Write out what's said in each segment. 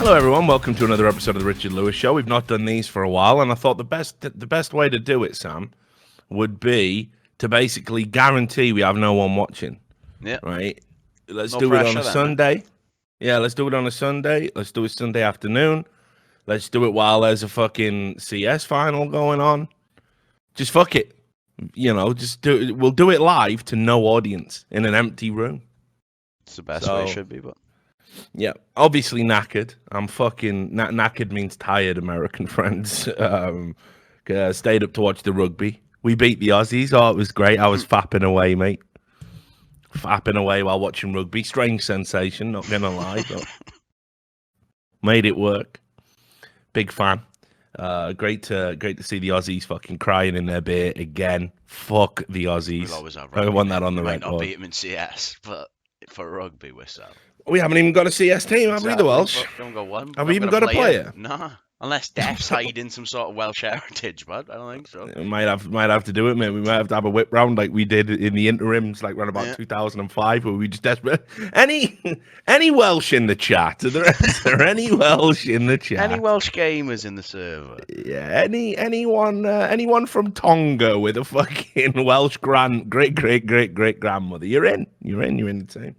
Hello, everyone. Welcome to another episode of the Richard Lewis Show. We've not done these for a while, and I thought the best way to do it, Sam, would be to basically guarantee we have no one watching. Yeah. Right? Let's No do it on pressure a then, Sunday. Yeah, let's do it on a Sunday. Let's do it Sunday afternoon. Let's do it while there's a fucking CS final going on. Just fuck it. You know, just do it. We'll do it live to no audience in an empty room. It's the best way it should be, but yeah, obviously knackered. I'm fucking knackered means tired, American friends. Stayed up to watch the rugby. We beat the Aussies. Oh, it was great. I was fapping away, mate. Fapping away while watching rugby. Strange sensation, not gonna lie, but made it work. Big fan. Great to see the Aussies fucking crying in their beer again. Fuck the Aussies. we'll always have I rugby. want that on the We might record. not beat them in CS, but for rugby, we're set. We haven't even got a CS team, have we, the Welsh? We haven't got one. Have we even got a player? Nah. Unless Def's hiding some sort of Welsh heritage, but I don't think so. We might have to do it, mate. We might have to have a whip round like we did in the interims, like around about 2005, where we just desperate. Any Welsh in the chat? Is there any Welsh in the chat? Any Welsh gamers in the server? Yeah. Anyone from Tonga with a fucking Welsh great grandmother? You're in the team.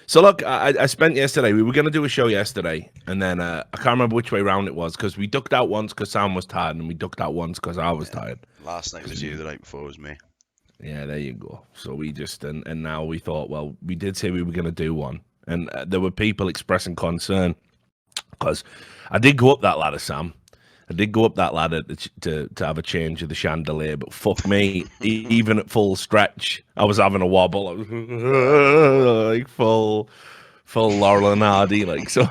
So look, I spent yesterday. We were going to do a show yesterday, and then I can't remember which way round it was because we ducked out once because Sam was tired, and we ducked out once because I was tired. Last night was you. The night before was me. Yeah, there you go. So we just and now we thought, well, we did say we were going to do one, and there were people expressing concern because I did go up that ladder, Sam. I did go up that ladder to have a change of the chandelier, but fuck me, even at full stretch, I was having a wobble. I was like full Laurel and Hardy, like so,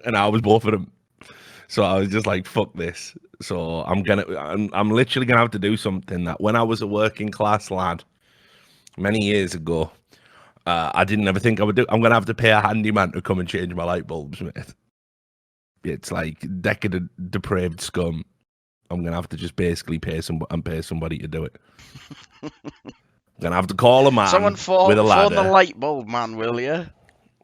and I was both of them. So I was just like, fuck this. So I'm literally gonna have to do something that when I was a working class lad many years ago, I didn't ever think I would do. I'm gonna have to pay a handyman to come and change my light bulbs, mate. It's like decadent, depraved scum. I'm gonna have to just basically pay somebody to do it. I'm gonna have to call a man with a ladder. For the light bulb man, will you?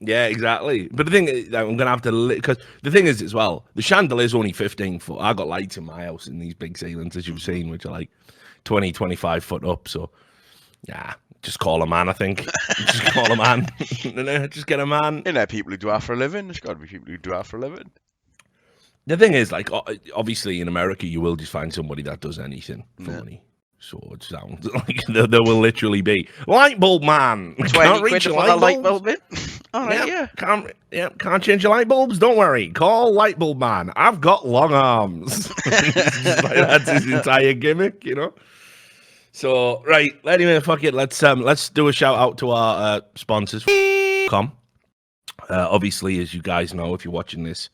Yeah, exactly. But the thing is, I'm gonna have to because the thing is as well, the chandelier's only 15 foot. I got lights in my house in these big ceilings, as you've seen, which are like 20, 25 foot up. So yeah, just call a man. I think just call a man. Just get a man. You know, people who do that for a living. There's got to be people who do that for a living. The thing is, like, obviously in America, you will just find somebody that does anything for money. So it sounds like there will literally be light bulb man. 20 quid to put a light bulb in. All right, can't change your light bulbs. Don't worry. Call light bulb man. I've got long arms. That's his entire gimmick, you know. So right, anyway, fuck it. Let's do a shout out to our sponsors. Obviously, as you guys know, if you're watching this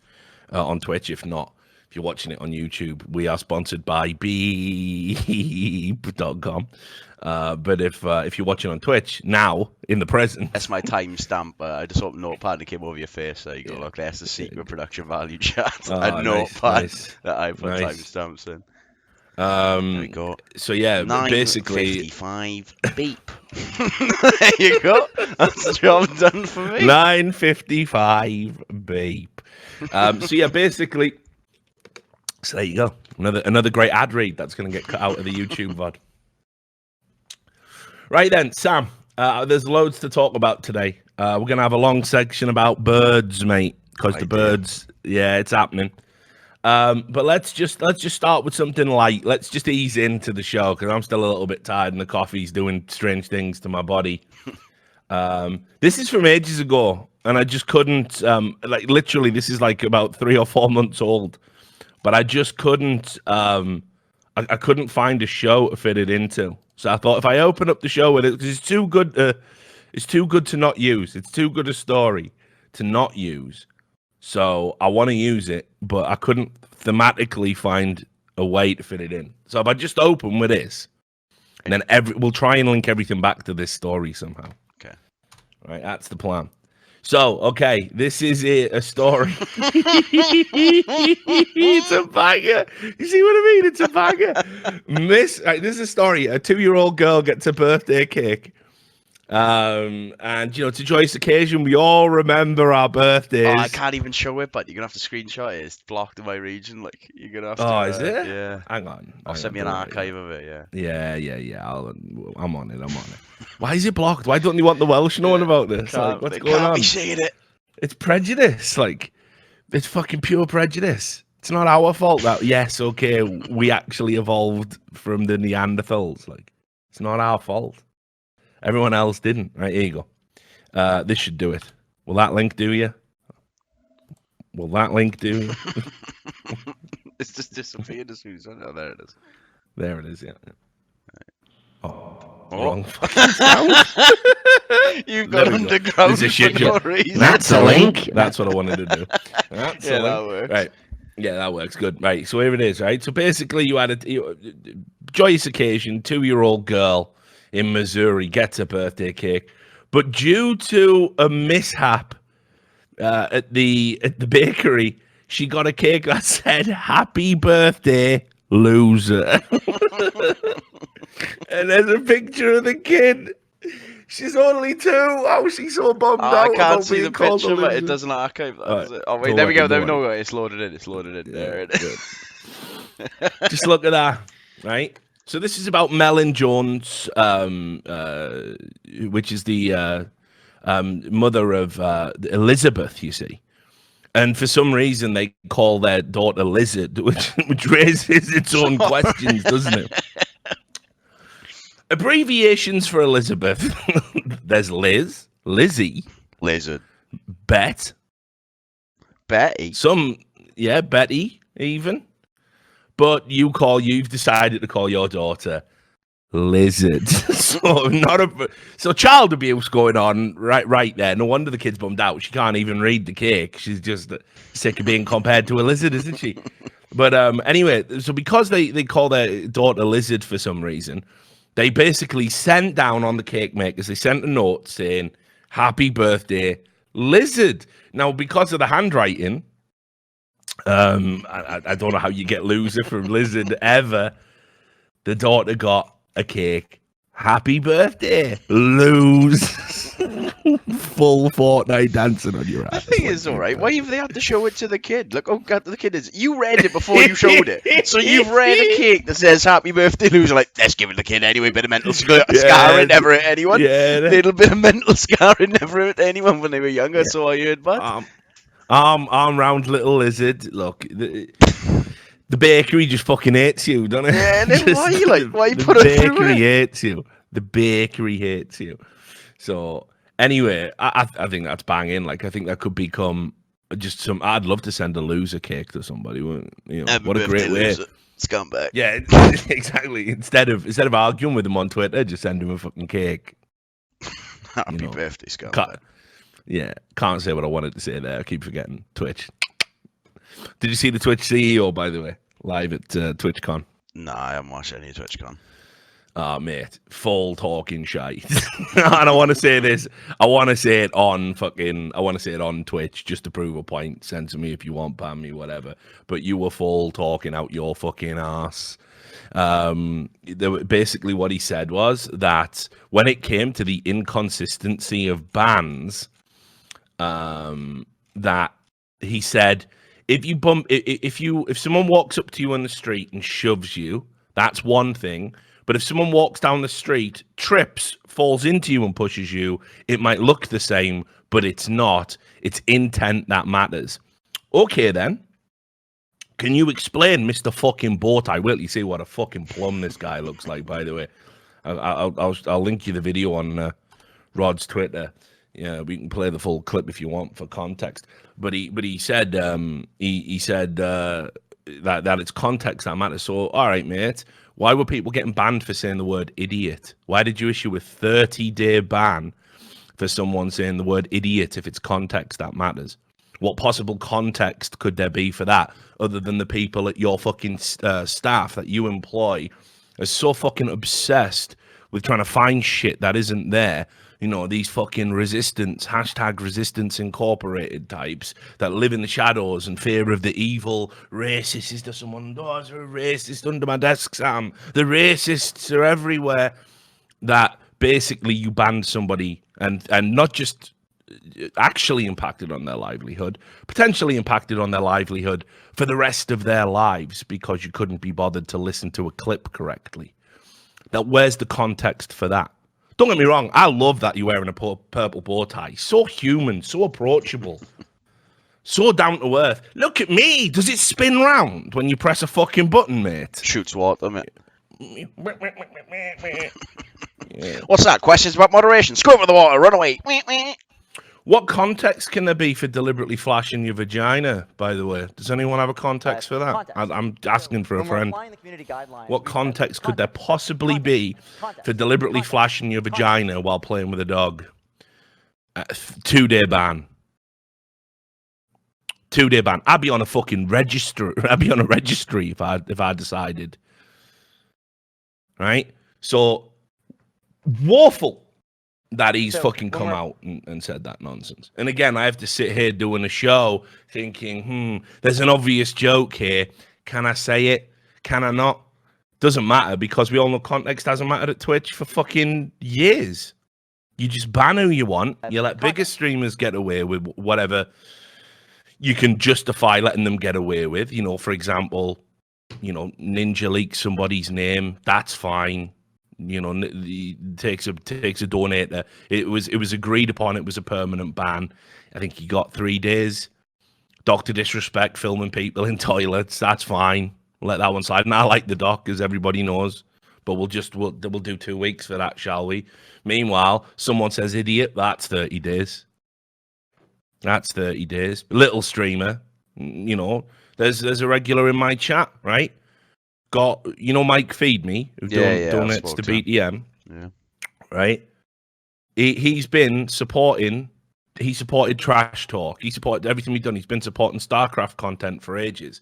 on Twitch, if not, if you're watching it on YouTube, we are sponsored by beep.com. But if you're watching on Twitch now, in the present, that's my timestamp. I just hope Notepad came over your face. So you go, look, there's the secret production value chat. A Notepad that I put timestamps in. There we go. So yeah, basically 9:55 beep. There you go. That's the job done for me. 9:55 beep. So yeah, basically, so there you go. Another great ad read that's going to get cut out of the YouTube VOD. Right then, Sam, there's loads to talk about today. We're going to have a long section about birds, mate, because the birds, it's happening. But let's just start with something light. Let's just ease into the show because I'm still a little bit tired and the coffee's doing strange things to my body. This is from ages ago, and I just couldn't. Like literally, this is like about 3 or 4 months old, but I just couldn't. I couldn't find a show to fit it into. So I thought if I open up the show with it, because it's too good. It's too good to not use. It's too good a story to not use. So I want to use it, but I couldn't thematically find a way to fit it in. So if I just open with this, and then we'll try and link everything back to this story somehow. Okay. Right, that's the plan. So, okay, this is a story. It's a banger. You see what I mean? It's a banger. This is a story. A 2-year-old girl gets a birthday cake And you know, it's a joyous occasion. We all remember our birthdays. Oh, I can't even show it, but you're gonna have to screenshot it. It's blocked in my region. Like you're gonna have to. Oh, is it? Yeah. Hang on. I'll send me an archive of it. Yeah. Yeah. I'm on it. Why is it blocked? Why don't you want the Welsh knowing about this? Like, what's going on? Can't be saying it. It's prejudice. Like, it's fucking pure prejudice. It's not our fault that yes, okay, we actually evolved from the Neanderthals. Like, it's not our fault. Everyone else didn't. Right, here you go. This should do it. Will that link do you? It's just disappeared as soon as I know. There it is. There it is, yeah. Oh. Wrong fucking sound. You've got underground for no reason. That's a link. That's what I wanted to do. That's yeah, that works. Right. Yeah, that works. Good. Right. So here it is, right? So basically you had a joyous occasion, 2-year-old girl in Missouri gets a birthday cake, but due to a mishap at the bakery, she got a cake that said "Happy Birthday, Loser," and there's a picture of the kid. She's only 2. How is she so bummed out? I can't see the picture, but it doesn't archive that. Right. Oh wait, there we go. No, it's loaded in. Yeah, there it is. Just look at that, right? So this is about Melon Jones, which is the mother of Elizabeth, you see. And for some reason, they call their daughter Lizard, which raises its own questions, doesn't it? Abbreviations for Elizabeth. There's Liz, Lizzie, Lizard, Bet, Betty. Betty even. But you've decided to call your daughter Lizard. So child abuse going on right there. No wonder the kid's bummed out. She can't even read the cake. She's just sick of being compared to a lizard, isn't she? But anyway, so because they call their daughter Lizard for some reason, they basically sent down on the cake makers, they sent a note saying, "Happy birthday, Lizard." Now, because of the handwriting, I don't know how you get loser from Lizard ever. The daughter got a cake. "Happy birthday, lose." Full Fortnite dancing on your ass. The thing is, all right, why have they had to show it to the kid? Look, the kid is. You read it before you showed it. So you've read a cake that says "Happy birthday, loser." Like, let's give it to the kid anyway. Bit of mental scarring, never hit anyone. Yeah, little bit of mental scarring, never hit anyone when they were younger. Yeah. So I heard, but arm round little Lizard. Look, the bakery just fucking hates you, don't it? Yeah, then why you put it through it? The bakery hates you. So anyway, I think that's banging. Like, I think that could become just some. I'd love to send a loser cake to somebody. You know, what a great way. Scumbag. Yeah, exactly. Instead of arguing with them on Twitter, just send them a fucking cake. Happy birthday, scumbag. Can't say what I wanted to say there. I keep forgetting. Twitch. Did you see the Twitch CEO, by the way, live at TwitchCon? Nah, I haven't watched any TwitchCon. Oh, mate, full talking shite. And I want to say this. I want to say it on Twitch just to prove a point. Censor me if you want, ban me, whatever. But you were full talking out your fucking ass. Basically, what he said was that when it came to the inconsistency of bans, that he said, if someone walks up to you on the street and shoves you, that's one thing. But if someone walks down the street, trips, falls into you and pushes you, it might look the same, but it's not. It's intent that matters. Okay, then. Can you explain, Mr. fucking Boat? I will. You see what a fucking plum this guy looks like, by the way. I'll link you the video on Rod's Twitter. Yeah, we can play the full clip if you want for context. But he said he said that it's context that matters. So all right, mate. Why were people getting banned for saying the word idiot? Why did you issue a 30-day ban for someone saying the word idiot if it's context that matters? What possible context could there be for that other than the people at your fucking staff that you employ are so fucking obsessed with trying to find shit that isn't there? You know, these fucking resistance incorporated types that live in the shadows in fear of the evil racists. Is there someone, there's a racist under my desk, Sam? The racists are everywhere. That basically you banned somebody and not just actually impacted on their livelihood, potentially impacted on their livelihood for the rest of their lives because you couldn't be bothered to listen to a clip correctly. That where's the context for that? Don't get me wrong, I love that you're wearing a purple bow tie. So human, so approachable, so down to earth. Look at me. Does it spin round when you press a fucking button, mate? Shoots water, mate. Yeah. What's that? Questions about moderation. Screw over the water. Run away. What context can there be for deliberately flashing your vagina, by the way? Does anyone have a context for that? I'm asking for a friend. What context could there possibly be for deliberately flashing your vagina while playing with a dog? 2-day ban. 2-day ban. I'd be on a fucking register. I'd be on a registry if I decided. Right? So, woeful that he's fucking come out and said that nonsense. And again, I have to sit here doing a show thinking, there's an obvious joke here. Can I say it? Can I not? Doesn't matter because we all know context hasn't mattered at Twitch for fucking years. You just ban who you want. You let bigger streamers get away with whatever you can justify letting them get away with. You know, for example, Ninja leaks somebody's name. That's fine. Takes a donator. It was agreed upon. It was a permanent ban. I think he got 3 days. Dr. Disrespect filming people in toilets. That's fine. We'll let that one slide. And I like the doc, as everybody knows. But we'll do 2 weeks for that, shall we? Meanwhile, someone says idiot. That's 30 days. That's 30 days. Little streamer. There's a regular in my chat, right? Got Mike Feed Me, who donates to BTM, right? He's been supporting. He supported Trash Talk. He supported everything we've done. He's been supporting StarCraft content for ages.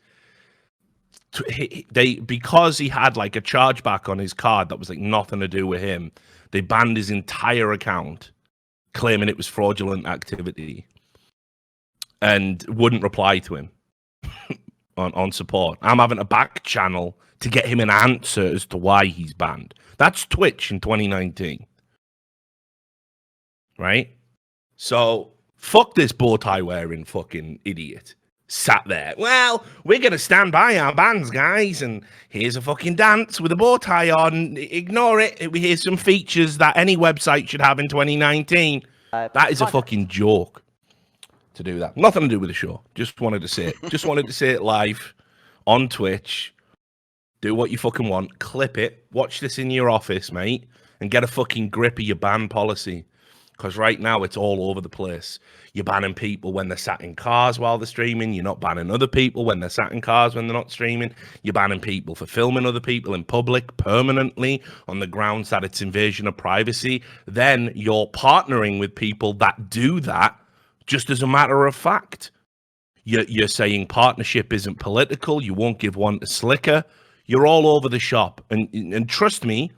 Because he had like a chargeback on his card that was like nothing to do with him. They banned his entire account, claiming it was fraudulent activity, and wouldn't reply to him on support. I'm having a back channel to get him an answer as to why he's banned. That's Twitch in 2019. Right? So, fuck this bow tie wearing fucking idiot. Sat there. Well, we're going to stand by our bans, guys, and here's a fucking dance with a bow tie on. Ignore it. Here's some features that any website should have in 2019. That is a fucking joke to do that. Nothing to do with the show. Just wanted to say it. Just wanted to say it live on Twitch. Do what you fucking want. Clip it. Watch this in your office, mate, and get a fucking grip of your ban policy. Because right now it's all over the place. You're banning people when they're sat in cars while they're streaming. You're not banning other people when they're sat in cars when they're not streaming. You're banning people for filming other people in public permanently on the grounds that it's invasion of privacy. Then you're partnering with people that do that just as a matter of fact. You're saying partnership isn't political. You won't give one to Slicker. You're all over the shop. And trust me,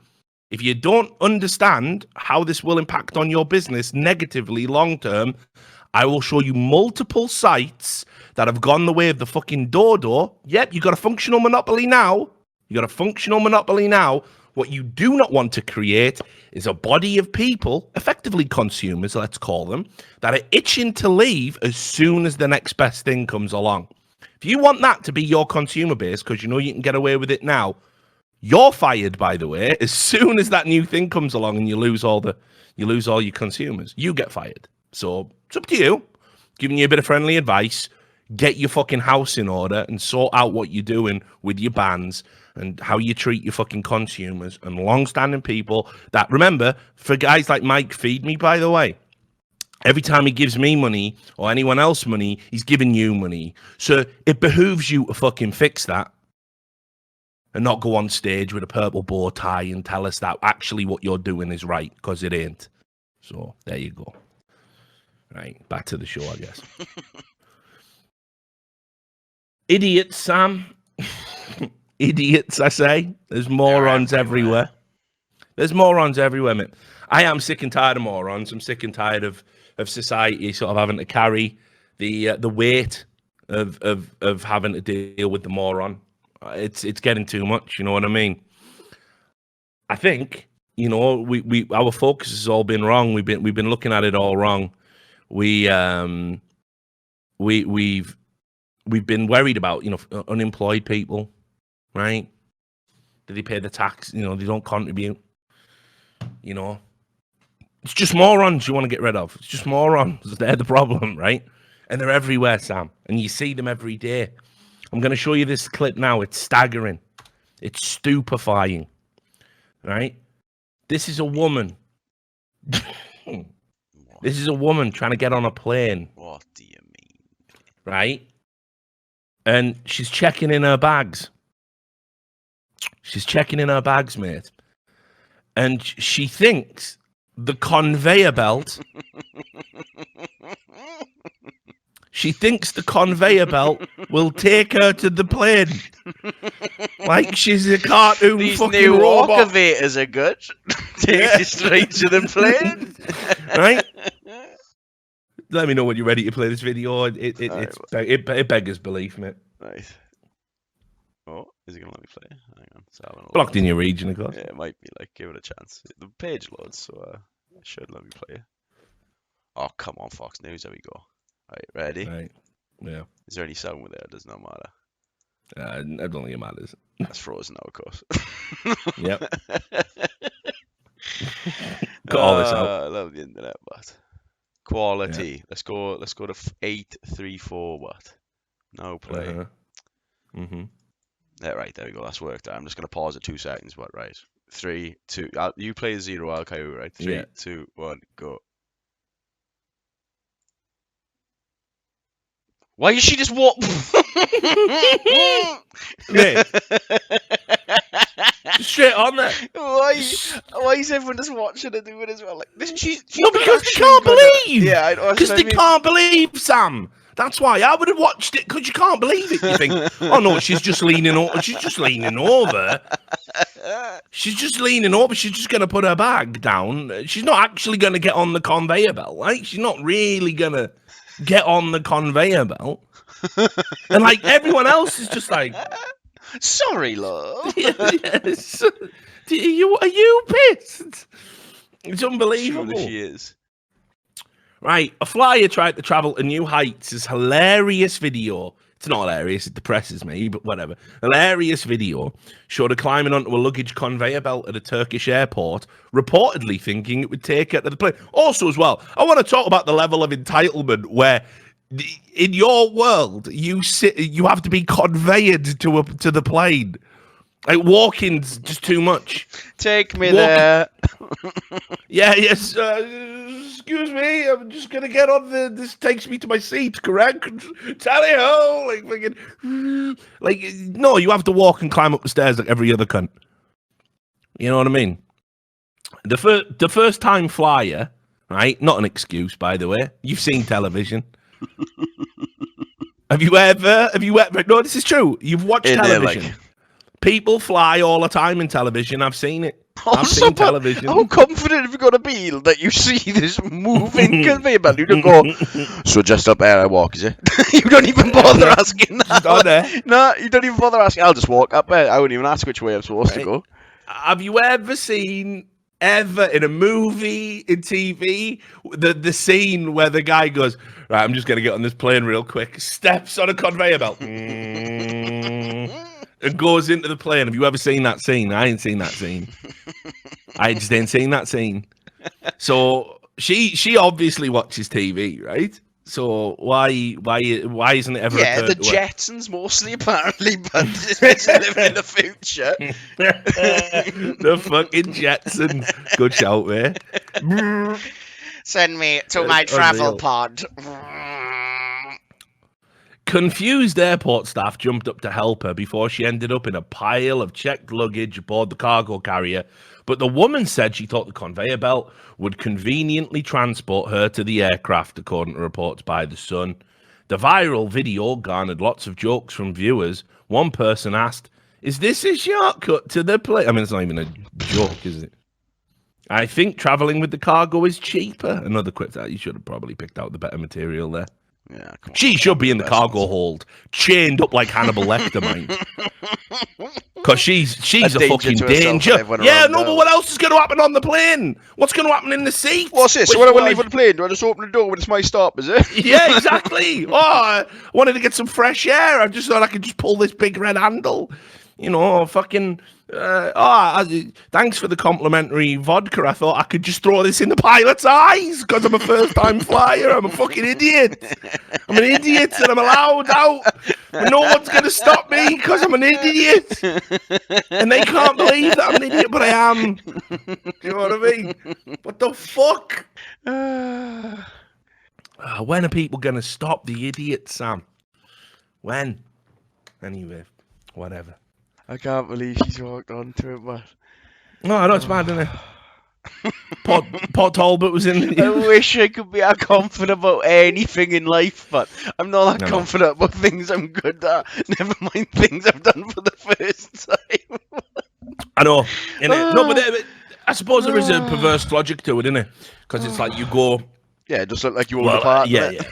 if you don't understand how this will impact on your business negatively long term, I will show you multiple sites that have gone the way of the fucking dodo. Yep, you got a functional monopoly now. You got a functional monopoly now. What you do not want to create is a body of people, effectively consumers, let's call them, that are itching to leave as soon as the next best thing comes along. If you want that to be your consumer base, because you know you can get away with it now, you're fired, by the way. As soon as that new thing comes along and you lose all your consumers, you get fired. So it's up to you. Giving you a bit of friendly advice. Get your fucking house in order and sort out what you're doing with your bans and how you treat your fucking consumers and long-standing people that, remember, for guys like Mike Feed Me, by the way, every time he gives me money or anyone else money, he's giving you money. So it behooves you to fucking fix that and not go on stage with a purple bow tie and tell us that actually what you're doing is right, because it ain't. So there you go. Right, back to the show, I guess. Idiots, Sam. Idiots, I say. There's morons everywhere. There's morons everywhere, mate. I am sick and tired of morons. I'm sick and tired of society sort of having to carry the weight of having to deal with the moron. It's getting too much, you know what I mean? I think you know, we our focus has all been wrong. We've been looking at it all wrong. We've been worried about, you know, unemployed people, right? Do they pay the tax? You know, they don't contribute. You know, it's just morons you want to get rid of. It's just morons. They're the problem, right? And they're everywhere, Sam. And you see them every day. I'm going to show you this clip now. It's staggering. It's stupefying, right? This is a woman. This is a woman trying to get on a plane. What do you mean? Right? And she's checking in her bags. She's checking in her bags, mate. And she thinks the conveyor belt... She thinks the conveyor belt will take her to the plane. Like she's a cartoon These fucking new robot. walkovators are good. Take you straight to the plane. Right? Let me know when you're ready to play this video. It beggars belief, mate. Right. Oh, is it going to let me play? Hang on. So Blocked in your region, of course. Yeah, it might be. Like, give it a chance. The page loads, so it should let me play it. Oh, come on, Fox News. There we go. Right, ready? Right. Yeah. Is there any sound with it? It does not matter. I don't think it matters. That's frozen now, of course. Yep. Got all this out. I love the internet, but quality. Yeah. Let's go to 834. What? No play. Yeah, right. There we go. That's worked out. I'm just gonna pause at 2 seconds. What? Right. 3, 2. You play 0. I'll Caillou. Right. 3, 2, 1, go. Why is she just walk? Straight on there. Why is everyone just watching her do it as well? Like, she no, because they can't believe. Yeah, I know. Because they can't believe, Sam. That's why I would have watched it. Because you can't believe it. You think, oh no, she's just leaning over. She's just leaning over. She's just leaning over. She's just gonna put her bag down. She's not actually gonna get on the conveyor belt. Like she's not really gonna get on the conveyor belt. And like everyone else is just like, sorry, love. Yes. Are you pissed? It's unbelievable. Surely she is. Right, a flyer tried to travel to new heights. This hilarious video. It's not hilarious, it depresses me, but whatever. Hilarious video showed her climbing onto a luggage conveyor belt at a Turkish airport, reportedly thinking it would take her to the plane. Also, as well, I want to talk about the level of entitlement where in your world you have to be conveyed to the plane. Like walking's just too much. Take me there. Yeah, yes. Excuse me, I'm just gonna get on this takes me to my seat, correct? Tally ho! Like fucking, like no, you have to walk and climb up the stairs like every other cunt. You know what I mean? The first time flyer, right? Not an excuse, by the way. You've seen television. Have you ever? No, this is true. You've watched television. People fly all the time in television. I've seen it. I've seen television. How confident have you got to be that you see this moving conveyor belt? You don't go, so just up there I walk, is it? You don't even bother asking that. No, you don't even bother asking. I'll just walk up there. I wouldn't even ask which way I'm supposed to go. Have you ever seen, in a movie, in TV, the scene where the guy goes, right, I'm just going to get on this plane real quick, steps on a conveyor belt. And goes into the plane. Have you ever seen that scene? I ain't seen that scene. I just ain't seen that scene. So she obviously watches TV, right? So why isn't it ever? Yeah, the Jetsons mostly apparently, but it's living in the future. The fucking Jetsons. Good shout, man. Send me to my travel pod. Confused airport staff jumped up to help her before she ended up in a pile of checked luggage aboard the cargo carrier, but the woman said she thought the conveyor belt would conveniently transport her to the aircraft, according to reports by The Sun. The viral video garnered lots of jokes from viewers. One person asked, "Is this a shortcut to the plane?" I mean, it's not even a joke, is it? "I think traveling with the cargo is cheaper." Another quip that you should have probably picked out the better material there. Yeah, she should be in the cargo hold, chained up like Hannibal Lecter, mind. Because she's a fucking danger. Yeah, no, but what else is going to happen on the plane? What's going to happen in the seats? What's this? So when I leave on the plane, do I just open the door when it's my stop, is it? Yeah, exactly. Oh, I wanted to get some fresh air. I just thought I could just pull this big red handle. You know, fucking... thanks for the complimentary vodka. I thought I could just throw this in the pilot's eyes because I'm a first-time flyer. I'm a fucking idiot. I'm an idiot and I'm allowed out. And no one's going to stop me because I'm an idiot. And they can't believe that I'm an idiot, but I am. Do you know what I mean? What the fuck? When are people going to stop the idiot, Sam? When? Anyway, whatever. I can't believe she's walked onto it, but... No, I know it's mad, isn't it? Port Talbot was in the... I wish I could be that confident about anything in life, but I'm not that confident about things I'm good at. Never mind things I've done for the first time. I know, innit? No, but I suppose there is a perverse logic to it, innit? Because it's like you go... Yeah, it just look like you own a part. Yeah.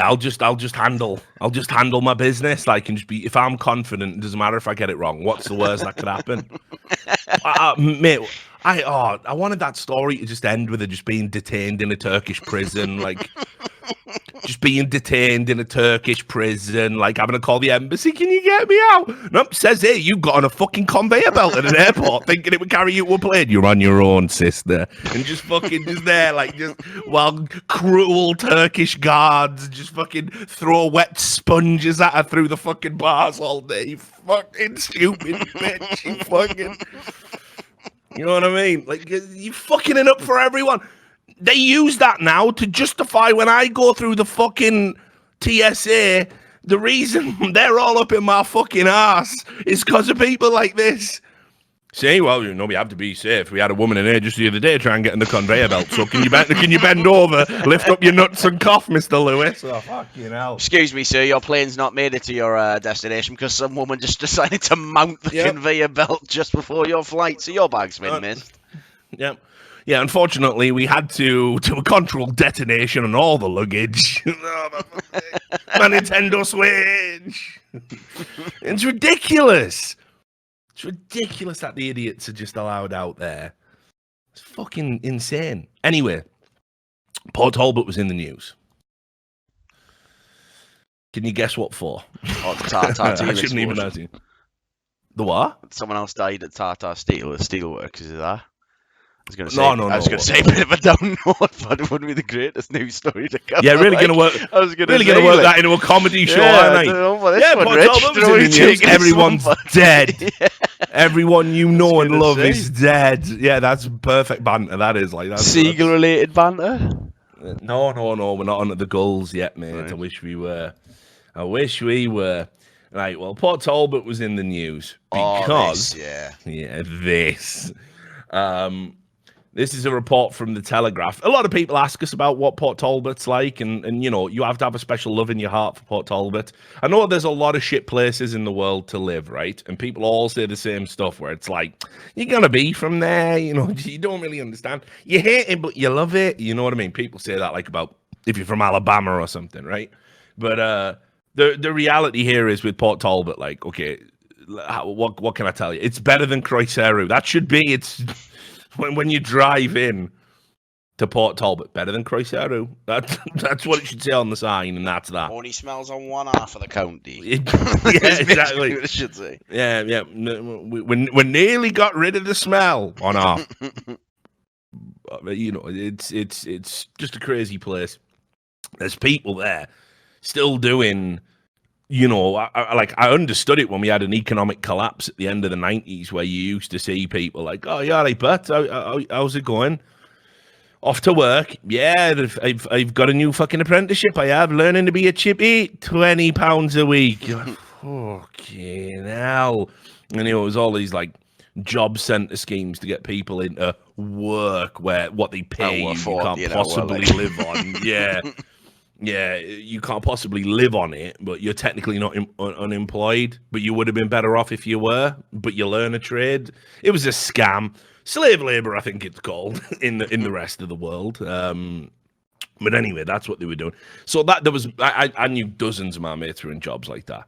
I'll just handle my business. Like, and just be. If I'm confident, it doesn't matter if I get it wrong. What's the worst that could happen? Mate, I wanted that story to just end with her just being detained in a Turkish prison, like just being detained in a Turkish prison, like having to call the embassy. Can you get me out? Nope, says here you got on a fucking conveyor belt at an airport, thinking it would carry you to a plane. You're on your own, sister, and just fucking just there, like just while cruel Turkish guards just fucking throw wet sponges at her through the fucking bars all day. You fucking stupid bitch. You fucking. You know what I mean? Like, you fucking it up for everyone. They use that now to justify when I go through the fucking TSA, the reason they're all up in my fucking ass is because of people like this. See, well, you know, we have to be safe. We had a woman in here just the other day trying to get in the conveyor belt. So can you bend over, lift up your nuts and cough, Mr. Lewis? Oh, fucking hell. Excuse me, sir, your plane's not made it to your destination because some woman just decided to mount the conveyor belt just before your flight, so your bag's been missed. Yep. Yeah, unfortunately, we had to do a controlled detonation on all the luggage. My Nintendo Switch. It's ridiculous. It's ridiculous that the idiots are just allowed out there. It's fucking insane. Anyway, Port Talbot was in the news. Can you guess what for? Oh, the Tartar Steel I shouldn't even ask you. The what? Someone else died at Tartar Steel, the steelworkers, is that? I was going to say a bit of a down note, but it wouldn't be the greatest news story to cover. Yeah, really going to work. I was going to work that into a comedy show, aren't I? Yeah, Port Talbot was in the news. Everyone's dead. Yeah. Everyone you know and love is dead. Yeah, that's perfect banter. That is like that. Seagull-related banter. No, we're not on the gulls yet, mate. Right. I wish we were. Right, well, Port Talbot was in the news because this is a report from the Telegraph. A lot of people ask us about what Port Talbot's like, and you know, you have to have a special love in your heart for Port Talbot. I know there's a lot of shit places in the world to live, right? And people all say the same stuff where it's like, you're going to be from there, you know, you don't really understand. You hate it, but you love it. You know what I mean? People say that like about if you're from Alabama or something, right? But the reality here is with Port Talbot, like, okay, what can I tell you? It's better than Croiseru. That should be, it's... When you drive in to Port Talbot, better than Croiseru. That's what it should say on the sign, and that's that. Only smells on one half of the county. Yeah, exactly. What it should say. Yeah. We nearly got rid of the smell on half. You know, it's just a crazy place. There's people there still doing. You know, I understood it when we had an economic collapse at the end of the 90s where you used to see people like, oh, yeah, right, but how's it going? Off to work. Yeah, I've got a new fucking apprenticeship. I have learning to be a chippy. £20 a week. You're like, fucking hell. And, you know, it was all these, like, job centre schemes to get people into work where what they pay you can't possibly live on. Yeah. Yeah, you can't possibly live on it, but you're technically not unemployed, but you would have been better off if you were, but you learn a trade. It was a scam. Slave labour, I think it's called, in the rest of the world. But anyway, that's what they were doing. So that there was, I knew dozens of my mates were in jobs like that.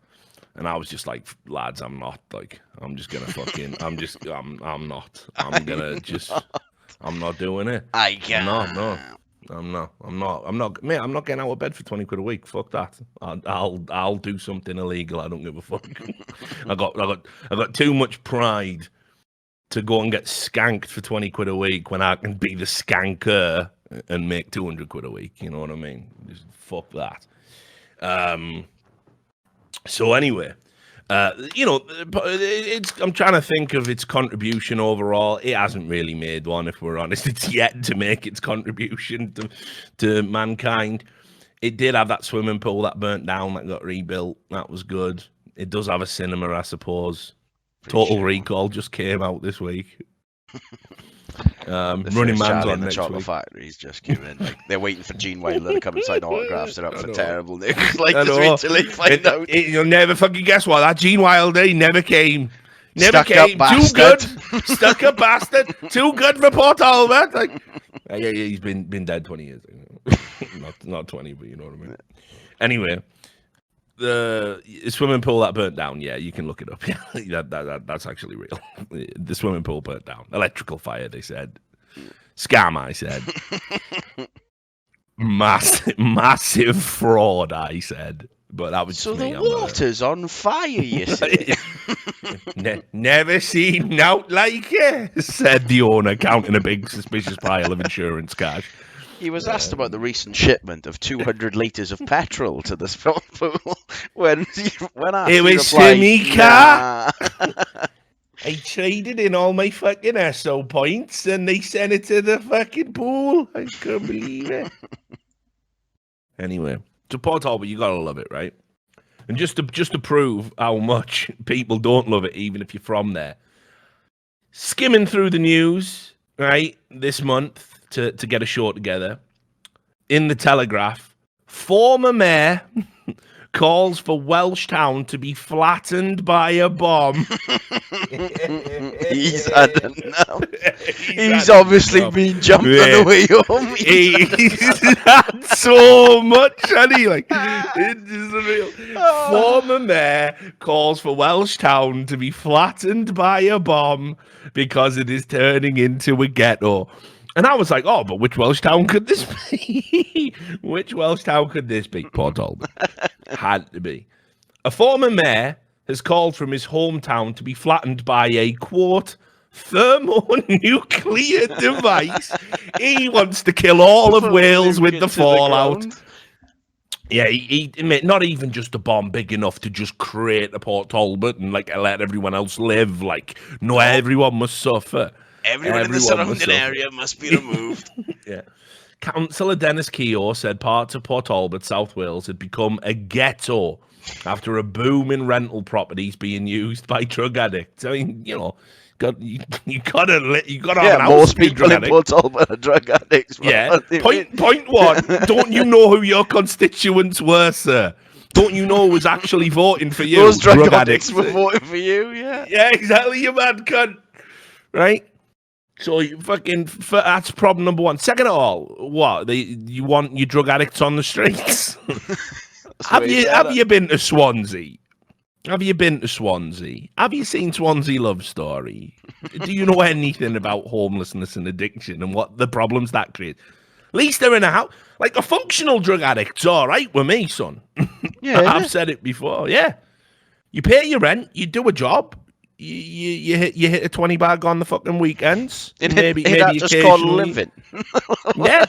And I was just like, lads, I'm not. Like, I'm just going to fucking, I'm not. I'm going to just, I'm not doing it. I can't. I'm not. Mate, I'm not getting out of bed for 20 quid a week. Fuck that. I'll do something illegal. I don't give a fuck. I got too much pride to go and get skanked for 20 quid a week when I can be the skanker and make 200 quid a week. You know what I mean? Just fuck that. So anyway, you know, I'm trying to think of its contribution overall. It hasn't really made one, if we're honest. It's yet to make its contribution to mankind. It did have that swimming pool that burnt down that got rebuilt. That was good. It does have a cinema, I suppose. Total Recall just came out this week. Running Man's on next Chocolate week. Factory's just came in. Like, they're waiting for Gene Wilder to come and sign autographs. They're up for terrible news. Like, just wait till they find out. You'll never fucking guess what. That Gene Wilder, he never came. Never Stuck came. Too good. Stuck up bastard. Too good for Port Talbot. Like, yeah, he's been dead 20 years. not 20, but you know what I mean. Anyway, the swimming pool that burnt down, yeah, you can look it up. Yeah, that's actually real. The swimming pool burnt down. Electrical fire, they said. Scam, I said. Massive fraud, I said. But that was so me. The water's on fire, you say? Never seen nout like it, said the owner, counting a big suspicious pile of insurance cash. He was asked about the recent shipment of 200 litres of petrol to the swimming pool when it was Simika. I traded in all my fucking SO points and they sent it to the fucking pool. I couldn't believe it. Anyway, to Port Talbot, you gotta love it, right? And just to prove how much people don't love it, even if you're from there, skimming through the news, right, this month to get a show together, in the Telegraph, former mayor calls for Welsh town to be flattened by a bomb. He's had enough. He's obviously been jumped on the way home. He's had so much, hasn't he? Like, it's just real. Former mayor calls for Welsh town to be flattened by a bomb because it is turning into a ghetto. And I was like, oh, but which Welsh town could this be? Which Welsh town could this be? Port Talbot. Had to be. A former mayor has called from his hometown to be flattened by a, quote, thermonuclear device. He wants to kill all of Wales with the fallout. Yeah, he not even just a bomb big enough to just create a Port Talbot and like let everyone else live. Like, no, everyone must suffer. Everyone in the surrounding area must be removed. Yeah. Councillor Dennis Keogh said parts of Port Talbot, South Wales, had become a ghetto after a boom in rental properties being used by drug addicts. I mean, you know, you gotta have an most people in Port Talbot are drug addicts. Yeah. Point one. Don't you know who your constituents were, sir? Don't you know who was actually voting for you? Those drug addicts were voting for you. Yeah. Yeah, exactly. You mad cunt. Right. So you that's problem number one. Second of all, what you want your drug addicts on the streets? Have you been to Swansea? Have you been to Swansea? Have you seen Swansea Love Story? Do you know anything about homelessness and addiction and what the problems that creates? At least they're in a house. Like a functional drug addict's all right with me, son. Yeah, I've said it before. Yeah, you pay your rent, you do a job. You hit a 20 bag on the fucking weekends. Maybe just called living. Yeah.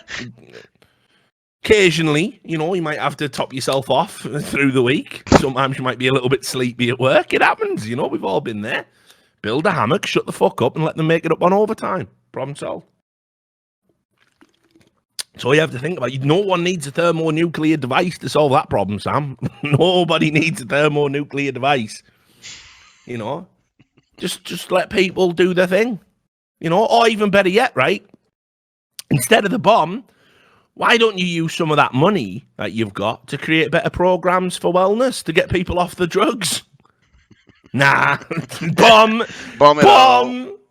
Occasionally, you know, you might have to top yourself off through the week. Sometimes you might be a little bit sleepy at work. It happens, you know, we've all been there. Build a hammock, shut the fuck up, and let them make it up on overtime. Problem solved. So you have to think about it. No one needs a thermonuclear device to solve that problem, Sam. Nobody needs a thermonuclear device. You know? Just let people do their thing, you know, or even better yet, right? Instead of the bomb, why don't you use some of that money that you've got to create better programs for wellness to get people off the drugs? Nah, bomb.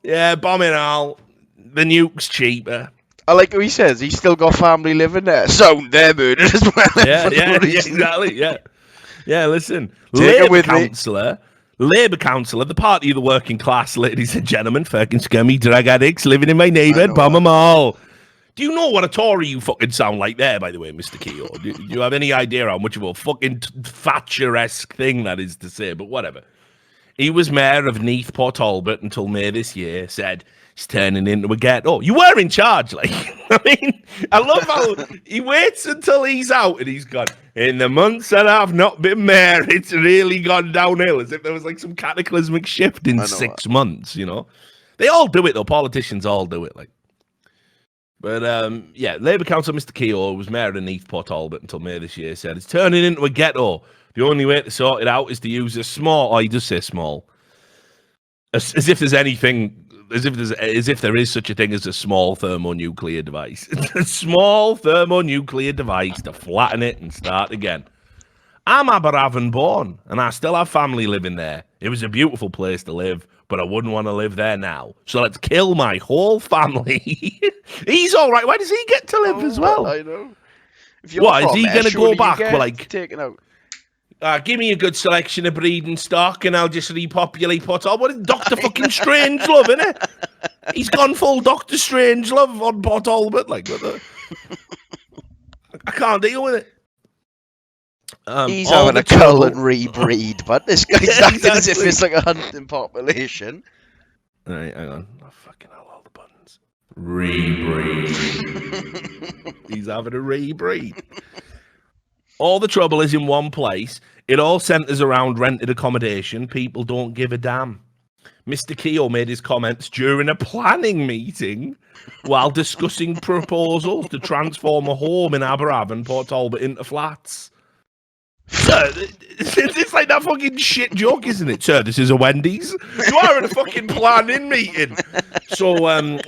Yeah, bomb it all. The nuke's cheaper. I like what he says. He's still got family living there. So they're murdered as well. Yeah, exactly. Yeah. Listen, Take Labour councillor, the party of the working class, ladies and gentlemen, fucking scummy drug addicts living in my neighbourhood, bomb them all. Do you know what a Tory you fucking sound like there, by the way, Mr. Keogh? Do you have any idea how much of a fucking Thatcher-esque thing that is to say? But whatever. He was mayor of Neath, Port Talbot until May this year, said he's turning into a ghetto. You were in charge, like. I mean, I love how he waits until he's out and he's gone, in the months that I've not been mayor, it's really gone downhill, as if there was like some cataclysmic shift in 6 months, you know? They all do it, though. Politicians all do it, like. But, Labour councillor Mr. Keogh, who was mayor of Neath, Port Talbot until May this year, said it's turning into a ghetto. The only way to sort it out is to use a small, he does say small, as if there's anything, as if there is such a thing as a small thermonuclear device. A small thermonuclear device to flatten it and start again. I'm Aberavon born, and I still have family living there. It was a beautiful place to live, but I wouldn't want to live there now. So let's kill my whole family. He's all right. Why does he get to live as well? I know. What, is he going to go back? Like, taken out. Give me a good selection of breeding stock and I'll just repopulate Port Talbot. What is Dr. fucking Strangelove, innit? He's gone full Dr. Strangelove on Port Talbot. Like, what the... I can't deal with it. He's having a cull and rebreed, but this guy's acting as if it's like a hunting population. All right, hang on. Oh, fucking hell, all the buttons. Rebreed. He's having a rebreed. All the trouble is in one place. It all centres around rented accommodation. People don't give a damn. Mr. Keogh made his comments during a planning meeting while discussing proposals to transform a home in Aberavon, Port Talbot, into flats. Sir, it's like that fucking shit joke, isn't it? Sir, this is a Wendy's. You are in a fucking planning meeting. So,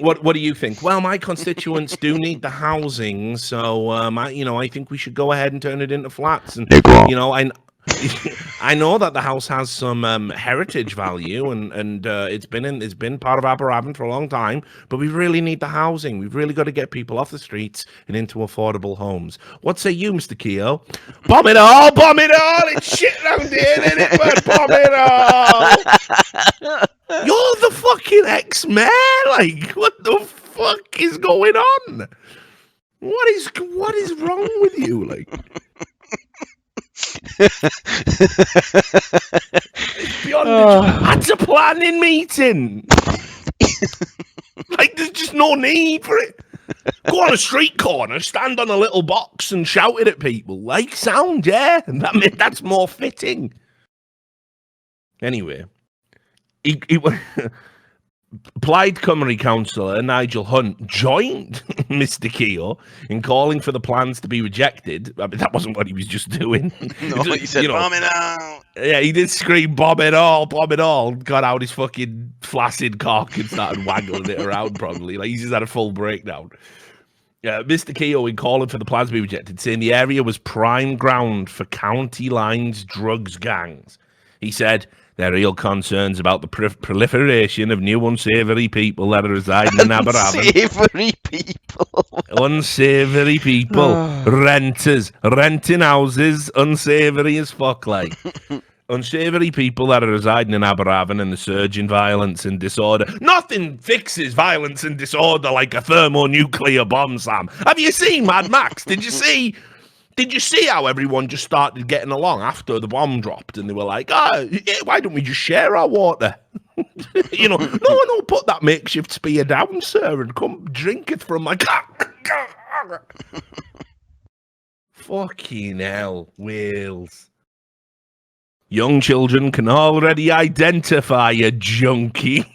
what do you think? Well, my constituents do need the housing, so I think we should go ahead and turn it into flats. And I know that the house has some heritage value, and it's been part of Aberavon for a long time. But we really need the housing. We've really got to get people off the streets and into affordable homes. What say you, Mr. Keogh? Bomb it all! Bomb it all! It's shit round here, isn't it? But bomb it all! You're the fucking ex-mayor. Like, what the fuck is going on? What is wrong with you? Like. It's beyond that's a planning meeting. Like, there's just no need for it. Go on a street corner, stand on a little box and shout it at people. Like, sound, yeah. And that's more fitting. Anyway, Plaid Cymru councillor Nigel Hunt joined Mr. Keogh in calling for the plans to be rejected. I mean, that wasn't what he was just doing. No, he said, bomb it out. Yeah, he did scream, bomb it all, bomb it all. Got out his fucking flaccid cock and started waggling it around, probably. Like, he just had a full breakdown. Mr. Keogh, in calling for the plans to be rejected, saying the area was prime ground for county lines drugs gangs. He said, there are real concerns about the proliferation of new unsavoury people that are residing in Aberavon. Unsavoury people. Unsavoury people. Renters. Renting houses. Unsavoury as fuck, like. Unsavoury people that are residing in Aberavon and the surge in violence and disorder. Nothing fixes violence and disorder like a thermonuclear bomb, Sam. Have you seen Mad Max? Did you see how everyone just started getting along after the bomb dropped and they were like, why don't we just share our water? No, put that makeshift spear down, sir, and come drink it from my... Fucking hell, Wales. Young children can already identify a junkie.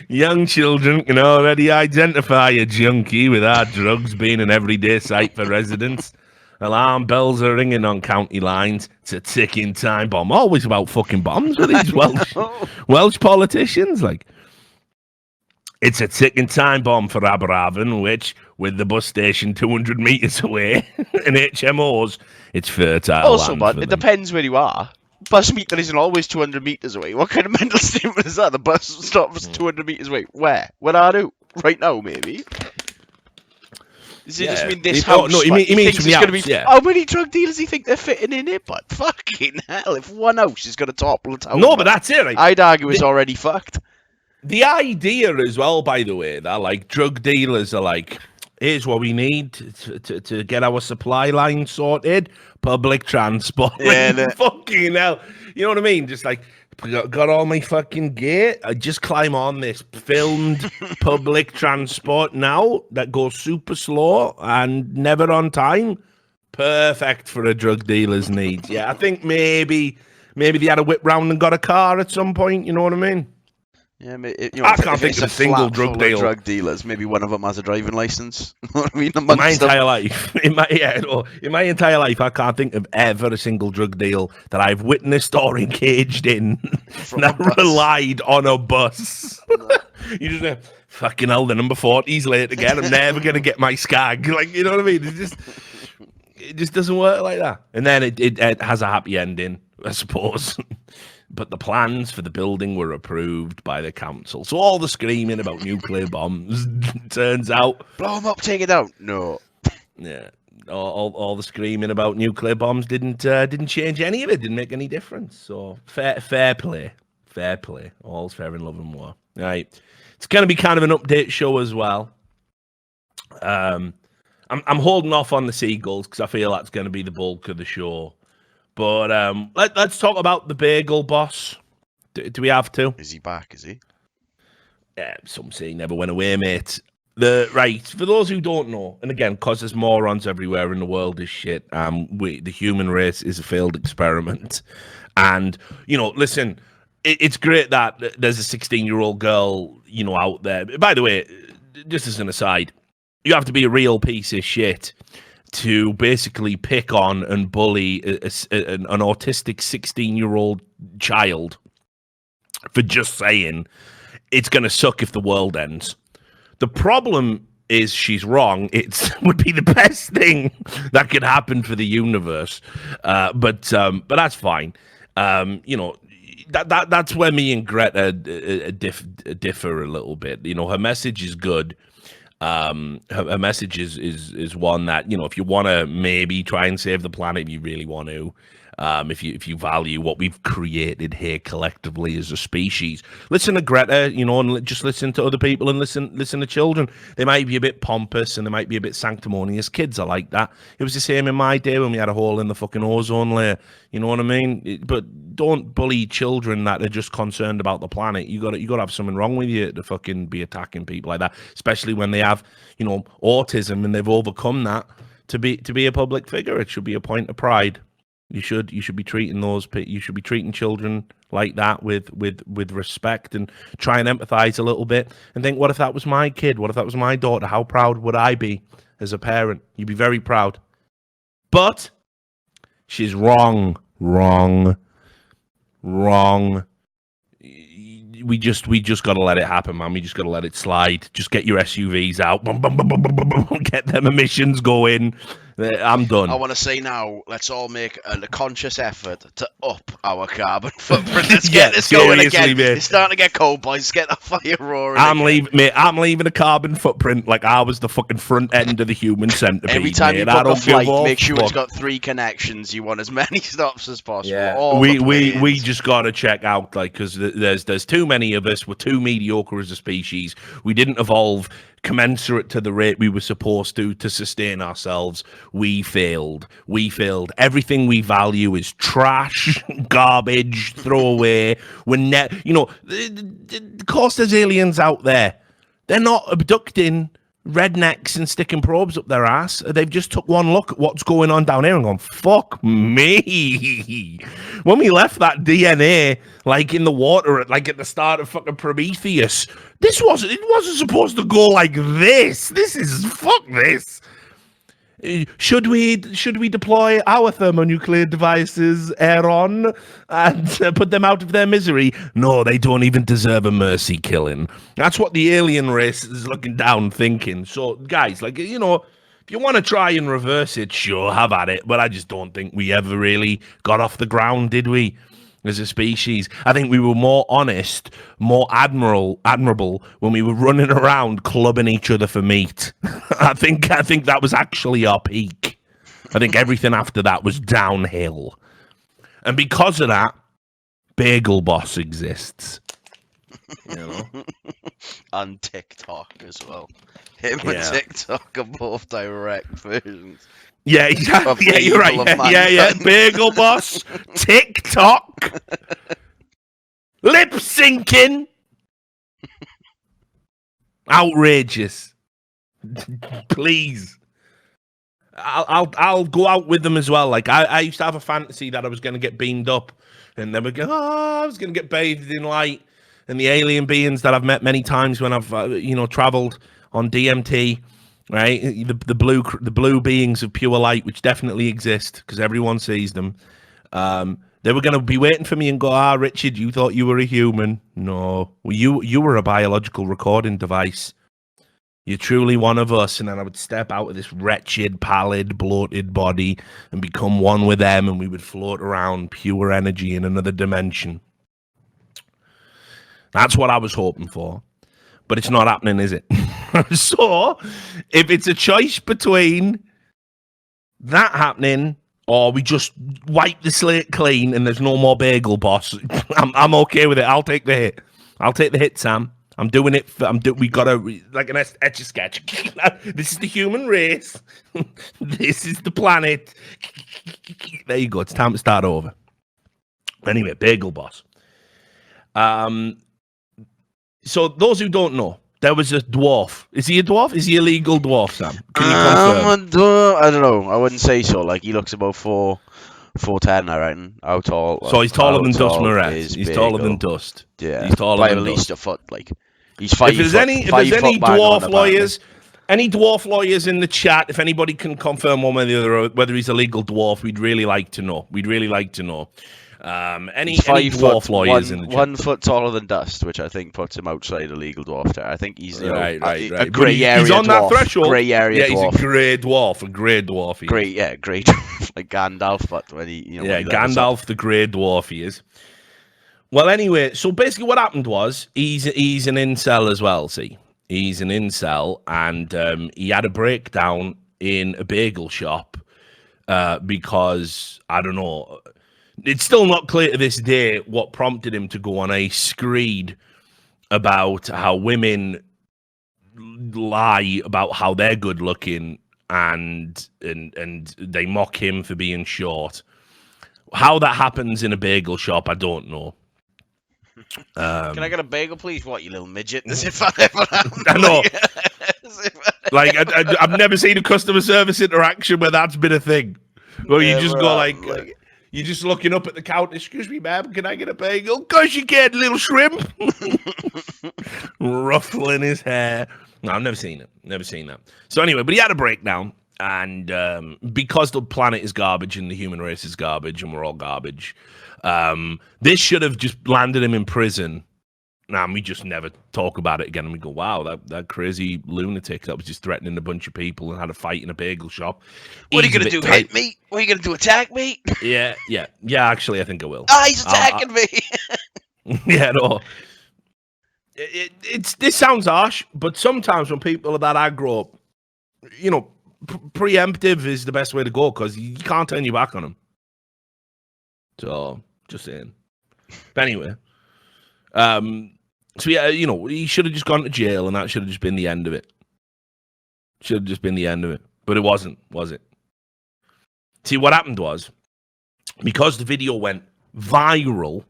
Young children can already identify a junkie with our drugs being an everyday sight for residents. Alarm bells are ringing on county lines. It's a ticking time bomb. Always about fucking bombs with these Welsh politicians. Like, it's a ticking time bomb for Aberavon, which, with the bus station 200 metres away and HMOs, it's fertile. Also, land but for it them. depends where you are. bus meter isn't always 200 meters away. What kind of mental statement is that? The bus stops 200 meters away. Where? Where are you? Right now, maybe. Does it just mean this house? No, he means from the house, yeah. How many drug dealers do you think they're fitting in it? But fucking hell, if one house is going to topple a town, no, but that's it. Right? I'd argue it's already fucked. The idea as well, by the way, that like drug dealers are like, here's what we need to get our supply line sorted: public transport. Yeah, fucking hell, you know what I mean? Just like. Got all my fucking gear. I just climb on this filmed public transport now that goes super slow and never on time. Perfect for a drug dealer's needs. Yeah, I think maybe they had a whip round and got a car at some point. You know what I mean? Yeah, I can't think of a single drug deal. Drug dealers. Maybe one of them has a driving license. You know what I mean? In my entire life, in my entire life, I can't think of ever a single drug deal that I've witnessed or engaged in that relied on a bus. You just know, fucking hell, the number 40's late again. I'm never gonna get my skag. Like, you know what I mean? It just doesn't work like that. And then it has a happy ending, I suppose. But the plans for the building were approved by the council. So all the screaming about nuclear bombs turns out... Blow them up, take it out. No. Yeah. All the screaming about nuclear bombs didn't change any of it. Didn't make any difference. So fair play. Fair play. All's fair in love and war. Right. It's going to be kind of an update show as well. I'm holding off on the Seagulls because I feel that's going to be the bulk of the show. But let's talk about the bagel boss. Do we have to? Is he back, is he? Yeah, some say he never went away, mate. Right, for those who don't know, and again, because there's morons everywhere in the world is shit, the human race is a failed experiment. And, you know, listen, it's great that there's a 16-year-old girl, you know, out there. By the way, just as an aside, you have to be a real piece of shit to basically pick on and bully an autistic 16-year-old child for just saying it's going to suck if the world ends. The problem is she's wrong. It would be the best thing that could happen for the universe. But that's fine. You know, that's where me and Greta differ a little bit. You know, her message is good. Her message is one that, you know, if you want to maybe try and save the planet, you really want to, if you value what we've created here collectively as a species, listen to Greta, you know, and just listen to other people and listen to children. They might be a bit pompous and they might be a bit sanctimonious. Kids are like that. It was the same in my day when we had a hole in the fucking ozone layer. You know what I mean? But don't bully children that are just concerned about the planet. You got to have something wrong with you to fucking be attacking people like that, especially when they have, you know, autism and they've overcome that. To be a public figure, it should be a point of pride. You should be treating children like that with respect and try and empathize a little bit and think, what if that was my kid? What if that was my daughter? How proud would I be as a parent? You'd be very proud. But she's wrong. We just got to let it happen, man. We just got to let it slide. Just get your SUVs out. Get them emissions going. I'm done. I want to say now, let's all make a conscious effort to up our carbon footprint. Let's get this going again. Mate. It's starting to get cold, boys. Let's get the fire roaring. I'm leaving a carbon footprint like I was the fucking front end of the human centipede. Every time you book a flight, make sure it's got 3 connections. You want as many stops as possible. Yeah. We just got to check out, like, because there's too many of us. We're too mediocre as a species. We didn't evolve commensurate to the rate we were supposed to sustain ourselves. We failed. Everything we value is trash, garbage, throwaway. Of course there's aliens out there. They're not abducting rednecks and sticking probes up their ass. They've just took one look at what's going on down here and gone, fuck me. When we left that DNA like in the water like at the start of fucking Prometheus, it wasn't supposed to go like this. Fuck this. Should we deploy our thermonuclear devices, Aaron, and put them out of their misery? No, they don't even deserve a mercy killing. That's what the alien race is looking down thinking. So, guys, like, you know, If you want to try and reverse it, sure, have at it. But I just don't think we ever really got off the ground, did we? As a species, I think we were more honest, more admirable when we were running around clubbing each other for meat. I think that was actually our peak. I think everything after that was downhill, and because of that, Bagel Boss exists. You know, on TikTok as well. Him and TikTok are both direct versions. Yeah, exactly. Yeah, you're right. Yeah. Bagel Boss, TikTok, lip syncing, outrageous. Please, I'll go out with them as well. Like I used to have a fantasy that I was going to get beamed up, and then I was going to get bathed in light, and the alien beings that I've met many times when I've traveled on DMT. Right, the blue beings of pure light, which definitely exist because everyone sees them. They were going to be waiting for me and go, Richard, you thought you were a human. No, you were a biological recording device. You're truly one of us. And then I would step out of this wretched, pallid, bloated body and become one with them, and we would float around pure energy in another dimension. That's what I was hoping for. But it's not happening, is it? So, if it's a choice between that happening or we just wipe the slate clean and there's no more Bagel Boss, I'm okay with it. I'll take the hit. I'll take the hit, Sam. I'm doing it. We got like an etch-a-sketch. This is the human race. This is the planet. There you go. It's time to start over. Anyway, Bagel Boss. So those who don't know, there was a dwarf. Is he a dwarf? Is he a legal dwarf, Sam? Can you confirm? I don't know. I wouldn't say so. Like, he looks about 4'10", I reckon. How tall? So he's taller than Dust Moretz. He's taller than Dust. Yeah, he's taller by than at least Dust. A foot. Like, he's 5 If there's foot. Any dwarf lawyers, any dwarf lawyers in the chat, if anybody can confirm one way or the other whether he's a legal dwarf, we'd really like to know. Any dwarf lawyers in the chat. 1 foot taller than Dust, which I think puts him outside a legal dwarf. I think he's a grey area. He's on dwarf, that threshold. Grey area dwarf. He's a grey dwarf. Grey dwarf, like Gandalf, but when he, Gandalf, the grey dwarf, he is. Well, anyway, so basically, what happened was he's an incel as well. See, he's an incel, and he had a breakdown in a bagel shop because I don't know. It's still not clear to this day what prompted him to go on a screed about how women lie about how they're good looking and they mock him for being short. How that happens in a bagel shop, I don't know. Can I get a bagel, please? What, you little midget? As if I ever I know. Like, I've never seen a customer service interaction where that's been a thing. Where you just go like you're just looking up at the counter. Excuse me, ma'am, can I get a bagel? Of course you can, little shrimp. Ruffling his hair. No, I've never seen it. Never seen that. So anyway, but he had a breakdown. And because the planet is garbage and the human race is garbage and we're all garbage, this should have just landed him in prison. Nah, we just never talk about it again. And we go, wow, that crazy lunatic that was just threatening a bunch of people and had a fight in a bagel shop. What are you going to do, hit me? What are you going to do, attack me? Yeah, actually, I think I will. Ah, he's attacking me. Yeah, no. This sounds harsh, but sometimes when people are that aggro, preemptive is the best way to go because you can't turn your back on them. So, just saying. But anyway, so yeah, he should have just gone to jail, and that should have just been the end of it. Should have just been the end of it, but it wasn't, was it? See, what happened was because the video went viral,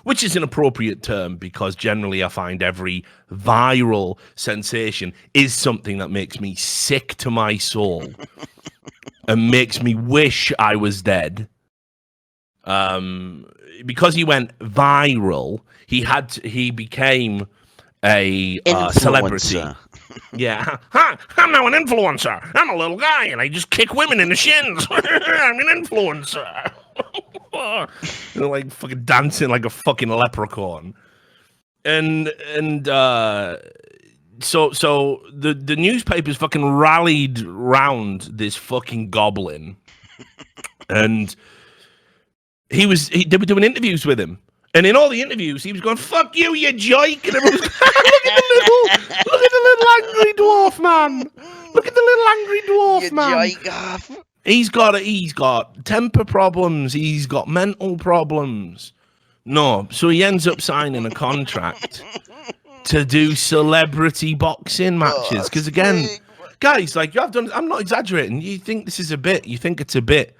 which is an appropriate term because generally I find every viral sensation is something that makes me sick to my soul and makes me wish I was dead. Because he went viral, he became a celebrity. Yeah, I'm now an influencer. I'm a little guy and I just kick women in the shins. I'm an influencer. Like fucking dancing like a fucking leprechaun. And So the newspapers fucking rallied round this fucking goblin, and they were doing interviews with him. And in all the interviews, he was going, "Fuck you, you joke!" And everyone was going, look at the little angry dwarf man. Look at the little angry dwarf man. He's got temper problems. He's got mental problems. No, so he ends up signing a contract to do celebrity boxing matches. Because again, guys, like I'm not exaggerating. You think this is a bit? You think it's a bit?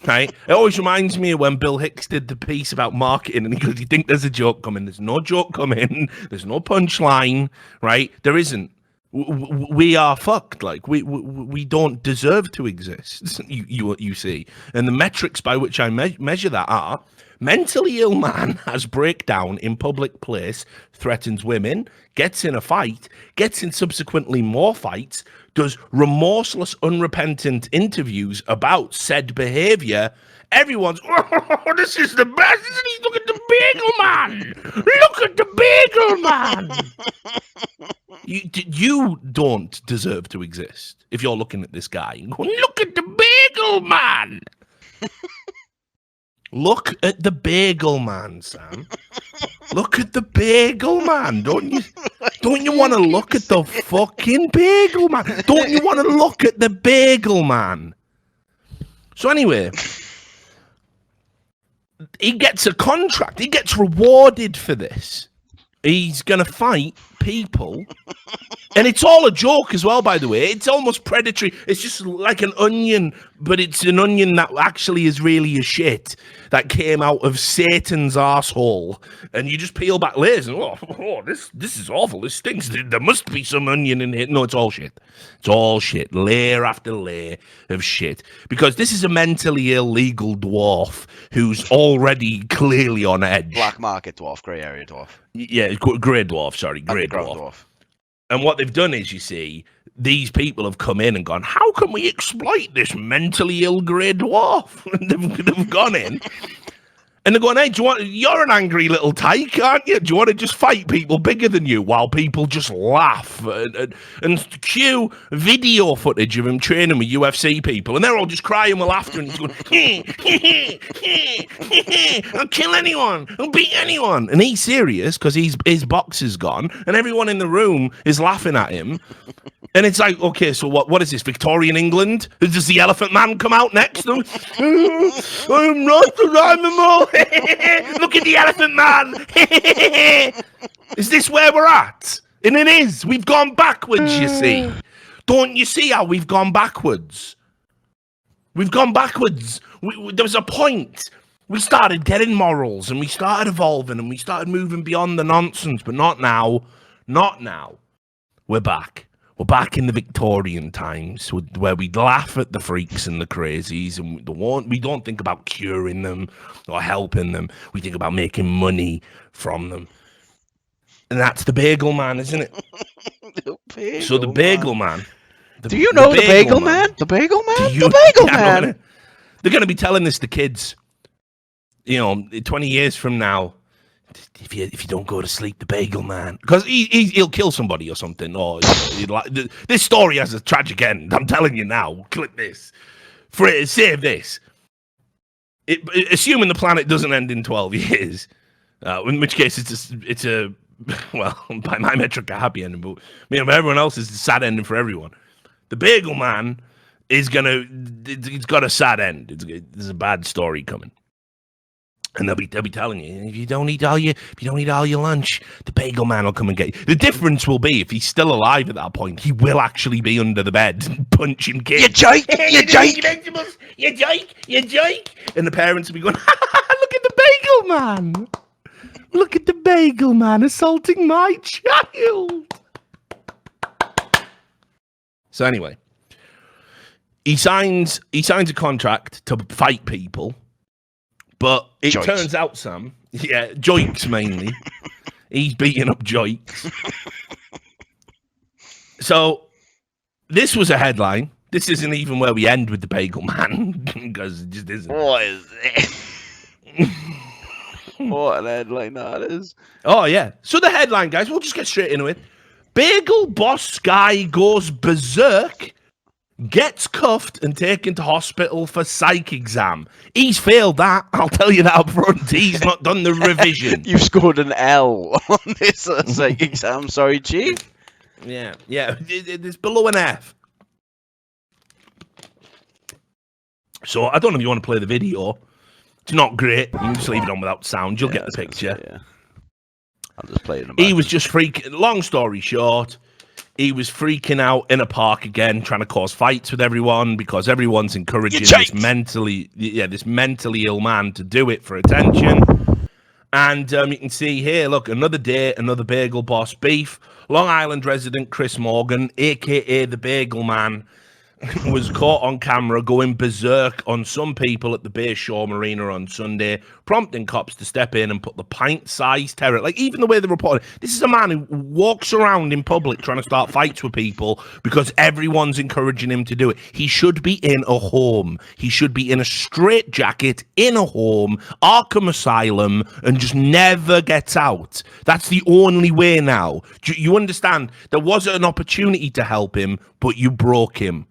Right? It always reminds me of when Bill Hicks did the piece about marketing, and he goes, "You think there's a joke coming? There's no joke coming. There's no punchline, right? There isn't. We are fucked. Like we don't deserve to exist. You see, and the metrics by which I measure that are: mentally ill man has breakdown in public place, threatens women, gets in a fight, gets in subsequently more fights, does remorseless, unrepentant interviews about said behavior. Everyone's, oh, this is the best, isn't he? Look at the bagel man. Look at the bagel man. You don't deserve to exist if you're looking at this guy and going, look at the bagel man. Look at the bagel man, Sam. Look at the bagel man. Don't you want to look at the fucking bagel man? Don't you want to look at the bagel man? So anyway, he gets a contract. He gets rewarded for this. He's going to fight people. And it's all a joke as well, by the way. It's almost predatory. It's just like an onion, but it's an onion that actually is really a shit that came out of Satan's arsehole. And you just peel back layers and, oh, this is awful. This stinks. There must be some onion in here. No, it's all shit. It's all shit. Layer after layer of shit. Because this is a mentally illegal dwarf who's already clearly on edge. Black market dwarf, grey area dwarf. Yeah, grey dwarf, sorry. Grey dwarf. And what they've done is, you see, these people have come in and gone, how can we exploit this mentally ill grey dwarf? And they've gone in. And they're going, hey, you're an angry little tyke, aren't you? Do you want to just fight people bigger than you while people just laugh? And cue video footage of him training with UFC people. And they're all just crying with laughter. And he's going, I'll kill anyone. I'll beat anyone. And he's serious because his box is gone. And everyone in the room is laughing at him. And it's like, okay, so what is this, Victorian England? Does the Elephant Man come out next? I'm not an animal. Look at the Elephant Man. Is this where we're at? And it is. We've gone backwards, you see. Don't you see how we've gone backwards? We've gone backwards. There was a point. We started getting morals and we started evolving and we started moving beyond the nonsense, but not now. Not now. We're back. We're back in the Victorian times where we laugh at the freaks and the crazies and we don't think about curing them or helping them. We think about making money from them. And that's the bagel man, isn't it? The bagel man. Do you know the bagel man? The bagel man? The bagel man. They're going to be telling this to kids. 20 years from now. If you don't go to sleep, the bagel man, because he'll kill somebody or something. Or this story has a tragic end. I'm telling you now. Clip this. Save this. Assuming the planet doesn't end in 12 years, in which case it's a well, by my metric, a happy ending. But everyone else is a sad ending for everyone. The bagel man is it's got a sad end. There's a bad story coming. And they'll be telling you, if you don't eat all your lunch, the bagel man will come and get you. The difference will be if he's still alive at that point, he will actually be under the bed punching kids. You joke, you joke, you joke. And the parents will be going, look at the bagel man. Look at the bagel man assaulting my child. So anyway, he signs a contract to fight people. But it turns out, Sam, joinks mainly. He's beating up joinks. So this was a headline. This isn't even where we end with the bagel man, because it just isn't. What is it? What an headline that is. Oh, yeah. So the headline, guys, we'll just get straight into it. Bagel boss guy goes berserk, gets cuffed and taken to hospital for psych exam. He's failed that. I'll tell you that up front. He's not done the revision. You've scored an L on this psych exam. Sorry, Chief. Yeah. It's below an F. So I don't know if you want to play the video. It's not great. You can just leave it on without sound. You'll get the picture. Yeah. I'll just play it in the back. He was just freaking. Long story short, he was freaking out in a park again, trying to cause fights with everyone because everyone's encouraging this mentally ill man to do it for attention. And you can see here, look, another day, another bagel boss beef. Long Island resident Chris Morgan, a.k.a. the Bagel Man, was caught on camera going berserk on some people at the Bay Shore Marina on Sunday, prompting cops to step in and put the pint-sized terror. Like, even the way they reported, this is a man who walks around in public trying to start fights with people because everyone's encouraging him to do it. He should be in a home. He should be in a straitjacket in a home, Arkham Asylum, and just never gets out. That's the only way now. You understand? There was an opportunity to help him, but you broke him.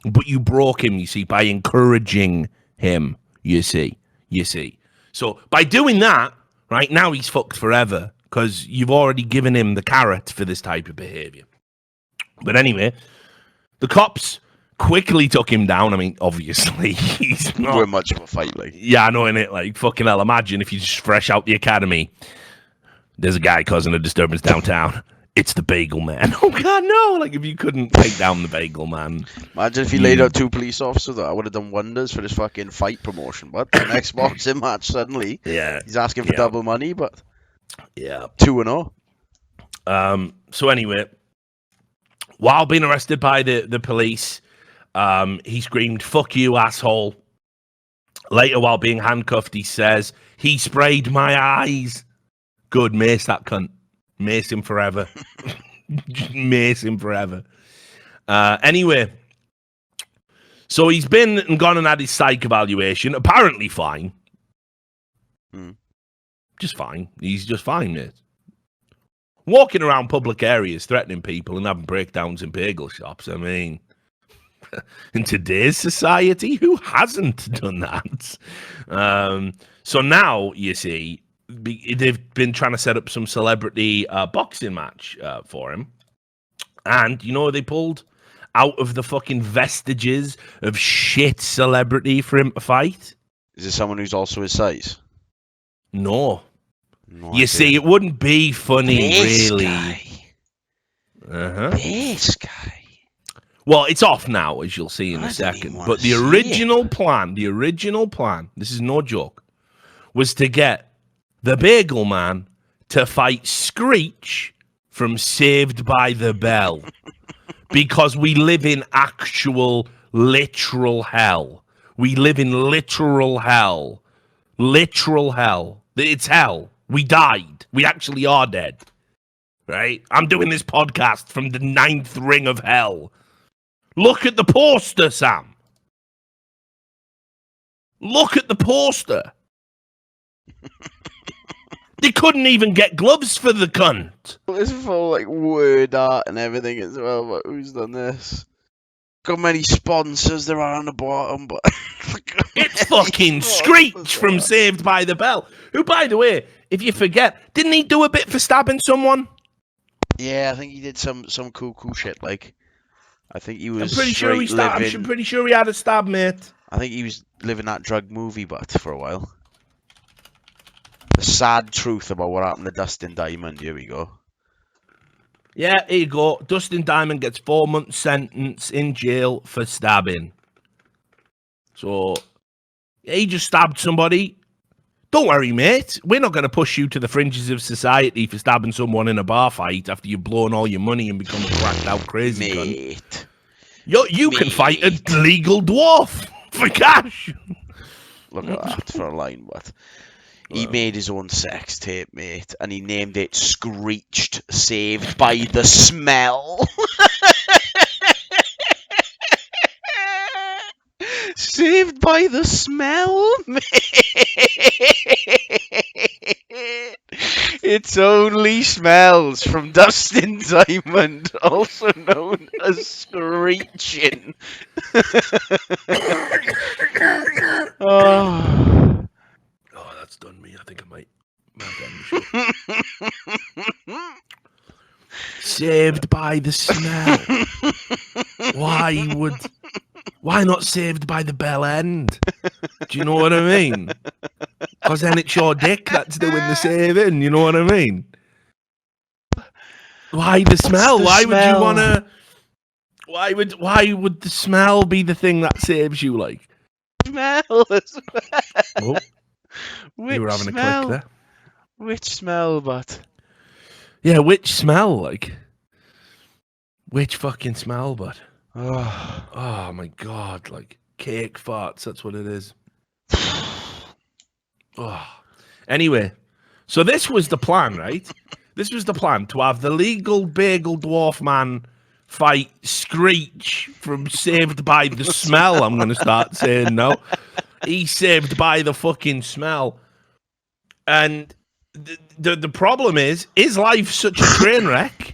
You see, by encouraging him, you see. So by doing that, right, now he's fucked forever because you've already given him the carrot for this type of behavior. But anyway, the cops quickly took him down. I mean, obviously, he's not... We're much of a fight, like. Yeah, I know, innit? Like, fucking hell, imagine if you're just fresh out the academy. There's a guy causing a disturbance downtown. It's the Bagel Man. Oh, God, no. Like, if you couldn't take down the Bagel Man. Imagine if he laid out 2 police officers. That would have done wonders for this fucking fight promotion. But the next boxing match, suddenly, he's asking for double money, but 2-0. So anyway, while being arrested by the police, he screamed, "Fuck you, asshole." Later, while being handcuffed, he says, "He sprayed my eyes." Good, mace that cunt. Mace him forever. Mace him forever. Anyway, so he's been and gone and had his psych evaluation. Apparently fine. Just fine. He's just fine, mate. Walking around public areas, threatening people and having breakdowns in bagel shops. I mean, in today's society, who hasn't done that? So now, you see, they've been trying to set up some celebrity boxing match for him. And, you know, they pulled out of the fucking vestiges of shit celebrity for him to fight. Is it someone who's also his size? No. You see, it wouldn't be funny, really. This guy. Well, it's off now, as you'll see in a second. But the original plan, this is no joke, was to get the Bagel Man to fight Screech from Saved by the Bell. Because we live in actual, literal hell. We live in literal hell. Literal hell. It's hell. We died. We actually are dead. Right? I'm doing this podcast from the 9th ring of hell. Look at the poster, Sam. Look at the poster. They couldn't even get gloves for the cunt. It's full like word art and everything as well, but who's done this? Got many sponsors there are on the bottom, but it's fucking Screech from Saved by the Bell. Who, by the way, if you forget, didn't he do a bit for stabbing someone? Yeah, I think he did some cool shit. Like, I think he was. I'm pretty sure he had a stab, mate. I think he was living that drug movie, but for a while. The sad truth about what happened to Dustin Diamond. Here we go. Yeah, here you go. Dustin Diamond gets 4 months sentence in jail for stabbing. So, he just stabbed somebody. Don't worry, mate. We're not going to push you to the fringes of society for stabbing someone in a bar fight after you've blown all your money and become a cracked out crazy cunt. You can fight a legal dwarf for cash. Look at that for a line, but... He made his own sex tape, mate, and he named it Screeched Saved by the Smell. Saved by the Smell, mate. It's only smells from Dustin Diamond, also known as screeching. Oh, that's done me. I think I might Saved by the smell. Why not saved by the bell end? Do you know what I mean? Because then it's your dick that's doing the saving. You know what I mean? Why the smell? Why would you wanna? Why would the smell be the thing that saves you? Like smell as Oh, well. you were having a click there. Which smell, but yeah, which smell? Like which fucking smell, but oh my god, like cake farts. That's what it is. Oh. Anyway, so this was the plan, right? This was the plan, to have the legal bagel dwarf man fight Screech from Saved by the Smell. I'm going to start saying no. He's saved by the fucking smell. And the problem is, life's such a train wreck.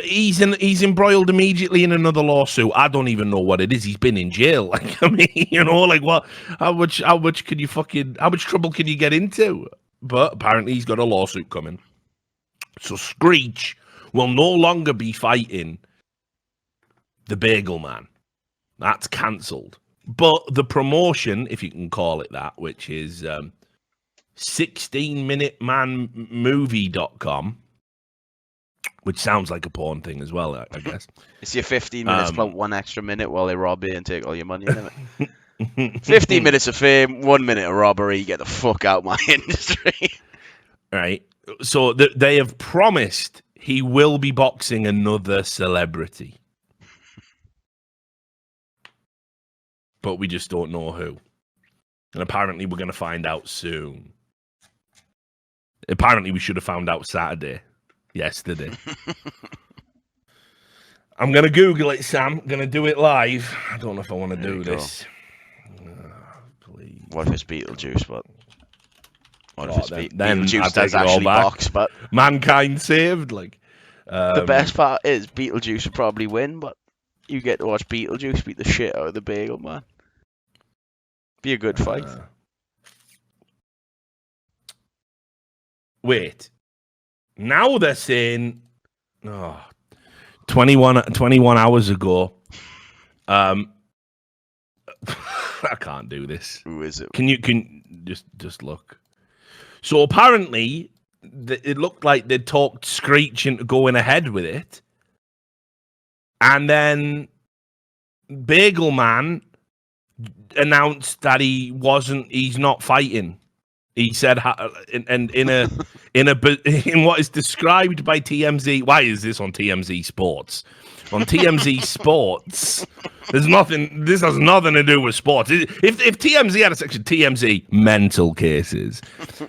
He's embroiled immediately in another lawsuit. I don't even know what it is. He's been in jail. Like, I mean, you know, like what? How much trouble can you get into? But apparently he's got a lawsuit coming. So Screech will no longer be fighting the Bagel Man. That's cancelled. But the promotion, if you can call it that, which is 16minutemanmovie.com, which sounds like a porn thing as well, I guess. It's your 15 minutes plus 1 extra minute while they rob you and take all your money, isn't it? 15 minutes of fame, 1 minute of robbery, get the fuck out of my industry. Right. So they have promised he will be boxing another celebrity. But we just don't know who. And apparently we're going to find out soon. Apparently we should have found out yesterday. I'm going to Google it, Sam. I'm going to do it live. I don't know if I want to do this. Please. What if it's Beetlejuice, but... What if it's then Beetlejuice does actually box, but... Mankind saved, like... the best part is Beetlejuice would probably win, but you get to watch Beetlejuice beat the shit out of the Bagel Man. Be a good fight. Wait. Now they're saying... 21 hours ago. I can't do this. Who is it? Can you just look? So apparently, it looked like they talked Screech into going ahead with it, and then Bagel Man announced that he's not fighting. He said, in what is described by TMZ. Why is this on TMZ Sports? On TMZ Sports, there's nothing. This has nothing to do with sports. If TMZ had a section, TMZ mental cases,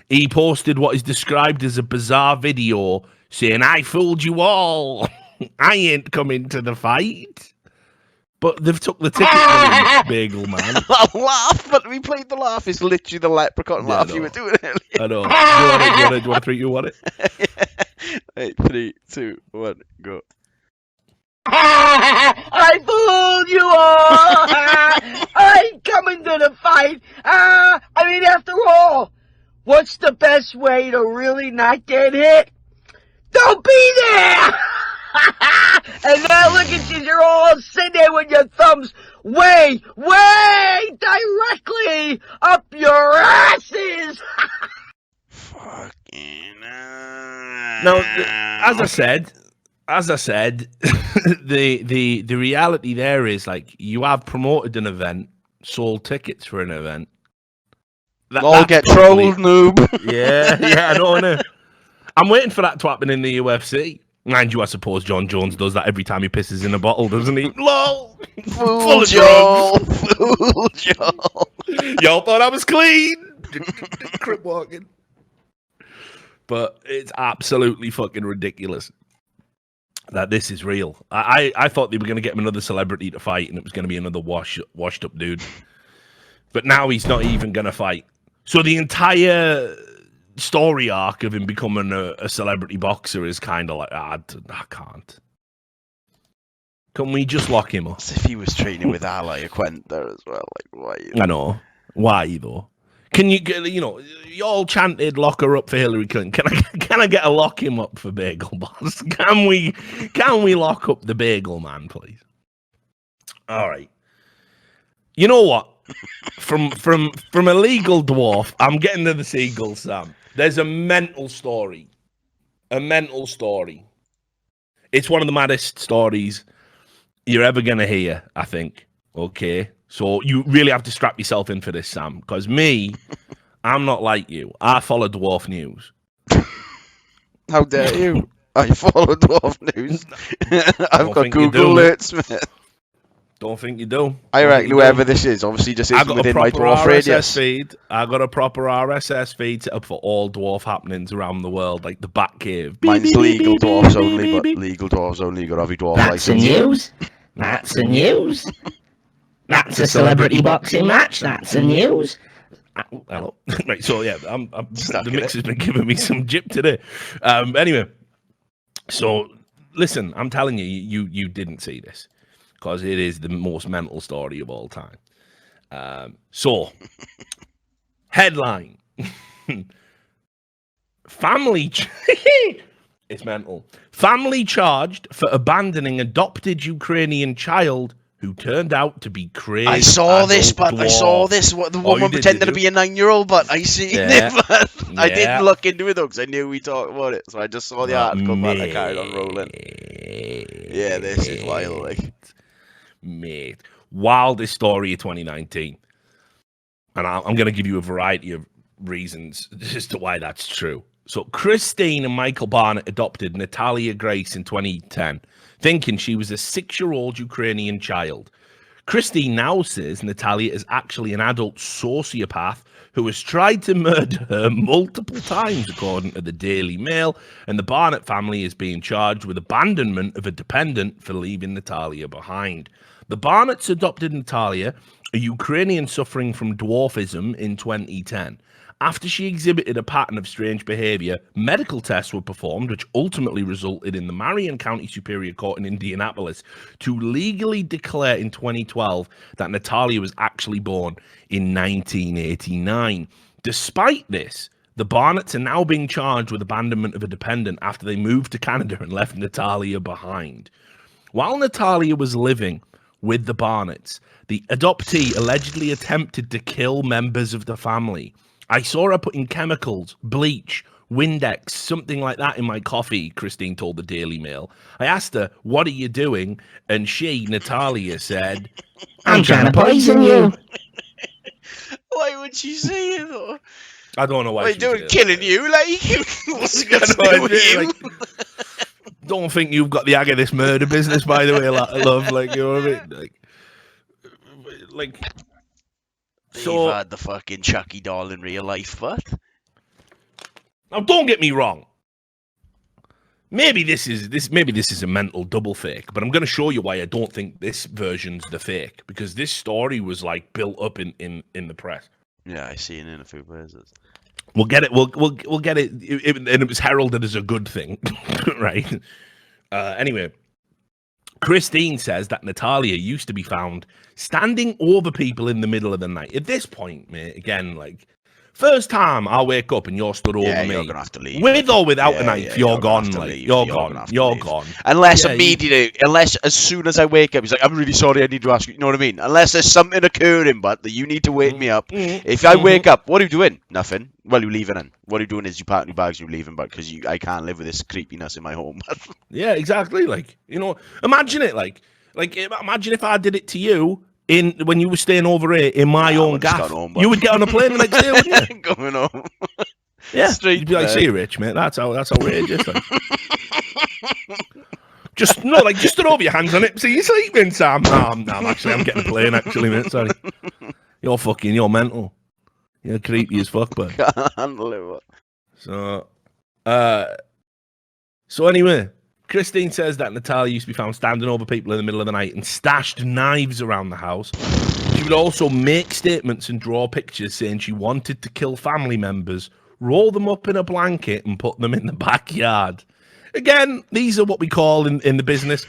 he posted what is described as a bizarre video saying, "I fooled you all. I ain't coming to the fight." But they've took the ticket from him, Bagel Man. That laugh, but we played the laugh. It's literally the leprechaun laugh you were doing earlier. I know. Do you want 3, 2, 1 it? Yeah. 3, 2, 1, go. I fooled you all! I ain't coming to the fight! After all, what's the best way to really not get hit? Don't be there! And now look at you, you're all sitting there with your thumbs way directly up your asses! Fucking Now, as I said, the reality there is, like, you have promoted an event, sold tickets for an event. All get trolled, noob. Yeah, I don't know. I'm waiting for that to happen in the UFC. Mind you, I suppose John Jones does that every time he pisses in a bottle, doesn't he? LOL! Fool Joel! Fool Joel! Y'all thought I was clean! Crip walking. But it's absolutely fucking ridiculous that this is real. I thought they were going to get him another celebrity to fight, and it was going to be another washed up dude. But now he's not even going to fight. So the entire story arc of him becoming a celebrity boxer is kind of like, I can't. Can we just lock him up? As if he was training with Ally Quenta as well. Like, why? I know. Why though? Can you get, you all chanted lock her up for Hillary Clinton. Can I get a lock him up for Bagel Boss? Can we lock up the Bagel Man, please? All right. You know what? From a legal dwarf, I'm getting to the Seagull, Sam. There's a mental story. It's one of the maddest stories you're ever going to hear, I think. Okay? So you really have to strap yourself in for this, Sam. Because I'm not like you. I follow dwarf news. How dare you? I follow dwarf news. I've got Google alerts, man. Don't think you do. I reckon whoever this is obviously just isn't within my dwarf radius. I got a proper RSS feed set up for all dwarf happenings around the world, like the Batcave. Mine's legal dwarfs only, but legal dwarfs only. You got every dwarf license. That's the news. That's a celebrity boxing match. That's the news. Hello. Right, so yeah, the mix has been giving me some jip today. Anyway, so listen, I'm telling you, you didn't see this. Because it is the most mental story of all time. So, headline. It's mental. Family charged for abandoning adopted Ukrainian child who turned out to be crazy. I saw this. What the woman pretended to be a 9-year-old, but I see it. But I didn't look into it though, because I knew we talked about it. So I just saw the article, but I carried on rolling. Yeah, this is wild. Like. Mate, wildest story of 2019, and I'm going to give you a variety of reasons as to why that's true. So Christine and Michael Barnett adopted Natalia Grace in 2010, thinking she was a 6-year-old Ukrainian child. Christine now says Natalia is actually an adult sociopath who has tried to murder her multiple times, according to the Daily Mail, and the Barnett family is being charged with abandonment of a dependent for leaving Natalia behind. The Barnetts adopted Natalia, a Ukrainian suffering from dwarfism, in 2010. After she exhibited a pattern of strange behavior, medical tests were performed, which ultimately resulted in the Marion County Superior Court in Indianapolis to legally declare in 2012 that Natalia was actually born in 1989. Despite this, the Barnetts are now being charged with abandonment of a dependent after they moved to Canada and left Natalia behind. While Natalia was living with the Barnetts, the adoptee allegedly attempted to kill members of the family. I saw her putting chemicals, bleach, Windex, something like that in my coffee, Christine told the Daily Mail. I asked her, what are you doing? And she, Natalia, said, I'm trying to poison you. Why would she say it though? I don't know why. What are you doing? Killing you? Like, what's it got to do with you? Like, don't think you've got the ag of this murder business, by the way, love. Like, you know what I mean? Like so you've had the fucking Chucky doll in real life, but now don't get me wrong. Maybe this is a mental double fake, but I'm going to show you why I don't think this version's the fake, because this story was like built up in the press. Yeah, I seen it in a few places. We'll get it. We'll get it. And it was heralded as a good thing, right? Anyway, Christine says that Natalia used to be found standing over people in the middle of the night. At this point, mate, again, like, first time I wake up and you're stood over me, you're gonna have to leave. With or without a knife, you're gone. Like, you're gone. You're gone. Unless immediately, unless as soon as I wake up, he's like, I'm really sorry, I need to ask you. You know what I mean? Unless there's something occurring, but that you need to wake me up. If I wake up, what are you doing? Nothing. Well, you're leaving in. What are you doing is you pack your bags, you're leaving, but because I can't live with this creepiness in my home. Yeah, exactly. Like, you know, imagine it. Like imagine if I did it to you when you were staying over here in my own gaff. You would get on a plane the next day, wouldn't you? Going home. Yeah. You'd be like, see you, Rich, mate. That's outrageous. Like. Just throw over your hands on it. So you're sleeping, Sam. No, I'm getting a plane, actually, mate. Sorry. You're mental. You're creepy as fuck, but can't handle it. So anyway, Christine says that Natalia used to be found standing over people in the middle of the night and stashed knives around the house. She would also make statements and draw pictures saying she wanted to kill family members roll them up in a blanket, and put them in the backyard. Again, these are what we call in the business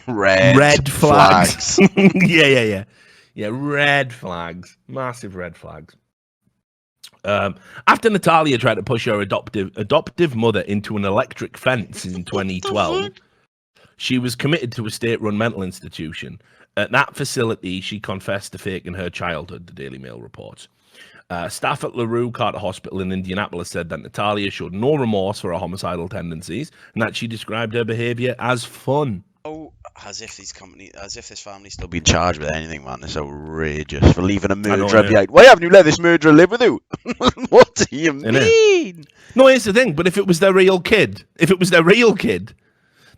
red flags. Yeah, red flags, massive red flags. After Natalia tried to push her adoptive mother into an electric fence in 2012, she was committed to a state-run mental institution. At that facility, she confessed to faking her childhood, the Daily Mail reports. Staff at LaRue Carter Hospital in Indianapolis said that Natalia showed no remorse for her homicidal tendencies and that she described her behavior as fun. Oh, as if this family's still being charged with anything, man. It's outrageous for leaving a murderer behind. Why haven't you let this murderer live with you? What do you mean? No, here's the thing. But if it was their real kid, they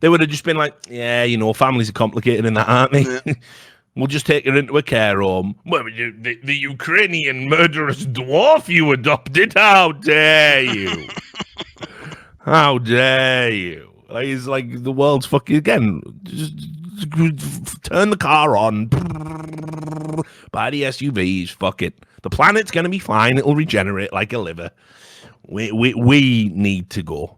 would have just been like, yeah, you know, families are complicated in that, aren't they? Yeah. We'll just take her into a care home. Well, the Ukrainian murderous dwarf you adopted? How dare you? How dare you? Like, it's like the world's fucking, again, just turn the car on. Buy the SUVs, fuck it. The planet's going to be fine. It'll regenerate like a liver. We need to go.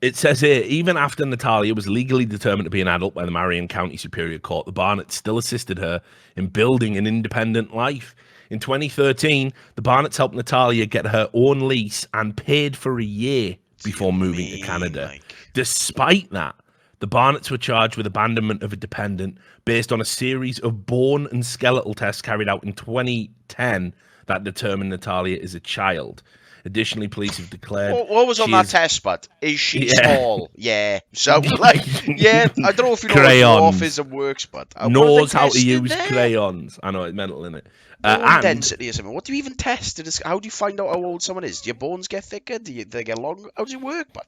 It says here, even after Natalia was legally determined to be an adult by the Marion County Superior Court, the Barnetts still assisted her in building an independent life. In 2013, the Barnetts helped Natalia get her own lease and paid for a year before moving to Canada. Despite that, the Barnetts were charged with abandonment of a dependent based on a series of bone and skeletal tests carried out in 2010 that determined Natalia is a child. Additionally, police have declared... What was on that test, bud? Is she small? Yeah. So, like, yeah, I don't know if you know what dwarfism works, but... knows how to use crayons. I know, it's mental, isn't it? Bone density or something. What do you even test? How do you find out how old someone is? Do your bones get thicker? Do they get longer? How does it work, bud?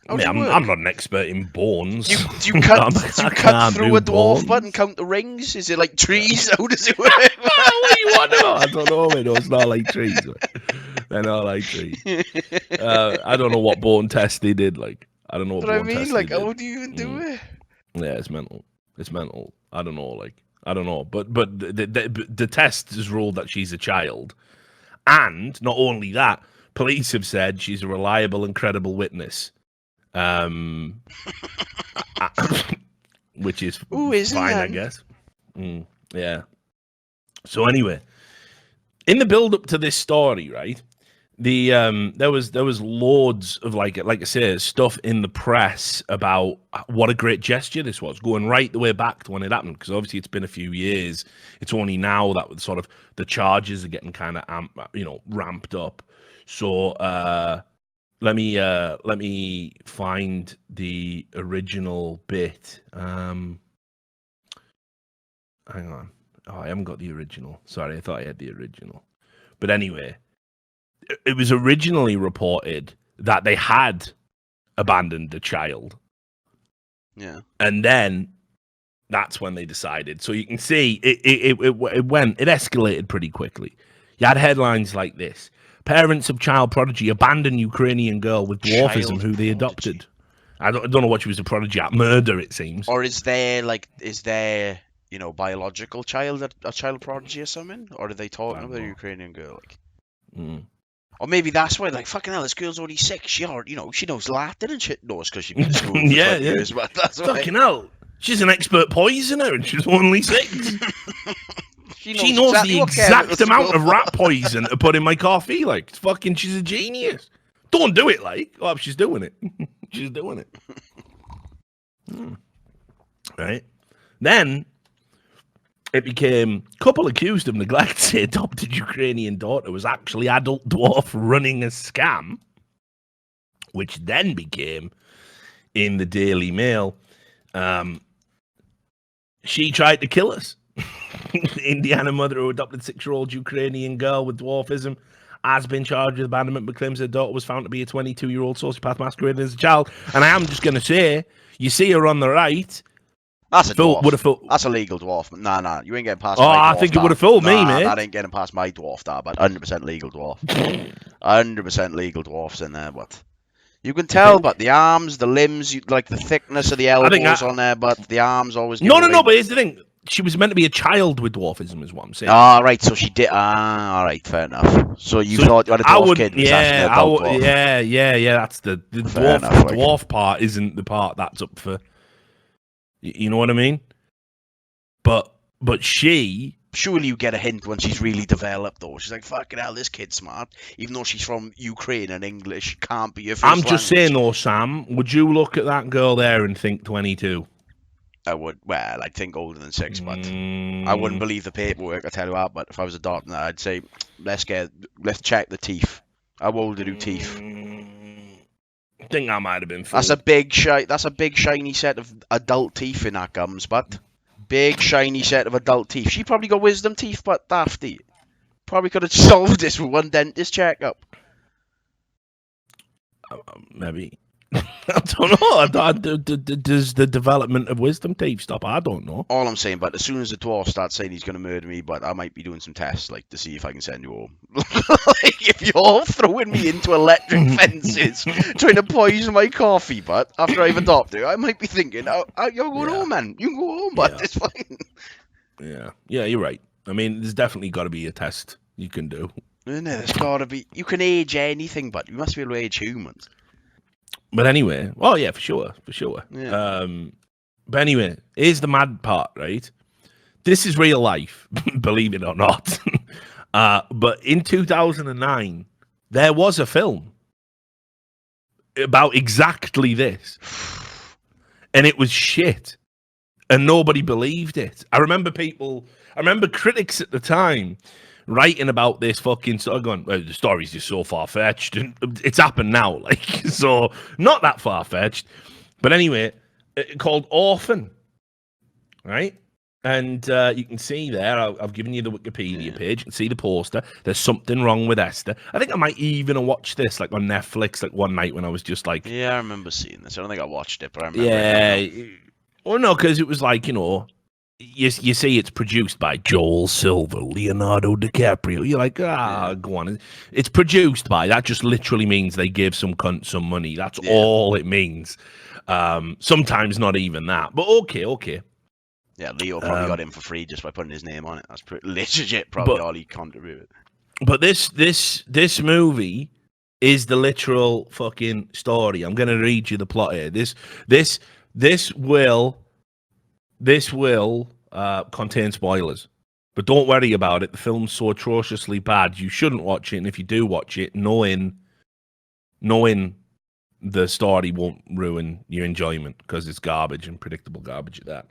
I'm not an expert in bones. Do you cut through a dwarf, bud, and count the rings? Is it like trees? How does it work? What do you want to know? I don't know, man. No, it's not like trees. They're not like trees. I don't know what bone test they did. Like, I don't know what bone test they did. Like, how do you even do it? Yeah, it's mental. It's mental. I don't know. Like, I don't know. But the test has ruled that she's a child. And not only that, police have said she's a reliable and credible witness. Which is fine, I guess. Yeah. So anyway, in the build up to this story, right? There was loads of like I say, stuff in the press about what a great gesture this was, going right the way back to when it happened, because obviously it's been a few years. It's only now that sort of the charges are getting kind of ramped up. So let me find the original bit. Hang on. Oh, I haven't got the original. Sorry, I thought I had the original. But anyway, it was originally reported that they had abandoned the child. Yeah. And then that's when they decided. So you can see it escalated pretty quickly. You had headlines like this: parents of child prodigy abandon Ukrainian girl with dwarfism who they adopted. I don't know what she was a prodigy at. Murder, it seems. Or is there biological child, a child prodigy or something? Or are they talking about a Ukrainian girl? Like, or maybe that's why, like, fucking hell, this girl's only 6. She knows Latin and shit. No, it's because she's been to school for 20 years. But that's fucking hell. She's an expert poisoner and she's only 6. She knows the exact amount of rat poison to put in my coffee. Like, she's a genius. Don't do it, like. Oh, she's doing it. She's doing it. Right. Then it became couple accused of neglect say adopted Ukrainian daughter was actually adult dwarf running a scam, which then became in the Daily Mail. She tried to kill us. Indiana mother who adopted 6-year-old Ukrainian girl with dwarfism has been charged with abandonment, but claims her daughter was found to be a 22-year-old sociopath masquerading as a child. And I am just going to say, you see her on the right. That's a dwarf. That's a legal dwarf. Nah, you ain't getting past my dwarf. I think it would have fooled me, mate. That ain't getting past my dwarf, but 100% legal dwarf. 100% legal dwarfs in there, but... You can tell, but the arms, the limbs, like the thickness of the elbows on there, but the arms always... No, but here's the thing. she was meant to be a child with dwarfism, is what I'm saying. Ah, right. So she did. Ah, all right. Fair enough. So you thought you had a dwarf kid was actually an adult dwarf. Yeah. That's the dwarf. Enough, the like. dwarf part isn't the part that's up for. You know what I mean? But she. Surely you get a hint when she's really developed, though. She's like, fucking hell, this kid's smart. Even though she's from Ukraine and English can't be your first I'm just language. saying, though, Sam, would you look at that girl there and think 22? I would. Well, I'd think older than 6, but I wouldn't believe the paperwork, I tell you what. But if I was adopting that, I'd say, let's check the teeth. How old are your teeth? I think that might have been. That's a big shiny set of adult teeth in that gums, but big shiny set of adult teeth. She probably got wisdom teeth, but dafty. Probably could have solved this with one dentist checkup. Maybe. I don't know. Does the development of wisdom teeth stop? I don't know. All I'm saying, but as soon as the dwarf starts saying he's going to murder me, but I might be doing some tests, like, to see if I can send you home. Like, if you're throwing me into electric fences, trying to poison my coffee, but after I've adopted, I might be thinking, you're going home, man. You can go home, but it's fine. Yeah, you're right. I mean, there's definitely got to be a test you can do. No, there's got to be. You can age anything, but you must be able to age humans. But anyway, oh yeah, for sure. Yeah. But anyway, here's the mad part, right? This is real life, believe it or not. But in 2009, there was a film about exactly this, and it was shit, and nobody believed it. I remember critics at the time writing about this fucking sort of going, well, the story's just so far-fetched, and it's happened now, like, so not that far-fetched. But anyway, called Orphan, right? And you can see there, I've given you the Wikipedia page, you can see the poster, there's something wrong with Esther. I think I might even have watched this, like, on Netflix, like, one night when I was just like... Yeah, I remember seeing this. I don't think I watched it, but I remember it. Well, no, because it was like, you know... You see it's produced by Joel Silver, Leonardo DiCaprio. You're like, go on. It's produced by. That just literally means they give some cunt some money. That's all it means. Sometimes not even that. But okay. Yeah, Leo probably got in for free just by putting his name on it. That's pretty legit, probably all he contributed. But this movie is the literal fucking story. I'm going to read you the plot here. This will contain spoilers, but don't worry about it. The film's so atrociously bad, you shouldn't watch it. And if you do watch it, knowing the story won't ruin your enjoyment, because it's garbage and predictable garbage at that.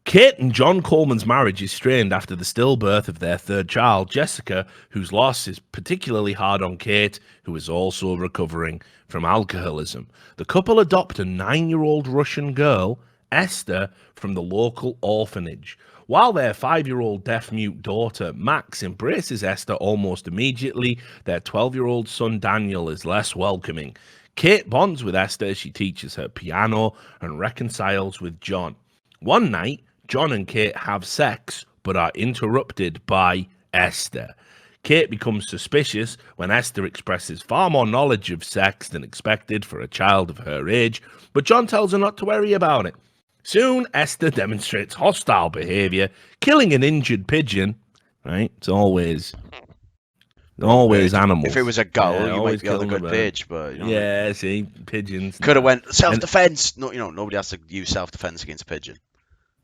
Kate and John Coleman's marriage is strained after the stillbirth of their third child, Jessica, whose loss is particularly hard on Kate, who is also recovering from alcoholism. The couple adopt a 9-year-old Russian girl, Esther, from the local orphanage. While their 5-year-old deaf-mute daughter, Max, embraces Esther almost immediately, their 12-year-old son, Daniel, is less welcoming. Kate bonds with Esther as she teaches her piano and reconciles with John. One night, John and Kate have sex, but are interrupted by Esther. Kate becomes suspicious when Esther expresses far more knowledge of sex than expected for a child of her age, but John tells her not to worry about it. Soon, Esther demonstrates hostile behavior, killing an injured pigeon. Right? It's always animals. If it was a girl, you might be on a good page, but see, pigeons. Could have went self-defense. No, nobody has to use self-defense against a pigeon.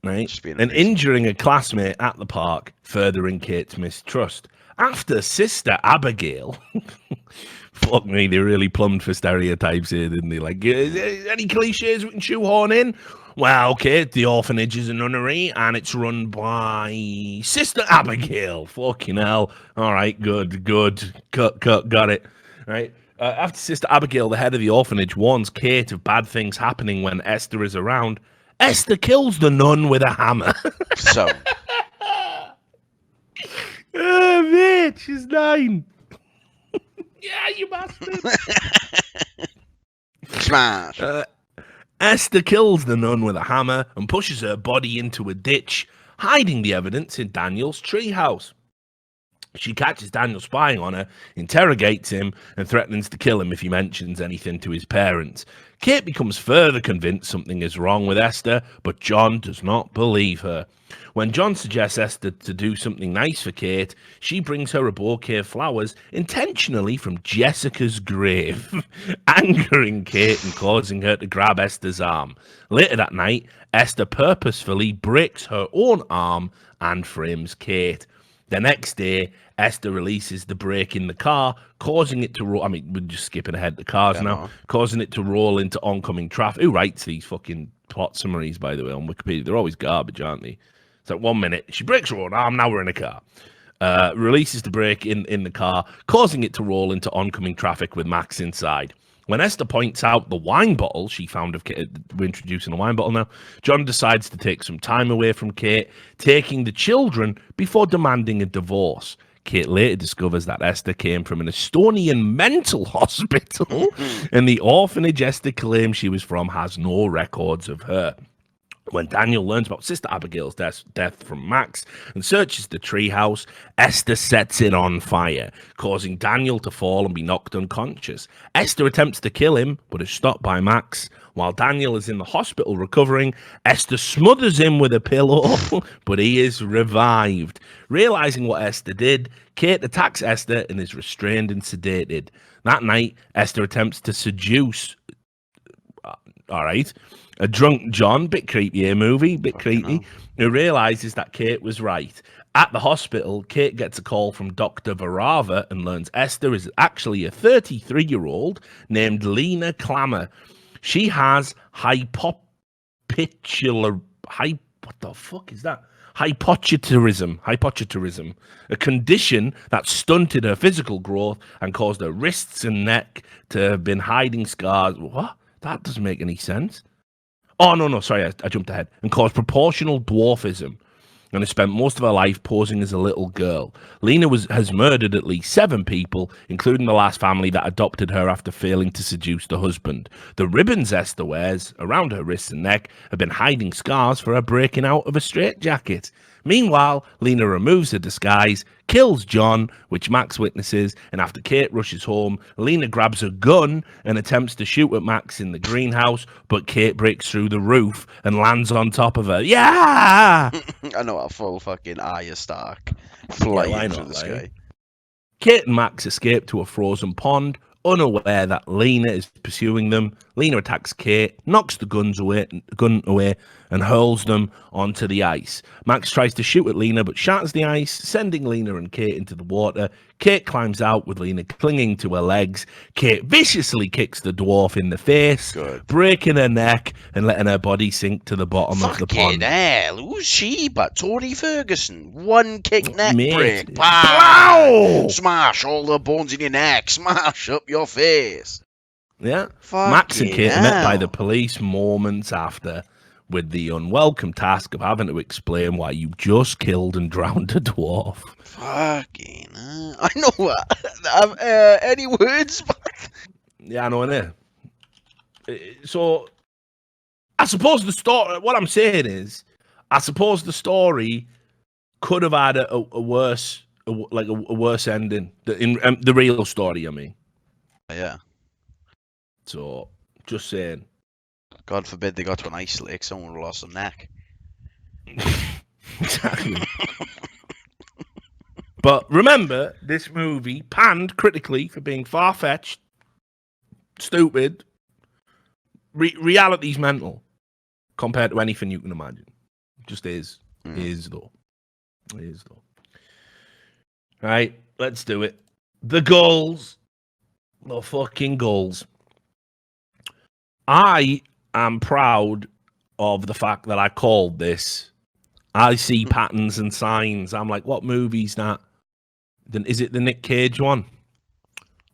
Right? And injuring a classmate at the park, furthering Kate's mistrust. After Sister Abigail, fuck me, they really plumbed for stereotypes here, didn't they? Like, any cliches we can shoehorn in? Well, okay, the orphanage is a nunnery, and it's run by Sister Abigail. Fucking hell. All right, good. Cut, got it. Right? After Sister Abigail, the head of the orphanage, warns Kate of bad things happening when Esther is around, Esther kills the nun with a hammer. So... Oh, bitch, she's 9. Yeah, you bastard. Smash. Esther kills the nun with a hammer and pushes her body into a ditch, hiding the evidence in Daniel's treehouse. She catches Daniel spying on her, interrogates him, and threatens to kill him if he mentions anything to his parents. Kate becomes further convinced something is wrong with Esther, but John does not believe her. When John suggests Esther to do something nice for Kate, she brings her a bouquet of flowers intentionally from Jessica's grave, angering Kate and causing her to grab Esther's arm. Later that night, Esther purposefully breaks her own arm and frames Kate. The next day, Esther releases the brake in the car, causing it to roll. I mean, we're just skipping ahead the cars now, causing it to roll into oncoming traffic. Who writes these fucking plot summaries, by the way, on Wikipedia? They're always garbage, aren't they? It's like 1 minute, she breaks her own arm, now we're in a car. Releases the brake in the car, causing it to roll into oncoming traffic with Max inside. When Esther points out the wine bottle she found of Kate, we're introducing a wine bottle now, John decides to take some time away from Kate, taking the children before demanding a divorce. Kate later discovers that Esther came from an Estonian mental hospital, and the orphanage Esther claims she was from has no records of her. When Daniel learns about Sister Abigail's death from Max and searches the treehouse, Esther sets it on fire, causing Daniel to fall and be knocked unconscious. Esther attempts to kill him, but is stopped by Max. While Daniel is in the hospital recovering, Esther smothers him with a pillow, but he is revived. Realizing what Esther did, Kate attacks Esther and is restrained and sedated. That night, Esther attempts to seduce... all right... a drunk John, bit creepy movie, bit creepy, who realizes that Kate was right. At the hospital, Kate gets a call from Dr. Varava and learns Esther is actually a 33-year-old named Lena Clammer. She has what the fuck is that? Hypochondriacism, a condition that stunted her physical growth and caused her wrists and neck to have been hiding scars. What? That doesn't make any sense. Oh, no, sorry, I jumped ahead. And caused proportional dwarfism, and has spent most of her life posing as a little girl. Lena has murdered at least 7 people, including the last family that adopted her after failing to seduce the husband. The ribbons Esther wears around her wrists and neck have been hiding scars for her breaking out of a straitjacket. Meanwhile, Lena removes her disguise, kills John, which Max witnesses, and after Kate rushes home, Lena grabs a gun and attempts to shoot at Max in the greenhouse, but Kate breaks through the roof and lands on top of her. Yeah! I know, a full fucking Arya Stark flying through the sky. Kate and Max escape to a frozen pond, unaware that Lena is pursuing them. Lena attacks Kate, knocks the gun away, and hurls them onto the ice. Max tries to shoot at Lena, but shatters the ice, sending Lena and Kate into the water. Kate climbs out with Lena clinging to her legs. Kate viciously kicks the dwarf in the face, breaking her neck and letting her body sink to the bottom of the pond. Hell, who's she but Tony Ferguson? One kick neck break. Wow! Smash all the bones in your neck. Smash up your face. Yeah. Max and Kate are met by the police moments after, with the unwelcome task of having to explain why you just killed and drowned a dwarf. Fucking I know what. Any words? Yeah, I know, innit? So, I suppose the story, what I'm saying is, I suppose the story could have had a worse ending. The real story, I mean. Yeah. So, just saying. God forbid they got to an ice lake, someone would have lost a neck. Exactly. But remember, this movie panned critically for being far-fetched, stupid. Reality's mental compared to anything you can imagine. Just is. Is though. Right, let's do it. The goals. The fucking goals. I am proud of the fact that I called this. I see patterns and signs. I'm like, what movie's that? Then is it the Nick Cage one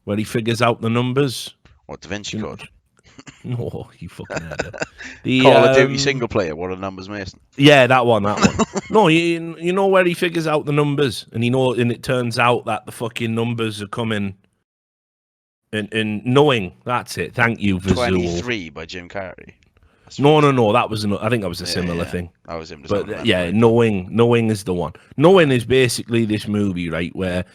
where he figures out the numbers? What, Da Vinci Code? No, you fucking had it. The Call of Duty single player. What are numbers, Mason? Yeah, that one. No, you know where he figures out the numbers, and and it turns out that the fucking numbers are coming. And knowing, that's it. Thank you, Visual. 23 by Jim Carrey. No. That was I think that was a similar thing. That was him. But yeah, Knowing is the one. Knowing is basically this movie, right, where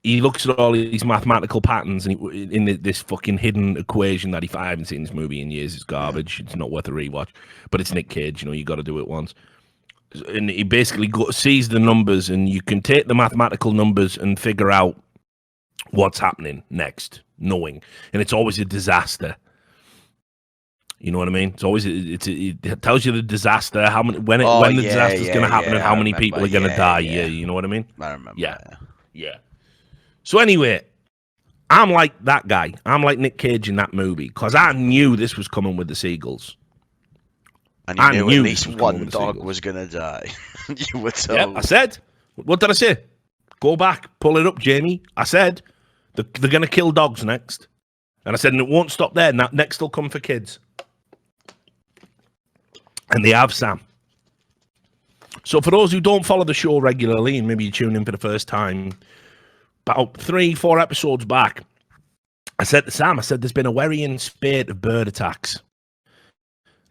he looks at all these mathematical patterns and in this fucking hidden equation that I haven't seen this movie in years. It's garbage. It's not worth a rewatch. But it's Nick Cage. You got to do it once. And he basically sees the numbers, and you can take the mathematical numbers and figure out what's happening next. Knowing, and it's always a disaster. You know what I mean? It's always it tells you the disaster, how many when the disaster's going to happen, and how many people are going to die. Yeah, you know what I mean? I remember. Yeah. So anyway, I'm like that guy. I'm like Nick Cage in that movie because I knew this was coming with the Seagulls. And you knew at least one dog was going to die. You were told. Yeah, I said. What did I say? Go back, pull it up, Jamie. I said they're going to kill dogs next. And I said, and it won't stop there. Next will come for kids. And they have, Sam. So for those who don't follow the show regularly, and maybe you tune in for the first time, about 3-4 episodes back, I said to Sam, there's been a worrying spate of bird attacks.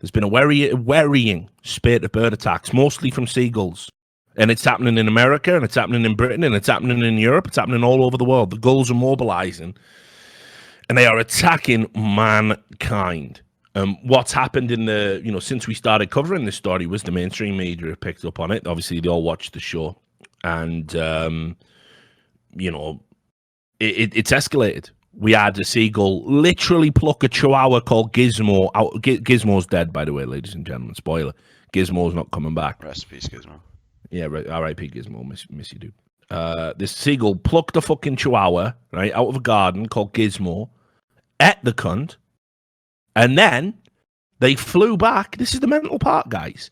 There's been a worrying spate of bird attacks, mostly from seagulls. And it's happening in America, and it's happening in Britain, and it's happening in Europe. It's happening all over the world. The gulls are mobilizing, and they are attacking mankind. What's happened in the, since we started covering this story was the mainstream media picked up on it. Obviously, they all watched the show, and, it's escalated. We had a seagull literally pluck a chihuahua called Gizmo out. Gizmo's dead, by the way, ladies and gentlemen. Spoiler. Gizmo's not coming back. Rest in peace, Gizmo. Yeah, R.I.P. Gizmo. Miss you, dude. This seagull plucked a fucking chihuahua, right, out of a garden called Gizmo, ate the cunt, and then they flew back. This is the mental part, guys.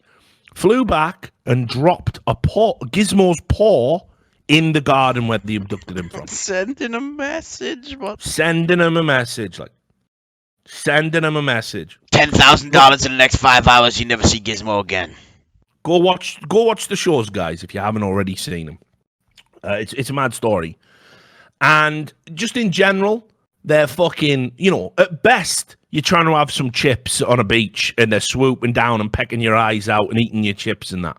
Flew back and dropped Gizmo's paw in the garden where they abducted him from. Sending a message. What? Sending him a message. $10,000 in the next 5 hours. You never see Gizmo again. Go watch the shows, guys, if you haven't already seen them. It's a mad story. And just in general, they're fucking, at best, you're trying to have some chips on a beach and they're swooping down and pecking your eyes out and eating your chips and that.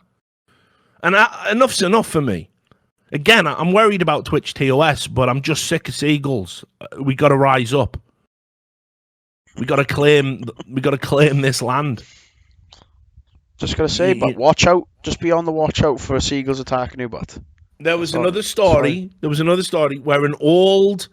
And enough's enough for me. Again, I'm worried about Twitch TOS, but I'm just sick of seagulls. We got to rise up. We got to claim this land. Just gotta say, but watch out. Just be on the watch out for seagulls attacking you, but. There was another story where an old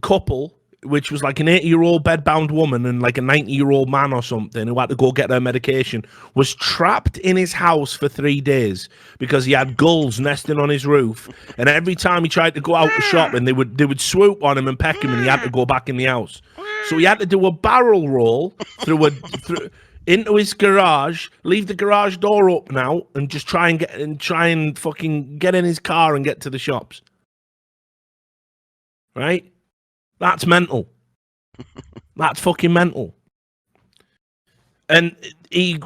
couple, which was like an 80-year-old bedbound woman and like a 90-year-old man or something who had to go get their medication, was trapped in his house for 3 days because he had gulls nesting on his roof. And every time he tried to go out shopping, they would swoop on him and peck him, and he had to go back in the house. So he had to do a barrel roll into his garage, leave the garage door open out, and just try and fucking get in his car and get to the shops. Right? That's mental. That's fucking mental. And he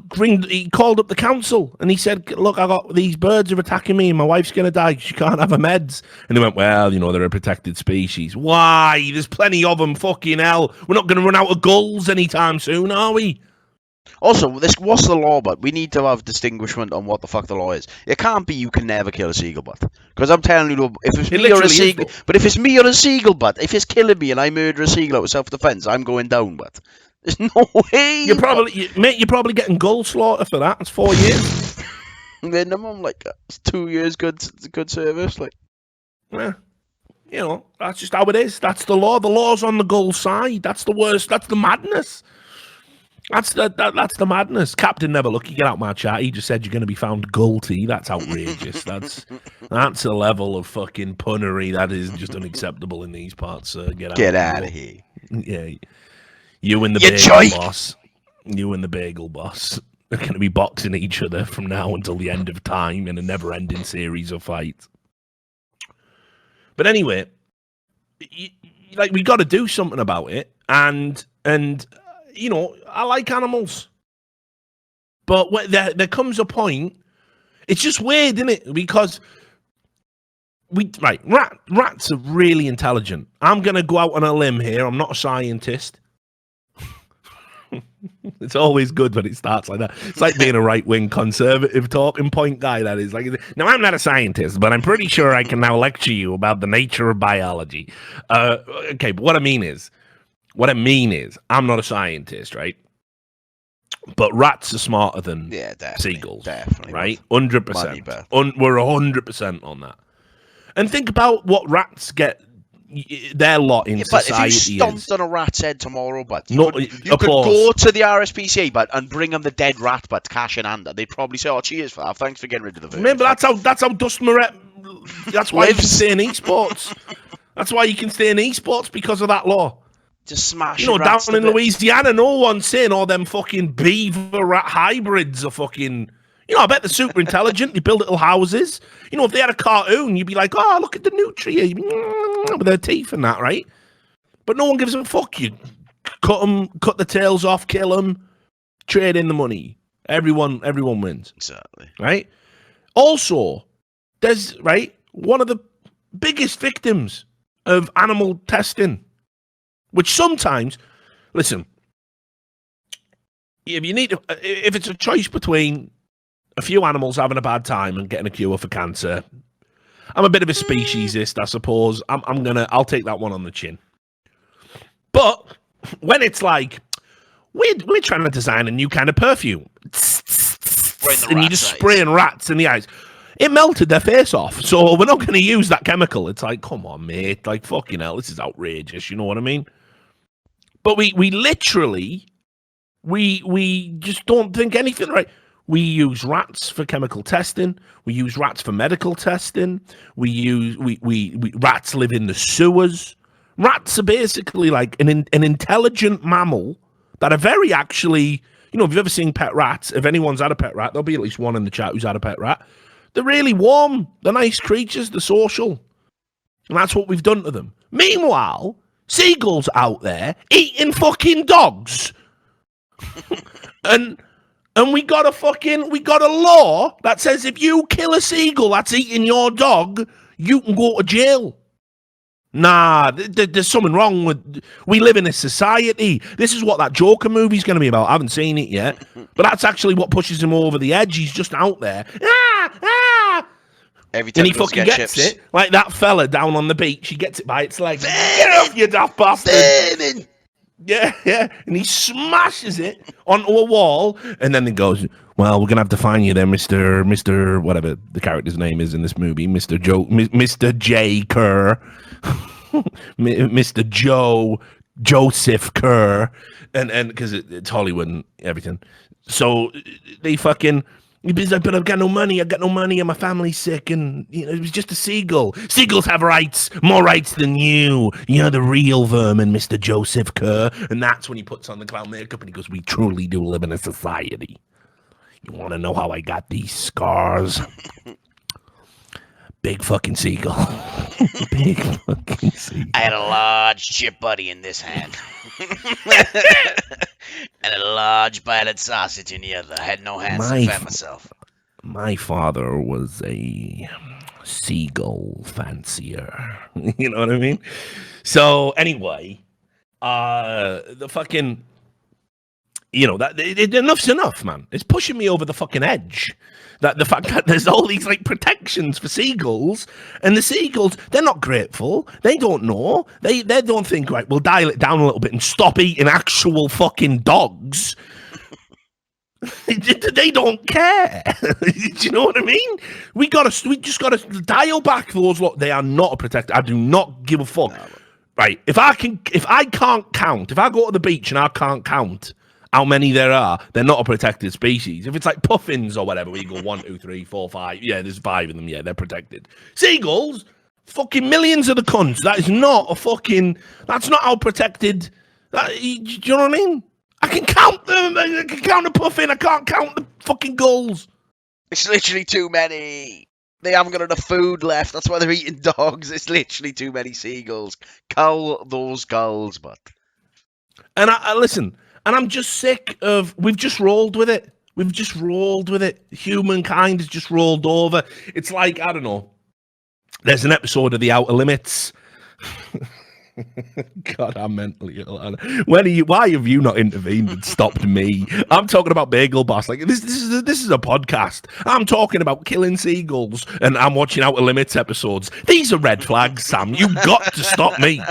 called up the council and he said, look, these birds are attacking me and my wife's going to die. She can't have her meds. And they went, well, they're a protected species. Why? There's plenty of them, fucking hell. We're not going to run out of gulls anytime soon, are we? Also, what's the law, but we need to have distinguishment on what the fuck the law is. It can't be you can never kill a seagull, but because I'm telling you, if it's me or a seagull, but if it's me or a seagull, but if it's killing me and I murder a seagull out of self-defense, I'm going down, but there's no way. You're probably getting gull slaughter for that. It's 4 years minimum, like it's 2 years good service, like. Yeah, that's just how it is. That's the law. The law's on the gull side. That's the worst. That's the madness. That's the madness. Captain Never Lucky, get out my chat. He just said you're going to be found guilty. That's outrageous. That's a level of fucking punnery that is just unacceptable in these parts. Get out of here. Yeah, you and the bagel boss. You and the bagel boss are going to be boxing each other from now until the end of time in a never-ending series of fights. But anyway, we got to do something about it, and. I like animals. But there comes a point, it's just weird, isn't it? Because rats are really intelligent. I'm going to go out on a limb here. I'm not a scientist. It's always good when it starts like that. It's like being a right-wing conservative talking point guy. That is like, now I'm not a scientist, but I'm pretty sure I can now lecture you about the nature of biology. Okay, but what I mean is, I'm not a scientist, right? But rats are smarter than seagulls, definitely, right? 100%. We're 100% on that. And think about what rats get. Their lot in society. But if you stomped on a rat's head tomorrow, but you could applause. go to the RSPCA, but and bring them the dead rat, but cash in hand, they'd probably say, "Oh, cheers for that. Thanks for getting rid of the vermin." Remember, that's how Dust Moret. That's why you can stay in esports. That's why you can stay in esports because of that law. Just smash. Down in Louisiana, no one's saying all them fucking beaver rat hybrids are fucking. I bet they're super intelligent. They build little houses. If they had a cartoon, you'd be like, oh, look at the nutria with their teeth and that, right? But no one gives a fuck. You cut the tails off, kill them, trade in the money. Everyone wins. Exactly. Right? Also, there's, one of the biggest victims of animal testing, which sometimes, listen, if it's a choice between a few animals having a bad time and getting a cure for cancer, I'm a bit of a speciesist, I suppose. I'll take that one on the chin. But when it's like, we're trying to design a new kind of perfume, and you're just spraying rats in the eyes, it melted their face off. So we're not going to use that chemical. It's like, come on, mate. Like, fucking hell, this is outrageous. You know what I mean? But we literally, we just don't think anything right. We use rats for chemical testing. We use rats for medical testing. Rats live in the sewers. Rats are basically like an intelligent mammal that are very actually, if you've ever seen pet rats, if anyone's had a pet rat, there'll be at least one in the chat who's had a pet rat. They're really warm. They're nice creatures. They're social. And that's what we've done to them. Meanwhile, seagulls out there eating fucking dogs. And we got a law that says if you kill a seagull that's eating your dog, you can go to jail. Nah, there's something wrong with. We live in a society. This is what that Joker movie's going to be about. I haven't seen it yet, but that's actually what pushes him over the edge. He's just out there. Every time and he fucking gets chips. it. Like that fella down on the beach, he gets it by its legs. Get off, you daft bastard! Yeah, and he smashes it onto a wall, and then he goes, well, we're going to have to find you there, Mr. whatever the character's name is in this movie, Mr. J. Kerr, Mr. Joseph Kerr, and because it's Hollywood and everything. So they fucking... He's like, but I've got no money, and my family's sick, and it was just a seagull. Seagulls have rights, more rights than you. You're the real vermin, Mr. Joseph Kerr. And that's when he puts on the clown makeup and he goes, we truly do live in a society. You want to know how I got these scars? Big fucking seagull. Big fucking seagull. I had a large chip buddy in this hand. And a large violet sausage in the other. I had no hands to defend myself. My father was a seagull fancier. You know what I mean? So anyway, the fucking... enough's enough, man. It's pushing me over the fucking edge. That the fact that there's all these protections for seagulls, and the seagulls, they're not grateful. They don't know. They don't think, right, we'll dial it down a little bit and stop eating actual fucking dogs. They don't care. Do you know what I mean? We just gotta dial back those lot. They are not a protector. I do not give a fuck. No. Right. If I can't count, if I go to the beach and I can't count how many there are, they're not a protected species. If it's like puffins or whatever, where you go 1, 2, 3, 4, 5, yeah, there's 5 of them, yeah, they're protected. Seagulls, fucking millions of the cunts. That's not how protected. Do you know what I mean? I can count them. I can count a puffin. I can't count the fucking gulls. It's literally too many. They haven't got enough food left. That's why they're eating dogs. It's literally too many seagulls. Cull those gulls, but. And I listen. And I'm just sick of, we've just rolled with it. Humankind has just rolled over. It's like, I don't know, there's an episode of The Outer Limits God, I'm mentally ill. Why have you not intervened and stopped me? I'm talking about Bagel Boss. Like this is a podcast. I'm talking about killing seagulls, and I'm watching Outer Limits episodes. These are red flags, Sam. You got to stop me.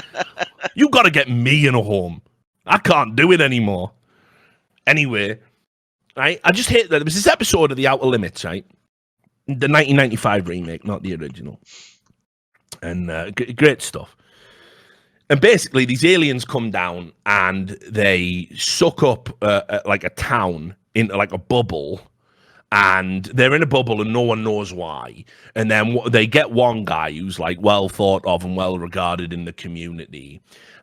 You got to get me in a home. I can't do it anymore. Anyway, right? I just hate that there was this episode of the Outer Limits, right? The 1995 remake, not the original, and great stuff. And basically, these aliens come down and they suck up like a town into like a bubble, and they're in a bubble and no one knows why. And then they get one guy who's like well thought of and well regarded in the community.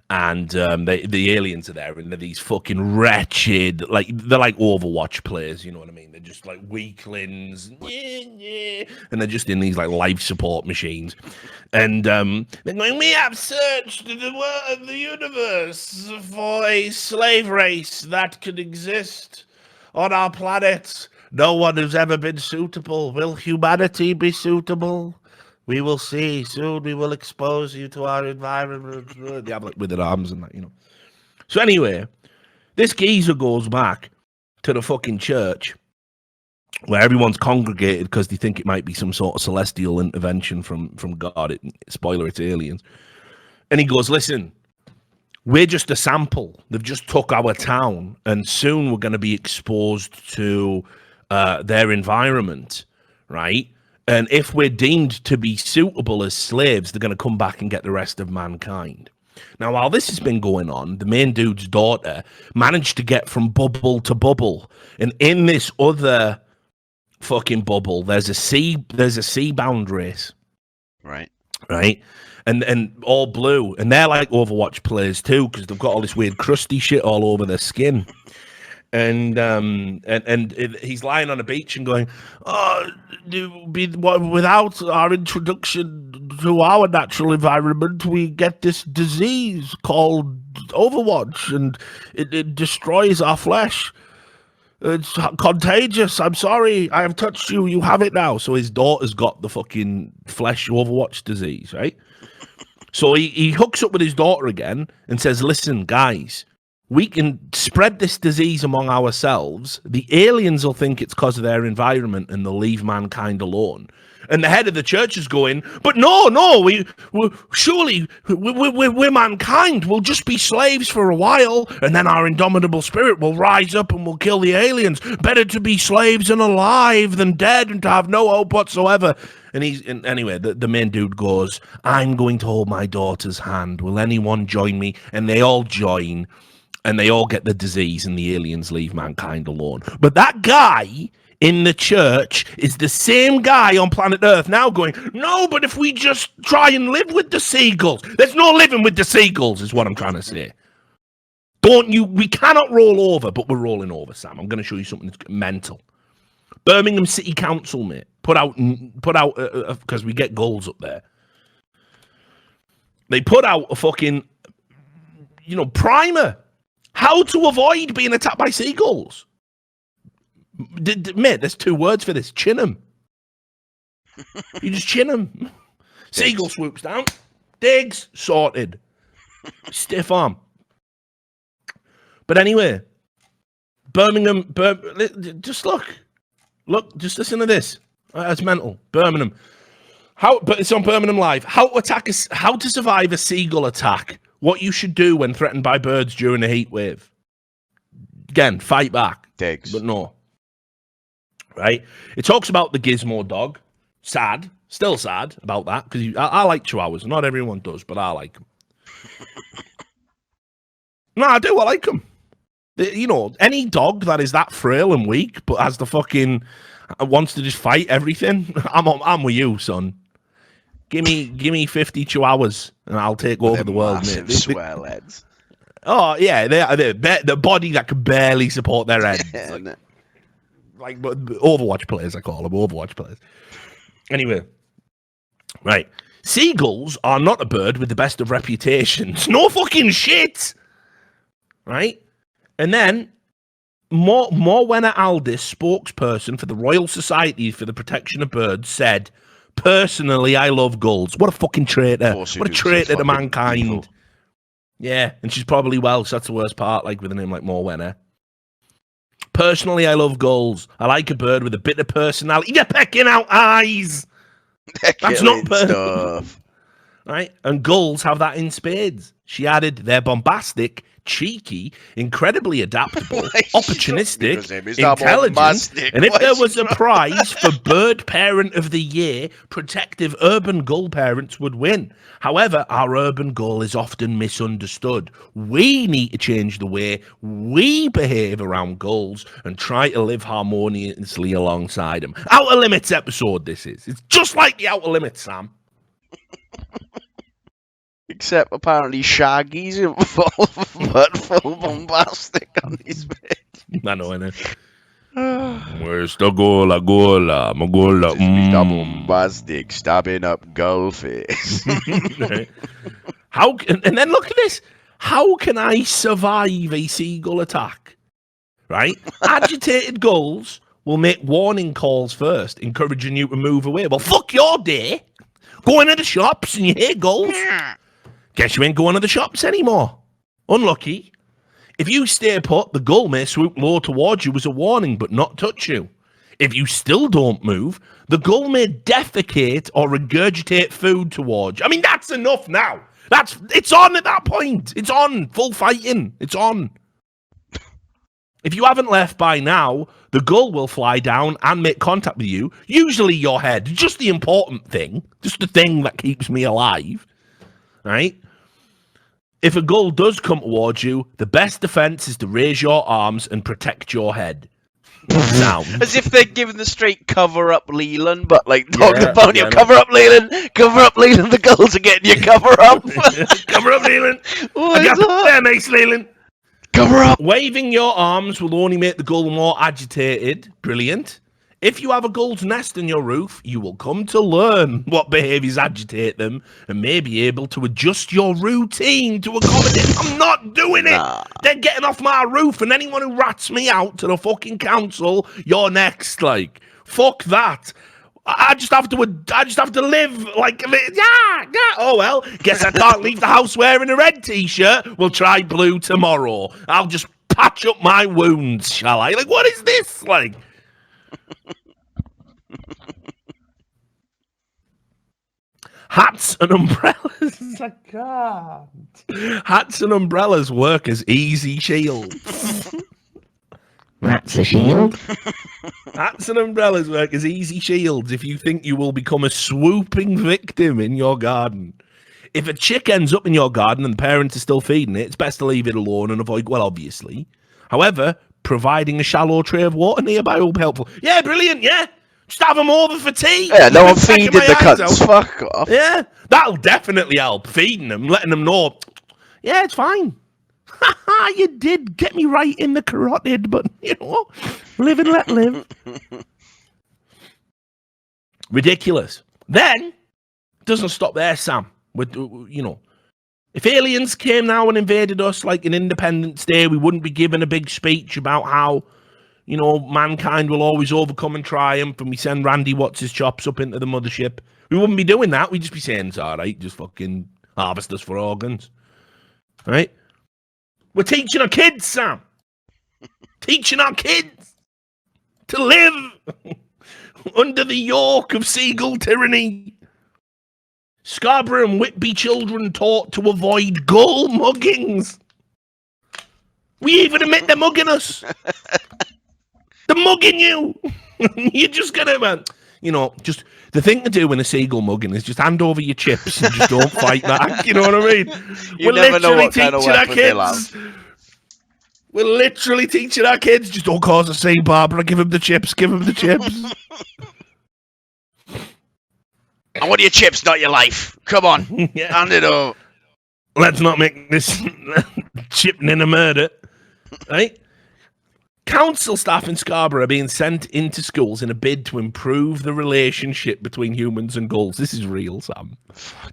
And the aliens are there, and they're these fucking wretched, like they're like Overwatch players, you know what I mean? They're just like weaklings, and they're just in these like life support machines. And they're going, "We have searched the universe for a slave race that could exist on our planet. No one has ever been suitable. Will humanity be suitable? We will see soon. We will expose you to our environment." They have like withered arms and that, you know. So anyway, this geezer goes back to the fucking church where everyone's congregated because they think it might be some sort of celestial intervention from God. Spoiler, it's aliens. And he goes, "Listen, we're just a sample. They've just took our town, and soon we're going to be exposed to their environment, right? And if we're deemed to be suitable as slaves, they're going to come back and get the rest of mankind." Now, while this has been going on, the main dude's daughter managed to get from bubble to bubble. And in this other fucking bubble, there's a sea-bound race. Right. And all blue. And they're like Overwatch players too, because they've got all this weird crusty shit all over their skin. And he's lying on a beach and going, "Oh, without our introduction to our natural environment, we get this disease called Overwatch, and it destroys our flesh. It's contagious. I'm sorry. I have touched you. You have it now." So his daughter's got the fucking flesh Overwatch disease, right? So he hooks up with his daughter again and says, "Listen, guys, we can spread this disease among ourselves. The aliens will think it's because of their environment and they'll leave mankind alone." And the head of the church is going, "But no, surely we're mankind. We'll just be slaves for a while, and then our indomitable spirit will rise up and will kill the aliens. Better to be slaves and alive than dead and to have no hope whatsoever." And anyway, the main dude goes, "I'm going to hold my daughter's hand. Will anyone join me?" And they all join. And they all get the disease, and the aliens leave mankind alone. But that guy in the church is the same guy on planet Earth now going, "No, but if we just try and live with the seagulls." There's no living with the seagulls, is what I'm trying to say. We cannot roll over, but we're rolling over, Sam. I'm going to show you something that's mental. Birmingham City Council, mate, put out because we get goals up there. They put out a fucking, primer. How to avoid being attacked by seagulls. Mate, there's 2 words for this. Chin them. You just chin them. Seagull swoops down. Digs. Sorted. Stiff arm. But anyway, Birmingham. Just look. Look, just listen to this. It's mental. Birmingham. But it's on Birmingham Live. How to survive a seagull attack. What you should do when threatened by birds during a heat wave. Again, fight back. Digs. But no. Right? It talks about the gizmo dog. Sad. Still sad about that. Because I like chihuahuas. Not everyone does, but I like them. No, I do. I like them. Any dog that is that frail and weak, but has the fucking... wants to just fight everything. I'm with you, son. Give me 50 chihuahuas and I'll take over the world, mate. Swear legs. Oh yeah, they're the body that can barely support their head. Like Overwatch players, I call them Overwatch players. Anyway, right. Seagulls are not a bird with the best of reputations. No fucking shit. Right? And then Morwenna Aldis, spokesperson for the Royal Society for the Protection of Birds, said, "Personally, I love gulls." What a fucking traitor. What a traitor to mankind. Yeah, and she's probably Welsh. That's the worst part, like with a name like Morwenna. Personally, I love gulls. I like a bird with a bit of personality. You're pecking out eyes. That's not stuff. Right? And gulls have that in spades. She added, they're bombastic, cheeky, incredibly adaptable, opportunistic, intelligent, and if there was a prize for Bird Parent of the Year, protective urban gull parents would win. However, our urban gull is often misunderstood. We need to change the way we behave around gulls and try to live harmoniously alongside them. Outer Limits episode this is. It's just like the Outer Limits, Sam. Except apparently Shaggy's involved, but full bombastic on his bed. I know, innit? Where's the gola? My gola. Mr. Bombastic stabbing up goldfish. And then look at this. How can I survive a seagull attack? Right? Agitated gulls will make warning calls first, encouraging you to move away. Well, fuck your day. Go into the shops and you hear gulls. Guess you ain't going to the shops anymore. Unlucky. If you stay put, the gull may swoop low towards you as a warning, but not touch you. If you still don't move, the gull may defecate or regurgitate food towards you. I mean, that's enough now. It's on at that point. It's on. Full fighting. It's on. If you haven't left by now, the gull will fly down and make contact with you, usually your head. Just the important thing. Just the thing that keeps me alive. Right? If a gull does come towards you, the best defense is to raise your arms and protect your head. Now, as if they're giving the straight cover up Leland, but like talking about you, cover up Leland, the gulls are getting you cover up. Cover up Leland. I got there, mate, Leland. Cover up. Waving your arms will only make the gull more agitated. Brilliant. If you have a gull's nest in your roof, you will come to learn what behaviours agitate them and may be able to adjust your routine to accommodate. I'm not doing it. Nah. They're getting off my roof, and anyone who rats me out to the fucking council, you're next. Like, fuck that. I just have to live like, yeah. Oh well, guess I can't leave the house wearing a red t-shirt. We'll try blue tomorrow. I'll just patch up my wounds, shall I? Like, what is this? Like. Hats and umbrellas. I can't. Hats and umbrellas work as easy shields. That's a shield. Hats and umbrellas work as easy shields if you think you will become a swooping victim in your garden. If a chick ends up in your garden and the parents are still feeding it, it's best to leave it alone and avoid, well, obviously. However, providing a shallow tray of water nearby will be helpful. Yeah, brilliant, yeah. Just have them over for tea. Yeah, no one feeding the cunts. Fuck off. Yeah, that'll definitely help. Feeding them, letting them know. Yeah, it's fine. Haha, you did get me right in the carotid, but, you know, live and let live. Ridiculous. Then, doesn't stop there, Sam. With, you know, if aliens came now and invaded us like an Independence Day, we wouldn't be giving a big speech about how, you know, mankind will always overcome and triumph, and we send Randy What's-His-Chops up into the mothership. We wouldn't be doing that. We'd just be saying, it's all right, just fucking harvest us for organs. Right? We're teaching our kids, Sam. Teaching our kids to live under the yoke of seagull tyranny. Scarborough and Whitby children taught to avoid gull muggings. We even admit they're mugging us. They're mugging you. You're just gonna, man. You know, just the thing to do in a seagull mugging is just hand over your chips and just don't fight back. You know what I mean? We're literally teaching our kids. We're literally teaching our kids, just don't cause a scene, Barbara. Give him the chips. Give him the chips. I want your chips, not your life. Come on. Yeah. Hand it over. Let's not make this chipping in a murder. Right? Council staff in Scarborough are being sent into schools in a bid to improve the relationship between humans and gulls. This is real, Sam.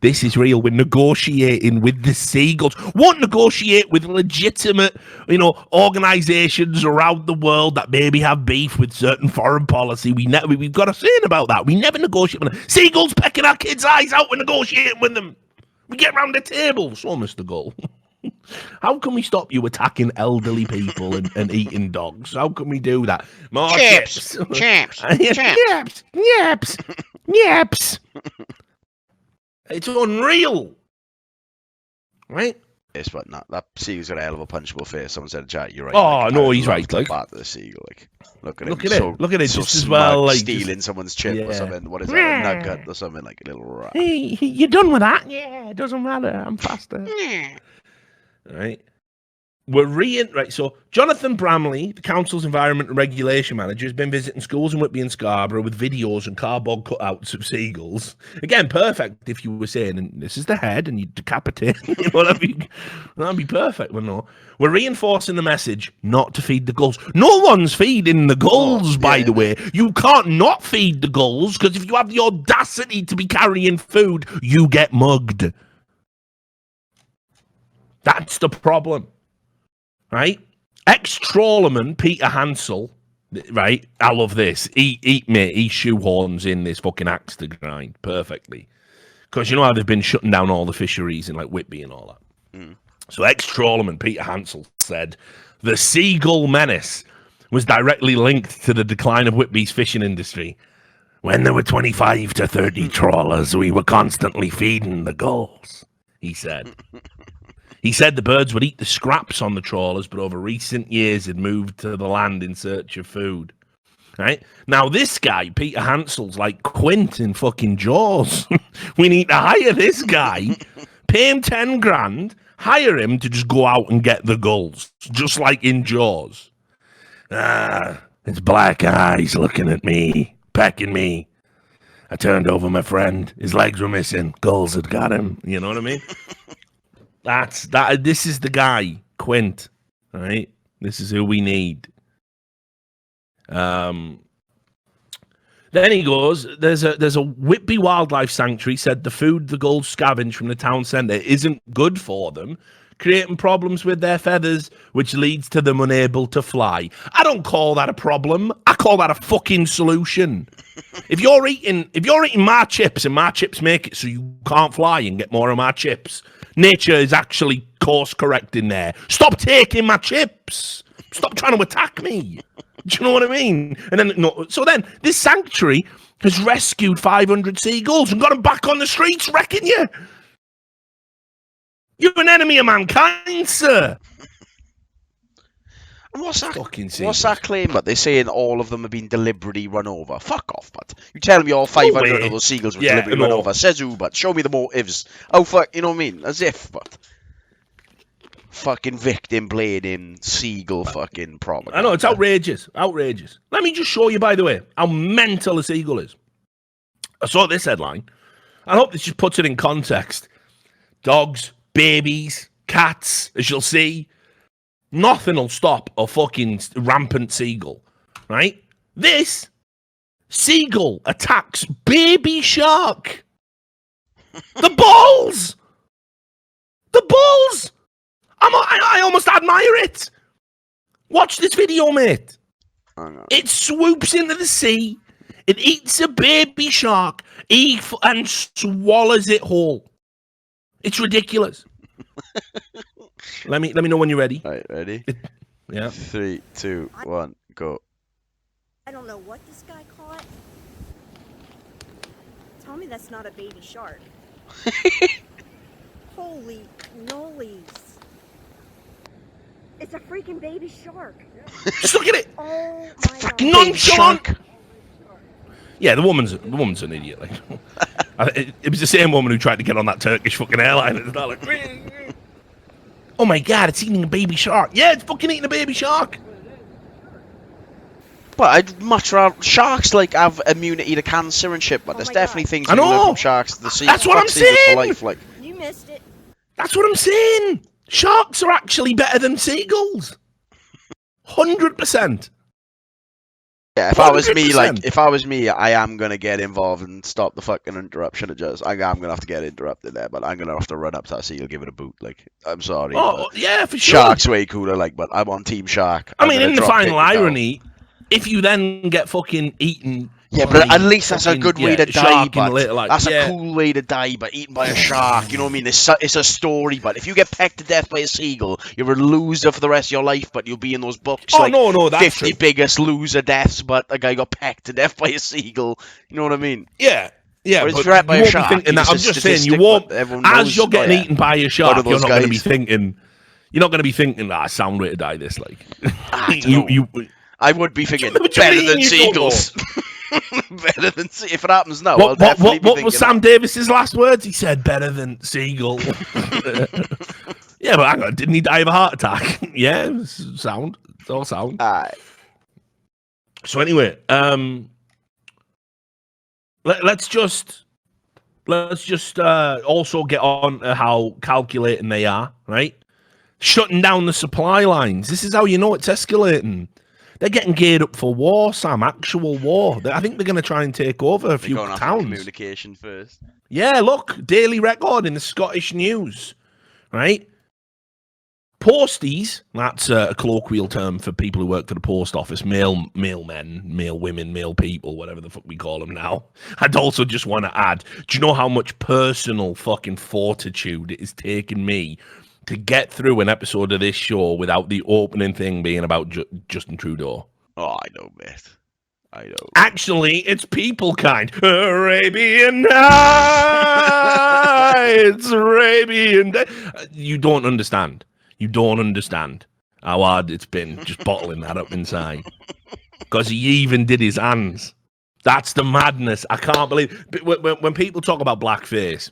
This is real. We're negotiating with the seagulls. Won't negotiate with legitimate, you know, organisations around the world that maybe have beef with certain foreign policy. We've got a saying about that. We never negotiate with them. Seagulls pecking our kids' eyes out. We're negotiating with them. We get round the table. So, Mr. Gull. How can we stop you attacking elderly people and eating dogs? How can we do that? More Chips. chips. Chips. Yips. It's unreal. Right? Yes, but not that seagull's got a hell of a punchable face. Someone said, "Chat, you're right." Oh, like, no, he's right. Like, Like, the seagull, like, look at look him. at So, it. Look at it. so Just as smug, well, like stealing someone's chip or something. What is that? A nugget or something, like a little rat. Hey, you done with that? Yeah, it doesn't matter. I'm faster. Right. Right, so Jonathan Bramley, the council's environment and regulation manager, has been visiting schools in Whitby and Scarborough with videos and cardboard cutouts of seagulls. Again, perfect if you were saying, and this is the head, and you decapitate. That'd be perfect. Well, no, we're reinforcing the message not to feed the gulls. No one's feeding the gulls, by the way. You can't not feed the gulls, because if you have the audacity to be carrying food, you get mugged. That's the problem. Right? Ex-trawlerman Peter Hansel, right? I love this. He shoehorns in this fucking axe to grind perfectly. Because you know how they've been shutting down all the fisheries in like Whitby and all that. Mm. So ex-trawlerman Peter Hansel said, the Seagull Menace was directly linked to the decline of Whitby's fishing industry. When there were 25 to 30 trawlers, we were constantly feeding the gulls, he said. He said the birds would eat the scraps on the trawlers, but over recent years had moved to the land in search of food. Right? Now, this guy, Peter Hansel's like Quint in fucking Jaws. We need to hire this guy, pay him 10 grand, hire him to just go out and get the gulls, just like in Jaws. It's black eyes looking at me, pecking me. I turned over my friend. His legs were missing. Gulls had got him. You know what I mean? This is the guy, Quint. All right, this is who we need. Then he goes, there's a Whitby Wildlife Sanctuary said the food the gulls scavenge from the town centre isn't good for them, creating problems with their feathers, which leads to them unable to fly. I don't call that a problem. I call that a fucking solution. If you're eating my chips and my chips make it so you can't fly and get more of my chips, nature is actually course correcting there. Stop taking my chips. Stop trying to attack me. Do you know what I mean? And then so then this sanctuary has rescued 500 seagulls and got them back on the streets, wrecking you. You're an enemy of mankind, sir. And what's that claim? But they're saying all of them have been deliberately run over. Fuck off, but you tell me all 500 of those seagulls were deliberately run over. Says who? But show me the motives. Oh fuck, you know what I mean? As if, but fucking victim blading seagull fucking problem. I know it's outrageous, outrageous. Let me just show you, by the way, how mental a seagull is. I saw this headline. I hope this just puts it in context. Dogs, babies, cats, as you'll see. Nothing will stop a fucking rampant seagull, right? This seagull attacks baby shark. The balls! The balls! I almost admire it. Watch this video, mate. It swoops into the sea. It eats a baby shark and swallows it whole. It's ridiculous. Let me know when you're ready. All right, ready? Yeah. 3, 2, 1, go. I don't know what this guy caught. Tell me that's not a baby shark. Holy nollies. It's a freaking baby shark. Just look at it. Oh my God. Nonchalant. Yeah, the woman's an idiot. Like, it was the same woman who tried to get on that Turkish fucking airline. It's not like, oh my God, it's eating a baby shark. Yeah, it's fucking eating a baby shark. But I'd much rather sharks like have immunity to cancer and shit. But there's definitely things you can learn from sharks. That's what I'm saying. For life, like. You missed it. That's what I'm saying. Sharks are actually better than seagulls. 100%. Yeah, if 100%. if I was me, I am gonna get involved and stop the fucking interruption. I'm gonna have to get interrupted there, but I'm gonna have to run up to that seagull, give it a boot. Like, I'm sorry. Oh yeah, for sure. Shark's way cooler, like, but I'm on Team Shark. I mean, in the final irony, if you then get fucking eaten, Yeah, but at least that's a good way to die, shark in but the little, like, that's yeah. a cool way to die, but eaten by a shark, you know what I mean? It's a story, but if you get pecked to death by a seagull, you're a loser for the rest of your life, but you'll be in those books, no, that's 50 true. biggest loser deaths, but a guy got pecked to death by a seagull, you know what I mean? Yeah. Yeah, Whereas but if you're by you a won't be shark, thinking you're that. I'm just a just saying, you statistic, won't, but everyone as knows, you're getting oh, yeah. eaten by a One shark, of you're those not going to be guys. thinking, you're not going to be thinking, sound way to die this, like. I don't know. I would be thinking, What do you better mean than you don't know? seagulls. Better than if it happens now, I'll definitely be what thinking was Sam that. Davis's last words? He said, better than seagull. Yeah, but hang on, didn't he die of a heart attack? Yeah, it's sound. It's all sound. Aye. So anyway, let's just also get on to how calculating they are, right? Shutting down the supply lines. This is how you know it's escalating. They're getting geared up for war, Sam. Actual war. I think they're going to try and take over a few Going after towns. communication first. Yeah, look, Daily Record in the Scottish News, right? Posties, that's a colloquial term for people who work for the post office, male men, male women, male people, whatever the fuck we call them now. I'd also just want to add, do you know how much personal fucking fortitude it is taking me to get through an episode of this show without the opening thing being about Justin Trudeau? Oh, I know, mate. I know. Actually, it's people kind. Arabian Nights, Arabian. You don't understand. You don't understand how hard it's been just bottling that up inside. Because he even did his hands. That's the madness. I can't believe. When people talk about blackface,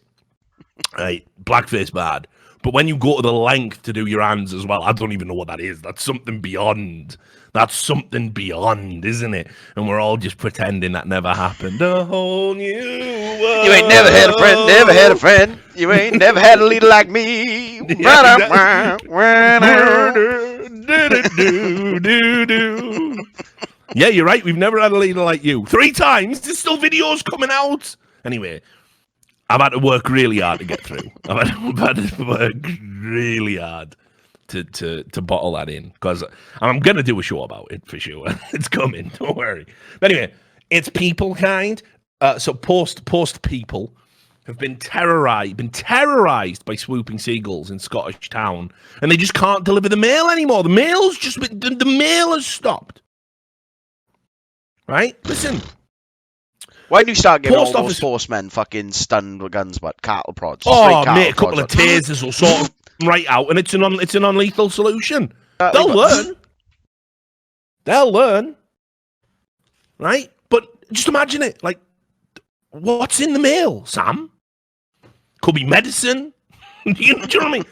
right? Blackface bad. But when you go to the length to do your hands as well, I don't even know what that is. That's something beyond. That's something beyond, isn't it? And we're all just pretending that never happened. A whole new world. You ain't never had a friend, never had a friend. You ain't never had a leader like me. Yeah, you're right. We've never had a leader like you. 3 times. There's still videos coming out. Anyway, I've had to work really hard to get through. I've had to work really hard to bottle that in, because I'm going to do a show about it for sure. It's coming. Don't worry. But anyway, it's people kind. So post people have been terrorized by swooping seagulls in Scottish town, and they just can't deliver the mail anymore. The mail has stopped. Right? Listen. Why do you start getting Post all office- those postmen fucking stunned with guns, but cattle prods? Oh, Straight mate, a cattle couple of prods, like, tasers will sort of right out, and it's a non-lethal solution. Exactly, They'll learn. They'll learn. Right? But just imagine it. Like, what's in the mail, Sam? Could be medicine. Do you know what I mean?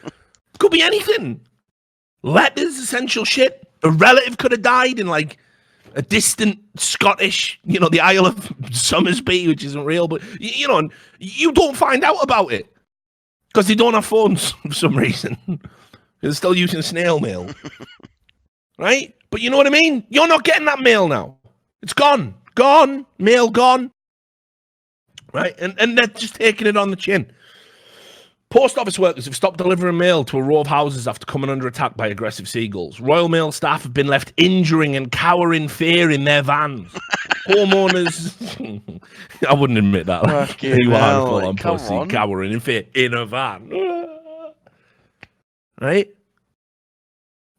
Could be anything. Letters, essential shit. A relative could have died in, like, a distant Scottish, the Isle of Somersby, which isn't real, but, you don't find out about it because they don't have phones for some reason. They're still using snail mail. Right? But you know what I mean? You're not getting that mail now. It's gone. Gone. Mail gone. Right? And they're just taking it on the chin. Post office workers have stopped delivering mail to a row of houses after coming under attack by aggressive seagulls. Royal Mail staff have been left injuring and cowering fear in their vans. Homeowners... I wouldn't admit that. Fucking hell, on come pussy, on. cowering in fear in a van. Right?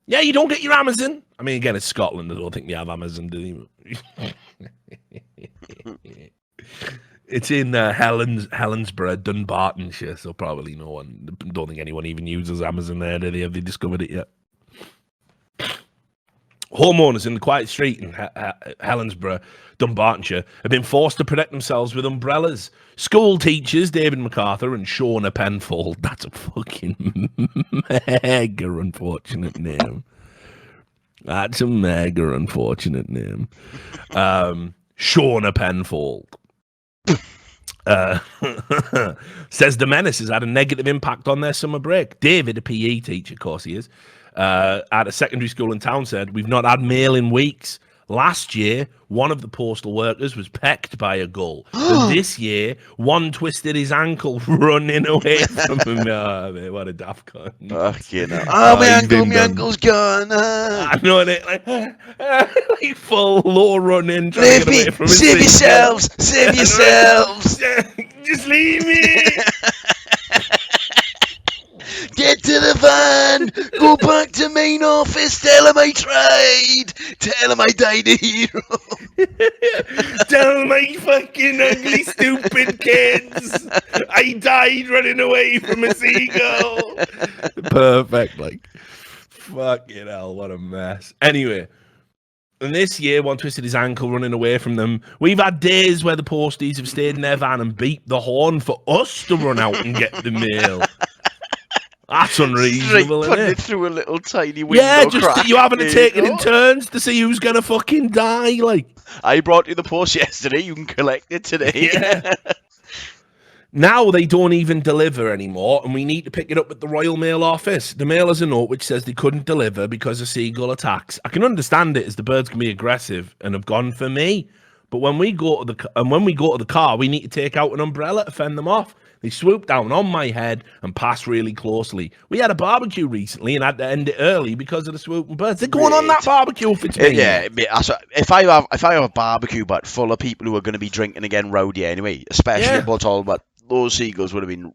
Yeah, you don't get your Amazon. I mean, again, it's Scotland. I don't think they have Amazon, do they? It's in Helensburgh, Dunbartonshire, so probably no one. Don't think anyone even uses Amazon there, do they? Have they discovered it yet? Homeowners in the quiet street in Helensburgh, Dunbartonshire, have been forced to protect themselves with umbrellas. School teachers David MacArthur and Shauna Penfold. That's a fucking mega unfortunate name. That's a mega unfortunate name. Shauna Penfold. Says the Menace has had a negative impact on their summer break. David, a PE teacher, of course he is, at a secondary school in town, said, "We've not had mail in weeks. Last year, one of the postal workers was pecked by a gull. And this year, one twisted his ankle running away from him. Oh, mate, what a daft cunt. Fucking hell. Oh, my ankle's gone. I know it. Like full low running, trying Leave to get me. away from his Save seatbelt. yourselves. Save yourselves. Just leave me. Get to the van. Go back to main office. Tell him I tried. Tell him I died a hero. Tell my fucking ugly, stupid kids I died running away from a seagull. Perfect, like, fucking hell, what a mess. Anyway, and this year, one twisted his ankle running away from them. We've had days where the posties have stayed in their van and beeped the horn for us to run out and get the mail. That's unreasonable, isn't Putting it? it through a little tiny window. Yeah, just crack. that you having to There take you it in go. turns to see who's gonna fucking die, like. I brought you the post yesterday. You can collect it today. Yeah. Now they don't even deliver anymore, and we need to pick it up at the Royal Mail office. The Mail has a note which says they couldn't deliver because of seagull attacks. I can understand it as the birds can be aggressive and have gone for me, but when we go to the car, we need to take out an umbrella to fend them off. They swoop down on my head and pass really closely. We had a barbecue recently and had to end it early because of the swooping birds. They're going on that barbecue if it's me. Yeah, mate, if I have a barbecue but full of people who are going to be drinking again rowdy anyway, especially in Botol, but those seagulls would have been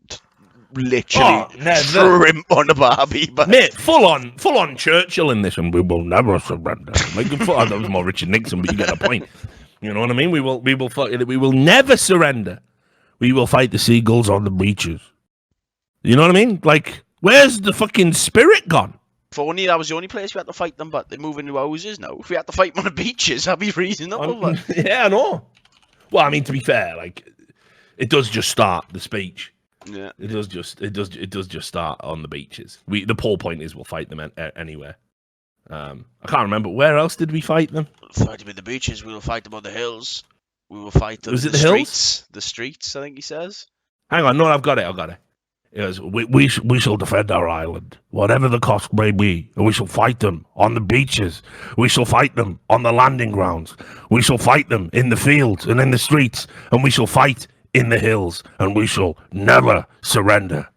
literally shrimp on the barbie. But mate, full on Churchill in this, and we will never surrender. That was more Richard Nixon, but you get the point. You know what I mean? We will never surrender. We will fight the seagulls on the beaches. You know what I mean? Like, where's the fucking spirit gone? if only that was the only place we had to fight them, but they're moving to houses now. If we had to fight them on the beaches, that'd be reasonable. But... yeah, I know. Well, I mean, to be fair, like, it does just start the speech. Yeah, it does just start on the beaches. The whole point is we'll fight them anywhere. I can't remember where else did we fight them. We'll fight them in the beaches. We'll fight them on the hills. We will fight them. Was it in the the streets? hills? The streets, I think he says. Hang on, no, I've got it. It goes, we shall defend our island, whatever the cost may be, and we shall fight them on the beaches. We shall fight them on the landing grounds. We shall fight them in the fields and in the streets, and we shall fight in the hills, and we shall never surrender.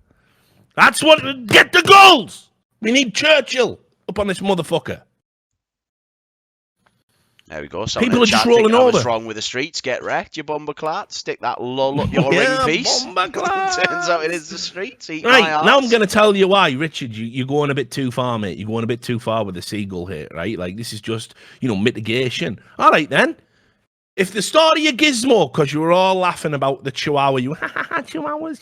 That's what... Get the goals! We need Churchill up on this motherfucker. There we go. People are just rolling over. What's wrong with the streets? Get wrecked, you bumberclat. Stick that lull up your ring piece. Bumberclat. Turns out it is the streets. Right, now I'm going to tell you why, Richard, you're going a bit too far, mate. You're going a bit too far with the seagull here, right? Like, this is just, mitigation. All right, then. If the story of Gizmo, because you were all laughing about the chihuahua, chihuahuas,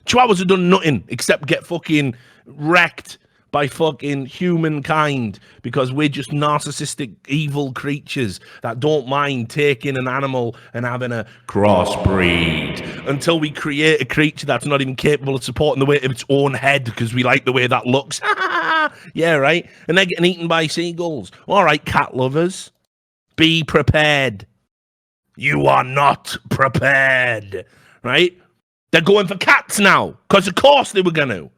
chihuahuas have done nothing except get fucking wrecked by fucking humankind because we're just narcissistic, evil creatures that don't mind taking an animal and having a crossbreed until we create a creature that's not even capable of supporting the weight of its own head because we like the way that looks. Yeah, right? And they're getting eaten by seagulls. All right, cat lovers, be prepared. You are not prepared, right? They're going for cats now because, of course, they were going to.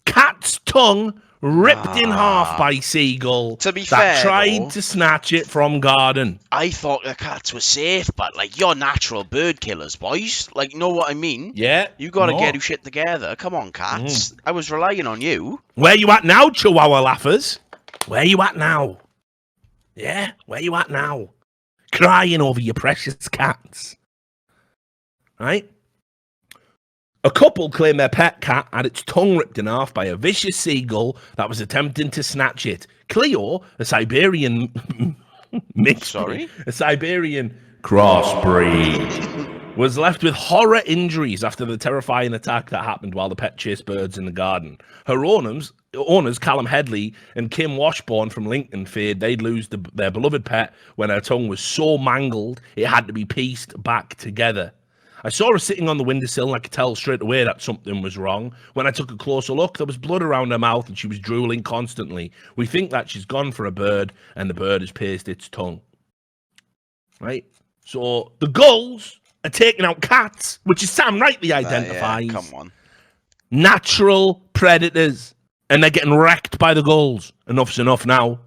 Cat's tongue ripped in half by seagull to be that fair, tried though, to snatch it from garden. I thought the cats were safe, but like you're natural bird killers, boys. Like, know what I mean? Yeah. You gotta get your shit together. Come on, cats. I was relying on you. Where you at now, Chihuahua laughers? Where you at now? Yeah, where you at now? Crying over your precious cats. Right? A couple claim their pet cat had its tongue ripped in half by a vicious seagull that was attempting to snatch it. Cleo, a Siberian a Siberian crossbreed, was left with horror injuries after the terrifying attack that happened while the pet chased birds in the garden. Her owners, Callum Headley and Kim Washbourne from Lincoln, feared they'd lose their beloved pet when her tongue was so mangled it had to be pieced back together. I saw her sitting on the windowsill and I could tell straight away that something was wrong. When I took a closer look, there was blood around her mouth and she was drooling constantly. We think that she's gone for a bird and the bird has pierced its tongue. Right? So the gulls are taking out cats, which is Sam rightly identifies. Yeah, come on. Natural predators. And they're getting wrecked by the gulls. Enough's enough now.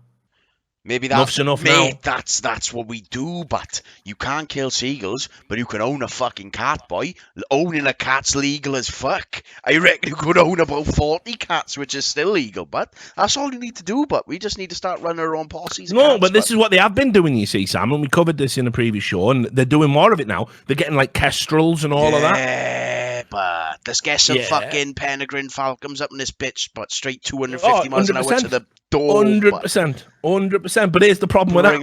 Maybe Enough's enough now. That's what we do, but you can't kill seagulls, but you can own a fucking cat, boy. Owning a cat's legal as fuck. I reckon you could own about 40 cats, which is still legal, but that's all you need to do, but we just need to start running our own policies. No, but this is what they have been doing, you see, Sam, and we covered this in a previous show, and they're doing more of it now. They're getting like kestrels and all of that. Yeah, but let's get some fucking peregrine falcons up in this bitch, but straight 250 miles an hour to the door. 100%. But here's the problem with that.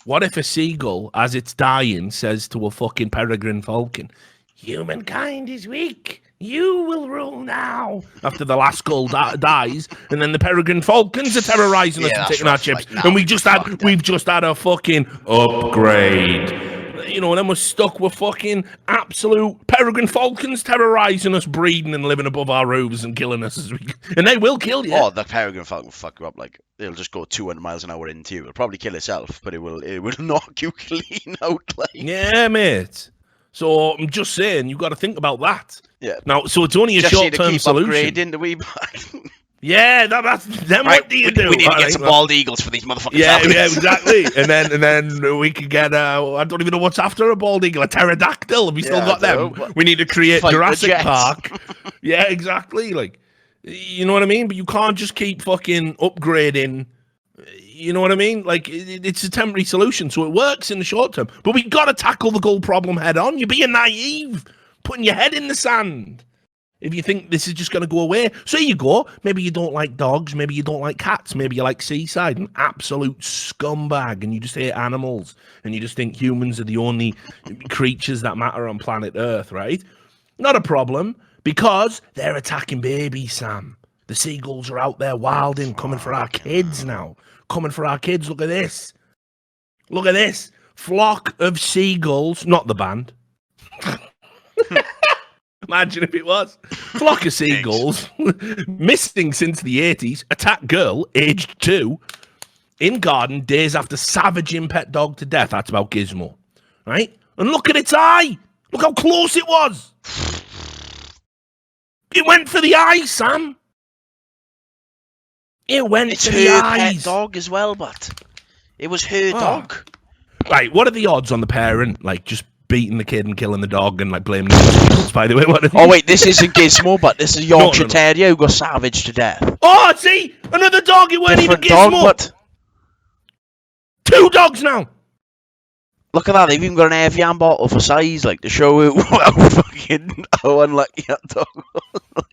What if a seagull, as it's dying, says to a fucking peregrine falcon, "Humankind is weak. You will rule now." After the last skull dies, and then the peregrine falcons are terrorizing us and taking our chips, and we've just had a fucking upgrade. You know, and then we're stuck with fucking absolute peregrine falcons terrorizing us, breeding and living above our roofs and killing us and they will kill you. Oh, the peregrine falcon will fuck you up. Like, it'll just go 200 miles an hour into you. It'll probably kill itself, but it will knock you clean out. Like, yeah, mate. So I'm just saying, you got to think about that. Yeah. Now, so it's only a short-term solution. Upgrading the wee. Yeah, that's then. Right, what do you do? We need to get some bald eagles for these motherfuckers. Yeah, exactly. and then we could get I don't even know what's after a bald eagle, a pterodactyl. Have we still got them? We need to create Jurassic Park. Yeah, exactly. Like, you know what I mean? But you can't just keep fucking upgrading. You know what I mean? Like, it's a temporary solution, so it works in the short term. But we got to tackle the gull problem head on. You're being naive, putting your head in the sand. If you think this is just going to go away. So here you go. Maybe you don't like dogs. Maybe you don't like cats. Maybe you like Seaside, an absolute scumbag, and you just hate animals. And you just think humans are the only creatures that matter on planet Earth, right? Not a problem, because they're attacking babies, Sam. The seagulls are out there wilding, coming for our kids now. Coming for our kids. Look at this. Look at this. Flock of seagulls. Not the band. Imagine if it was. Flock of seagulls, missing since the 80s, attack girl, aged 2, in garden days after savaging pet dog to death. That's about Gizmo, right? And look at its eye. Look how close it was. It went for the eye, Sam. It went for the eyes. Pet dog as well, but it was her dog. Right, what are the odds on the parent, like, just beating the kid and killing the dog and like blaming the by the way? Wait, this isn't Gizmo, but this is Yorkshire Terrier who got savaged to death. Oh, see, another dog. It weren't even Gizmo. Dog, but 2 dogs now. Look at that. They've even got an Evian bottle for size, like to show how unlucky that dog was.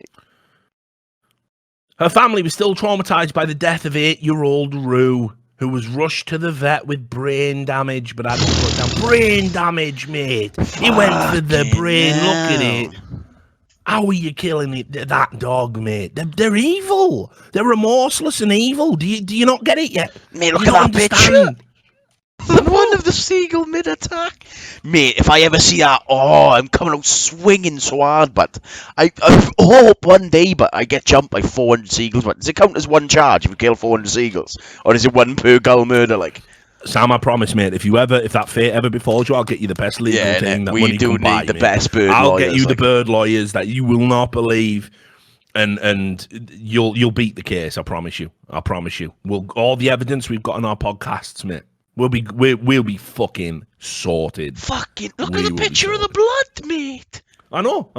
Her family was still traumatized by the death of 8-year-old Rue, who was rushed to the vet with brain damage, but I don't put down brain damage, mate. He went for the brain. Look at it. How are you killing that dog, mate? They're evil. They're remorseless and evil. Do you not get it yet? Mate, look at that picture. The one of the seagull mid-attack. Mate, if I ever see that, I'm coming out swinging so hard, but I hope one day, but I get jumped by 400 seagulls. But does it count as one charge if you kill 400 seagulls? Or is it one per gull murder, like? Sam, I promise, mate, if that fate ever befalls you, I'll get you the best legal thing that we do need the best bird lawyers. I'll get you the bird lawyers that you will not believe, and you'll beat the case, I promise you. All the evidence we've got on our podcasts, mate. We'll be fucking sorted. Fucking look at the picture of the blood, mate. I know.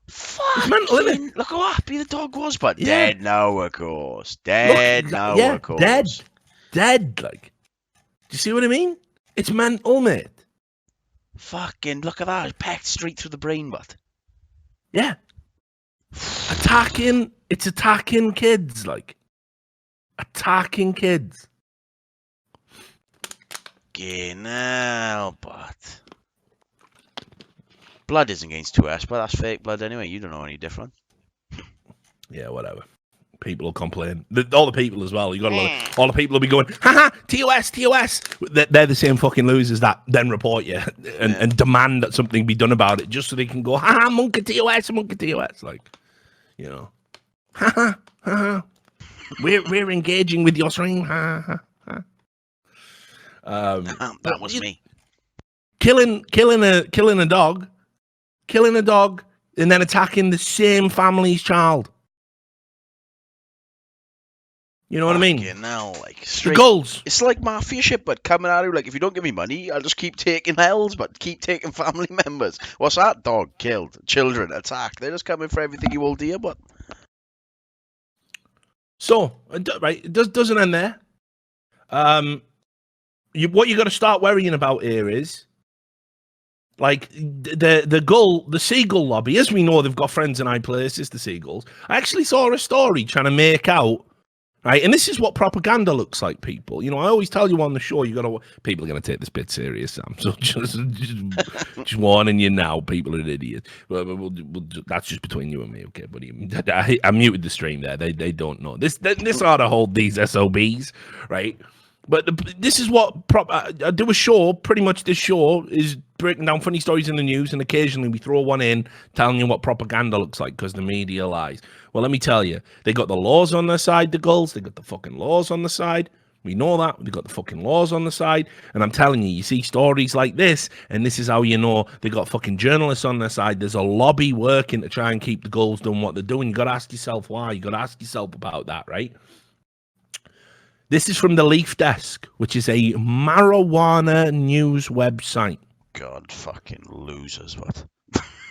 Fucking, it's mental, isn't it? Look how happy the dog was, but dead now, of course. Dead now, of course. Dead. Like, do you see what I mean? It's mental, mate. Fucking look at that. It's pecked straight through the brain, but yeah, attacking kids, like attacking kids. Now, but blood isn't against 2S, but that's fake blood anyway. You don't know any different. Yeah, whatever. People will complain. All the people as well. You got all the people will be going, haha, TOS. They're the same fucking losers that then report you and demand that something be done about it, just so they can go, haha, monkey TOS. Like, you know, haha. We're engaging with your stream. Ha. That was me. Killing a dog, and then attacking the same family's child. You know what I mean? Now, like The straight. gulls. It's like mafia shit, but coming at you like, if you don't give me money, I'll just keep taking L's, but keep taking family members. What's that? Dog killed, children attacked. They're just coming for everything you hold dear, but. So, right, it doesn't end there. What you got to start worrying about here is, like, the Seagull lobby. As we know, they've got friends in high places, the Seagulls. I actually saw a story trying to make out, right, and this is what propaganda looks like, people. You know, I always tell you on the show, people are going to take this bit serious, Sam. So just warning you now, people are idiots. That's just between you and me, okay, buddy? I muted the stream there. They don't know. This ought to hold these SOBs, right? But this is what I do a show. Pretty much this show is breaking down funny stories in the news, and occasionally we throw one in telling you what propaganda looks like because the media lies. Well, let me tell you, they got the laws on their side, the gulls. They got the fucking laws on the side. We know that. They got the fucking laws on the side. And I'm telling you, you see stories like this, and this is how you know they got fucking journalists on their side. There's a lobby working to try and keep the gulls doing what they're doing. You got to ask yourself why. You got to ask yourself about that, right? This is from the Leaf Desk, which is a marijuana news website. God, fucking losers, what?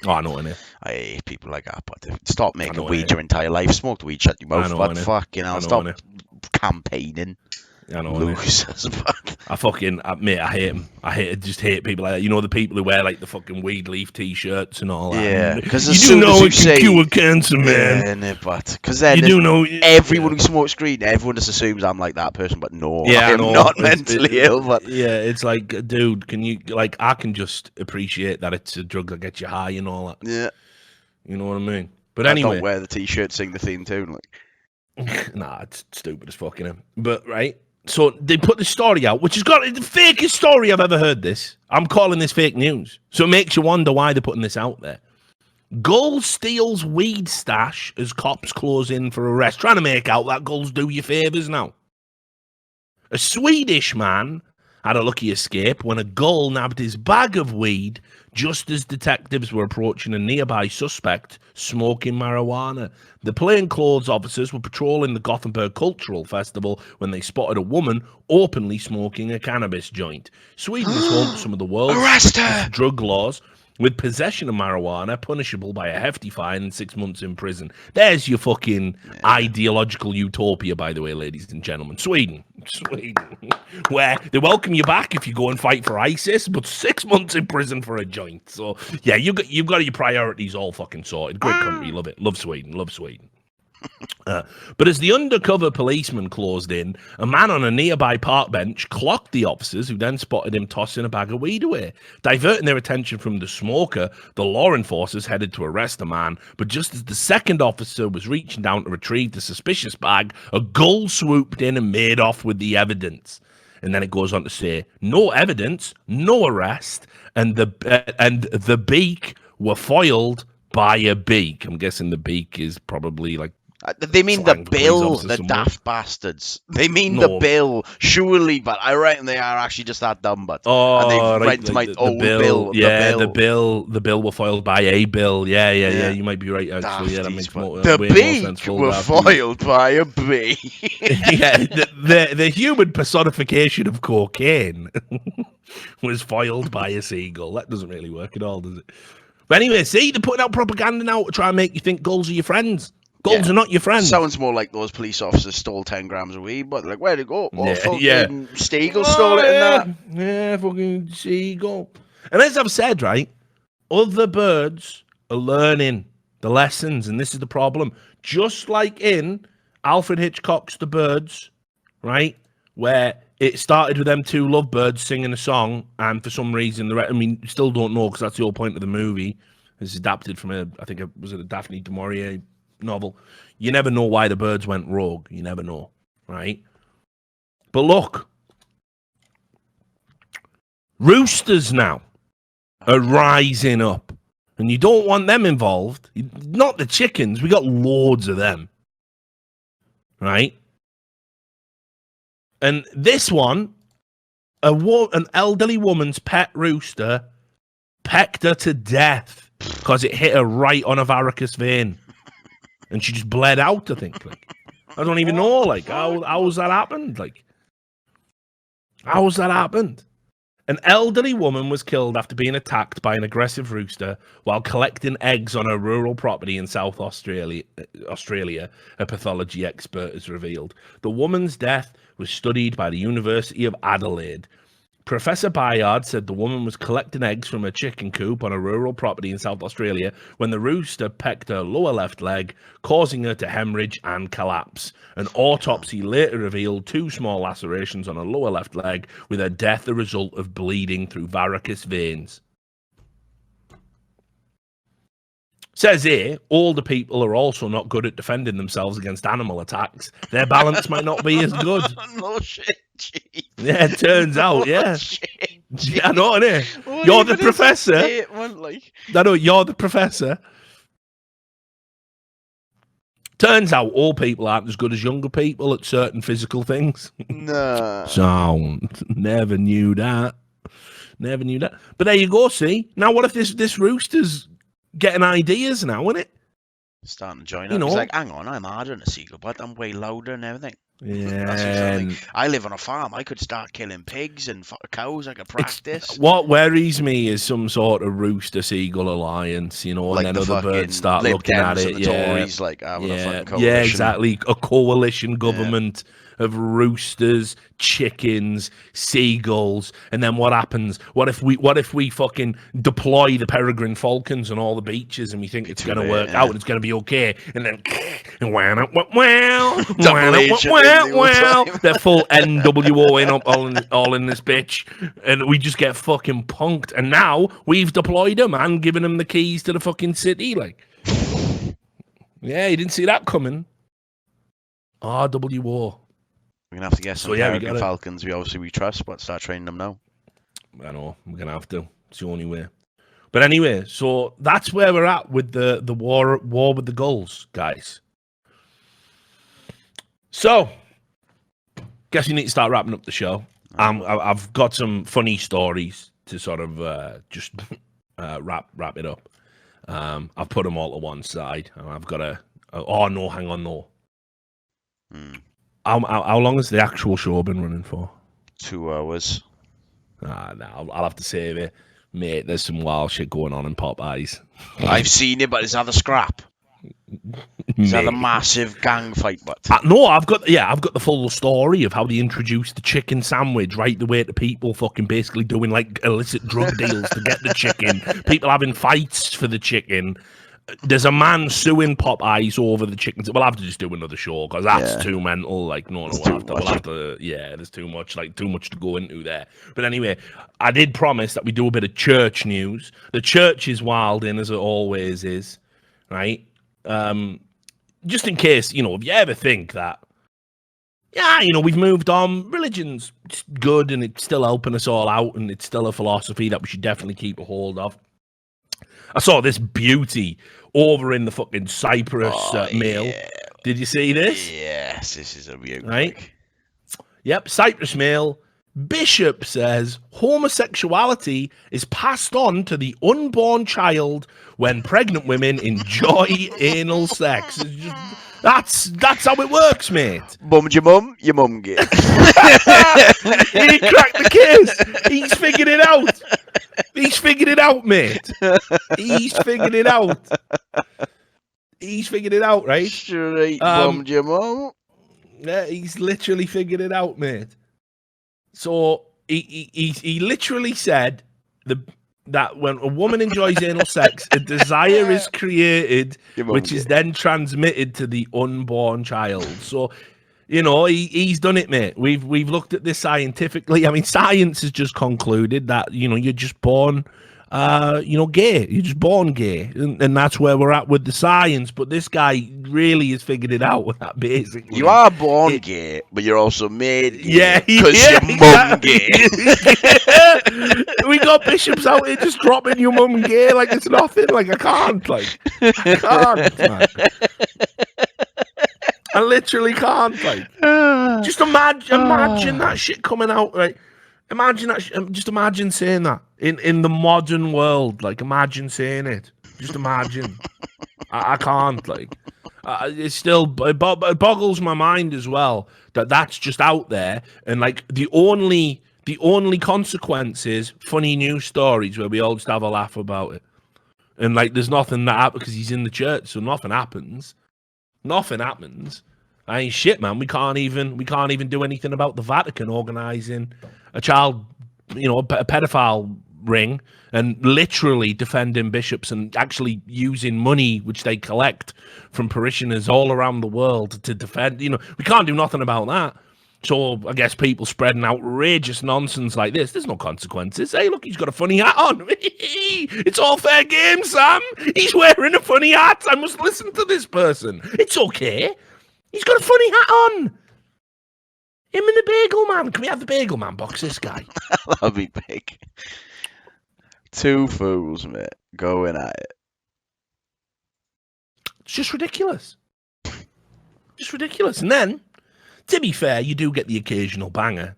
Oh, I know, innit? I hate people like that, but stop making weed your entire life. Smoked weed, shut your mouth, but fucking hell, stop campaigning. I know, losers, but I hate them. I just hate people like that. You know, the people who wear like the fucking weed leaf t-shirts and all that. Yeah, because you do know it can cure cancer, man. Yeah, but because then you do know everyone who smokes green, everyone just assumes I'm like that person, but no, yeah, I'm not mentally ill. But yeah, it's like, dude, can you like? I can just appreciate that it's a drug that gets you high and all that. Yeah, you know what I mean. But anyway, don't wear the t-shirt, sing the theme tune. Like, nah, it's stupid as fucking him. But right. So they put the story out, which has got the fakest story I've ever heard this. I'm calling this fake news. So it makes you wonder why they're putting this out there. Gull steals weed stash as cops close in for arrest. Trying to make out that gulls do you favours now. A Swedish man had a lucky escape when a gull nabbed his bag of weed just as detectives were approaching a nearby suspect smoking marijuana. The plainclothes officers were patrolling the Gothenburg Cultural Festival when they spotted a woman openly smoking a cannabis joint. Sweden is home to some of the world's strictest drug laws, with possession of marijuana punishable by a hefty fine and 6 months in prison. There's your fucking ideological utopia, by the way, ladies and gentlemen. Sweden, where they welcome you back if you go and fight for ISIS, but 6 months in prison for a joint. So, yeah, you've got your priorities all fucking sorted. Great country, love it. Love Sweden. But as the undercover policeman closed in, a man on a nearby park bench clocked the officers, who then spotted him tossing a bag of weed away. Diverting their attention from the smoker, the law enforcers headed to arrest the man, but just as the second officer was reaching down to retrieve the suspicious bag, a gull swooped in and made off with the evidence. And then it goes on to say, no evidence, no arrest, and the beak were foiled by a beak. I'm guessing the beak is probably like they mean the bill, the daft bastards. They mean the bill, surely, but I reckon they are actually just that dumb. But and they went to my old bill. Yeah, the bill were foiled by a bill. Yeah. You might be right. Actually, yeah, that makes the beak were foiled by a bee. Yeah, the human personification of cocaine was foiled by a seagull. That doesn't really work at all, does it? But anyway, see, they're putting out propaganda now to try and make you think gulls are your friends. Gulls are not your friends. Sounds more like those police officers stole 10 grams of weed, but like, where'd it go? Oh, fucking Seagull stole it and that. Yeah, fucking Seagull. And as I've said, right, other birds are learning the lessons, and this is the problem. Just like in Alfred Hitchcock's The Birds, right, where it started with them two lovebirds singing a song, and for some reason, still don't know, because that's the whole point of the movie. It's adapted from a Daphne du Maurier novel. You never know why the birds went rogue. You never know, right? But look, roosters now are rising up, and you don't want them involved. Not the chickens. We got loads of them, right? And this one, an elderly woman's pet rooster pecked her to death because it hit her right on a varicose vein. And she just bled out, I think. I don't even know, like, how's that happened? Like, how's that happened? An elderly woman was killed after being attacked by an aggressive rooster while collecting eggs on a rural property in South Australia, a pathology expert has revealed. The woman's death was studied by the University of Adelaide. Professor Bayard said the woman was collecting eggs from a chicken coop on a rural property in South Australia when the rooster pecked her lower left leg, causing her to hemorrhage and collapse. An autopsy later revealed 2 small lacerations on her lower left leg, with her death a result of bleeding through varicose veins. Says here, older people are also not good at defending themselves against animal attacks. Their balance might not be as good. No shit, geez. Yeah, it turns out, yeah. Shit, Yeah, I know, innit? You're the professor. I know, you're the professor. Turns out old people aren't as good as younger people at certain physical things. No. Sound. Never knew that. Never knew that. But there you go, see? Now what if this rooster's getting ideas now, isn't it? Starting to join You up. know. He's like, hang on, I'm harder than a seagull, but I'm way louder and everything. Yeah. That's what I'm thinking. I live on a farm. I could start killing pigs and cows. I could practice. What worries me is some sort of rooster seagull alliance, you know, Like and the then other birds start Lib looking at Dems it. and the Tories, like, having a fucking coalition. Yeah, exactly. A coalition government of roosters, chickens, seagulls, and then what happens? What if we fucking deploy the peregrine falcons on all the beaches and we think it's going to work out and it's going to be okay, and then they're full NWO in all in this bitch, and we just get fucking punked. And now we've deployed them and given them the keys to the fucking city. Like, yeah, you didn't see that coming. RWO. We're going to have to get some peregrine falcons we trust, but start training them now. I know, we're going to have to. It's the only way. But anyway, so that's where we're at with the war with the gulls, guys. So, guess we need to start wrapping up the show. I've got some funny stories to sort of just wrap it up. I've put them all to one side, and I've got hang on, no. How long has the actual show been running for? 2 hours. No, I'll have to save it. Mate, there's some wild shit going on in Popeyes. I've seen it, but it's had a scrap. It's had a massive gang fight, but no, I've got the full story of how they introduced the chicken sandwich right the way to people fucking basically doing like illicit drug deals to get the chicken. People having fights for the chicken. There's a man suing Popeyes over the chickens. We'll have to just do another show because that's too mental. Like, no, we'll have to. Yeah, there's too much to go into there. But anyway, I did promise that we do a bit of church news. The church is wild in, as it always is, right? Just in case, you know, if you ever think that, we've moved on, religion's good and it's still helping us all out and it's still a philosophy that we should definitely keep a hold of. I saw this beauty over in the fucking Cyprus Mail. Yeah. Did you see this? Yes, this is a beauty. Right? Yep, Cyprus Mail. Bishop says homosexuality is passed on to the unborn child when pregnant women enjoy anal sex. That's how it works, mate. Bummed your mum gay. He cracked the case. He's figured it out. He's figured it out, mate. He's figured it out. He's figured it out, right? Straight bummed your mum. Yeah, he's literally figured it out, mate. So he literally said that when a woman enjoys anal sex, a desire is created, which is then transmitted to the unborn child. So, you know, he's done it, mate. We've looked at this scientifically. I mean, science has just concluded that, you know, you're just born, gay. You're just born gay, and that's where we're at with the science. But this guy really has figured it out. That basically, you are born gay, but you're also made gay. Yeah, because your mum gay. We got bishops out here just dropping your mum gay like it's nothing. Like I can't. Man. I literally can't. Like, just imagine that shit coming out. Like, imagine that. Just imagine saying that in the modern world. Like, imagine saying it. Just imagine. I can't. Like, It's still it boggles my mind as well that that's just out there, and like the only consequence is funny news stories where we all just have a laugh about it, and like there's nothing that happens because he's in the church, so nothing happens. Nothing happens. I ain't shit, man. We can't even do anything about the Vatican organizing a child, a pedophile ring and literally defending bishops and actually using money which they collect from parishioners all around the world to defend. We can't do nothing about that. So I guess people spreading outrageous nonsense like this, there's no consequences. Hey, look, he's got a funny hat on. It's all fair game, Sam. He's wearing a funny hat. I must listen to this person. It's okay. He's got a funny hat on. Him and the Bagel Man. Can we have the Bagel Man box this guy? That'll be big. Two fools, mate, going at it. It's just ridiculous. Just ridiculous. And then, to be fair, you do get the occasional banger.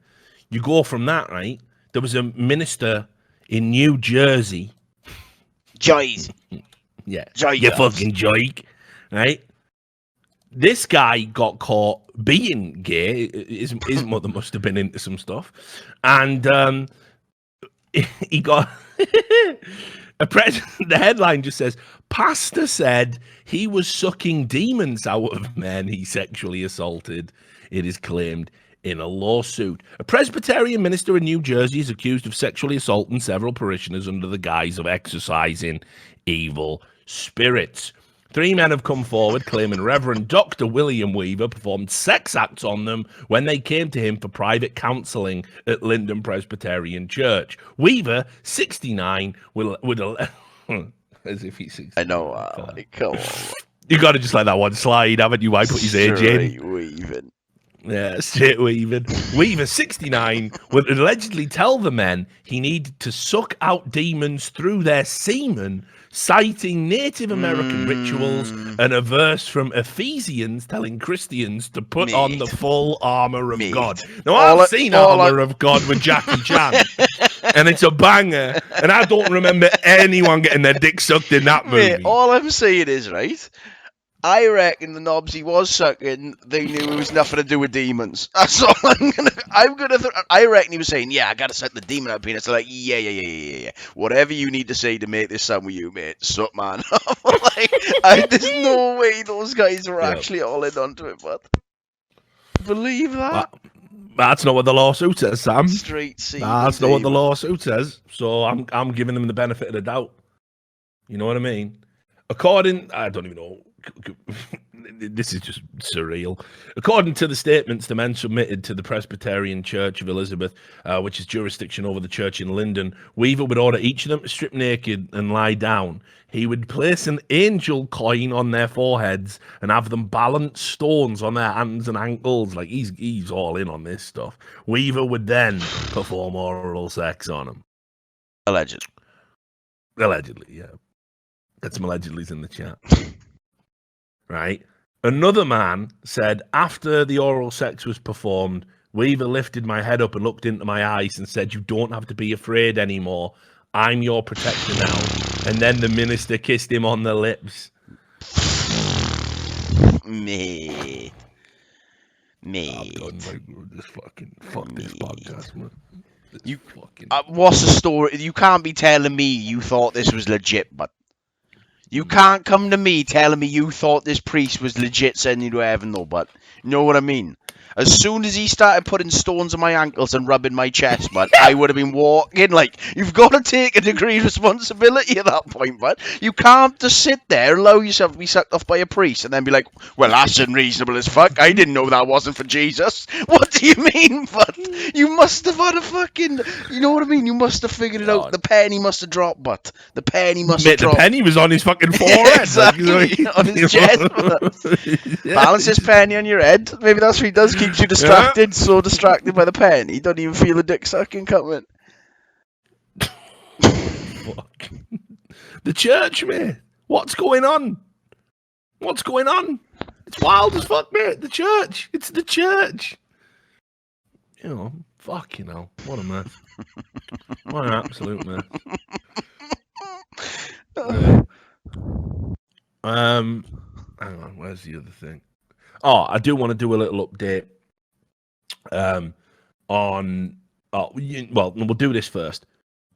You go from that, right? There was a minister in New Jersey. Jersey. Yeah. Jersey. You fucking joke. Right? This guy got caught being gay. His mother must have been into some stuff. And he got... The headline just says, pastor said he was sucking demons out of men he sexually assaulted, it is claimed in a lawsuit. A Presbyterian minister in New Jersey is accused of sexually assaulting several parishioners under the guise of exorcising evil spirits. 3 men have come forward claiming Reverend Dr. William Weaver performed sex acts on them when they came to him for private counseling at Linden Presbyterian Church. Weaver, 69, would as if he's 69. I know, like, come on. You got to just let that one slide, haven't you? I put his age in. Weaving. Yeah, straight weaving. Weaver, 69, would allegedly tell the men he needed to suck out demons through their semen, citing Native American rituals and a verse from Ephesians telling Christians to put on the full armor of God. Now, I've seen Armor of God with Jackie Chan, and it's a banger, and I don't remember anyone getting their dick sucked in that movie. Mate, all I'm saying is, right, I reckon the knobs he was sucking, they knew it was nothing to do with demons. That's all I reckon he was saying, yeah, I gotta suck the demon out of penis. They're like, yeah. Whatever you need to say to make this sound with you, mate. Suck, man. There's no way those guys were actually all in onto it, but believe that? That's not what the lawsuit says, Sam. Straight C. That's not what the lawsuit says. So I'm giving them the benefit of the doubt. You know what I mean? I don't even know. This is just surreal. According to the statements the men submitted to the Presbyterian Church of Elizabeth, which is jurisdiction over the church in Linden, Weaver would order each of them to strip naked and lie down. He would place an angel coin on their foreheads and have them balance stones on their hands and ankles. Like, he's all in on this stuff. Weaver would then perform oral sex on them. Allegedly, yeah. Get some allegedlys in the chat. Right? Another man said, after the oral sex was performed, Weaver lifted my head up and looked into my eyes and said, you don't have to be afraid anymore. I'm your protector now. And then the minister kissed him on the lips. Me. I'm done, this fucking fuck this podcast, man. What's the story? You can't be telling me you thought this was legit, but you can't come to me telling me you thought this priest was legit sending you to heaven, though, but you know what I mean? As soon as he started putting stones on my ankles and rubbing my chest, but I would have been walking. Like, you've got to take a degree of responsibility at that point, but you can't just sit there and allow yourself to be sucked off by a priest and then be like, well, that's unreasonable as fuck. I didn't know that wasn't for Jesus. What do you mean, but you must have had a fucking, you know what I mean? You must have figured it out. The penny must have dropped, but the penny must have dropped. The penny was on his fucking forehead. Exactly, on his chest. Yeah. Balance his penny on your head. Maybe that's what he does. Keeps you distracted, so distracted by the pen, you don't even feel the dick sucking coming. Fuck. The church, mate. What's going on? It's wild as fuck, mate. The church. It's the church. Fuck, what a mess. What an absolute mess. hang on, where's the other thing? Oh, I do want to do a little update on. Well, we'll do this first.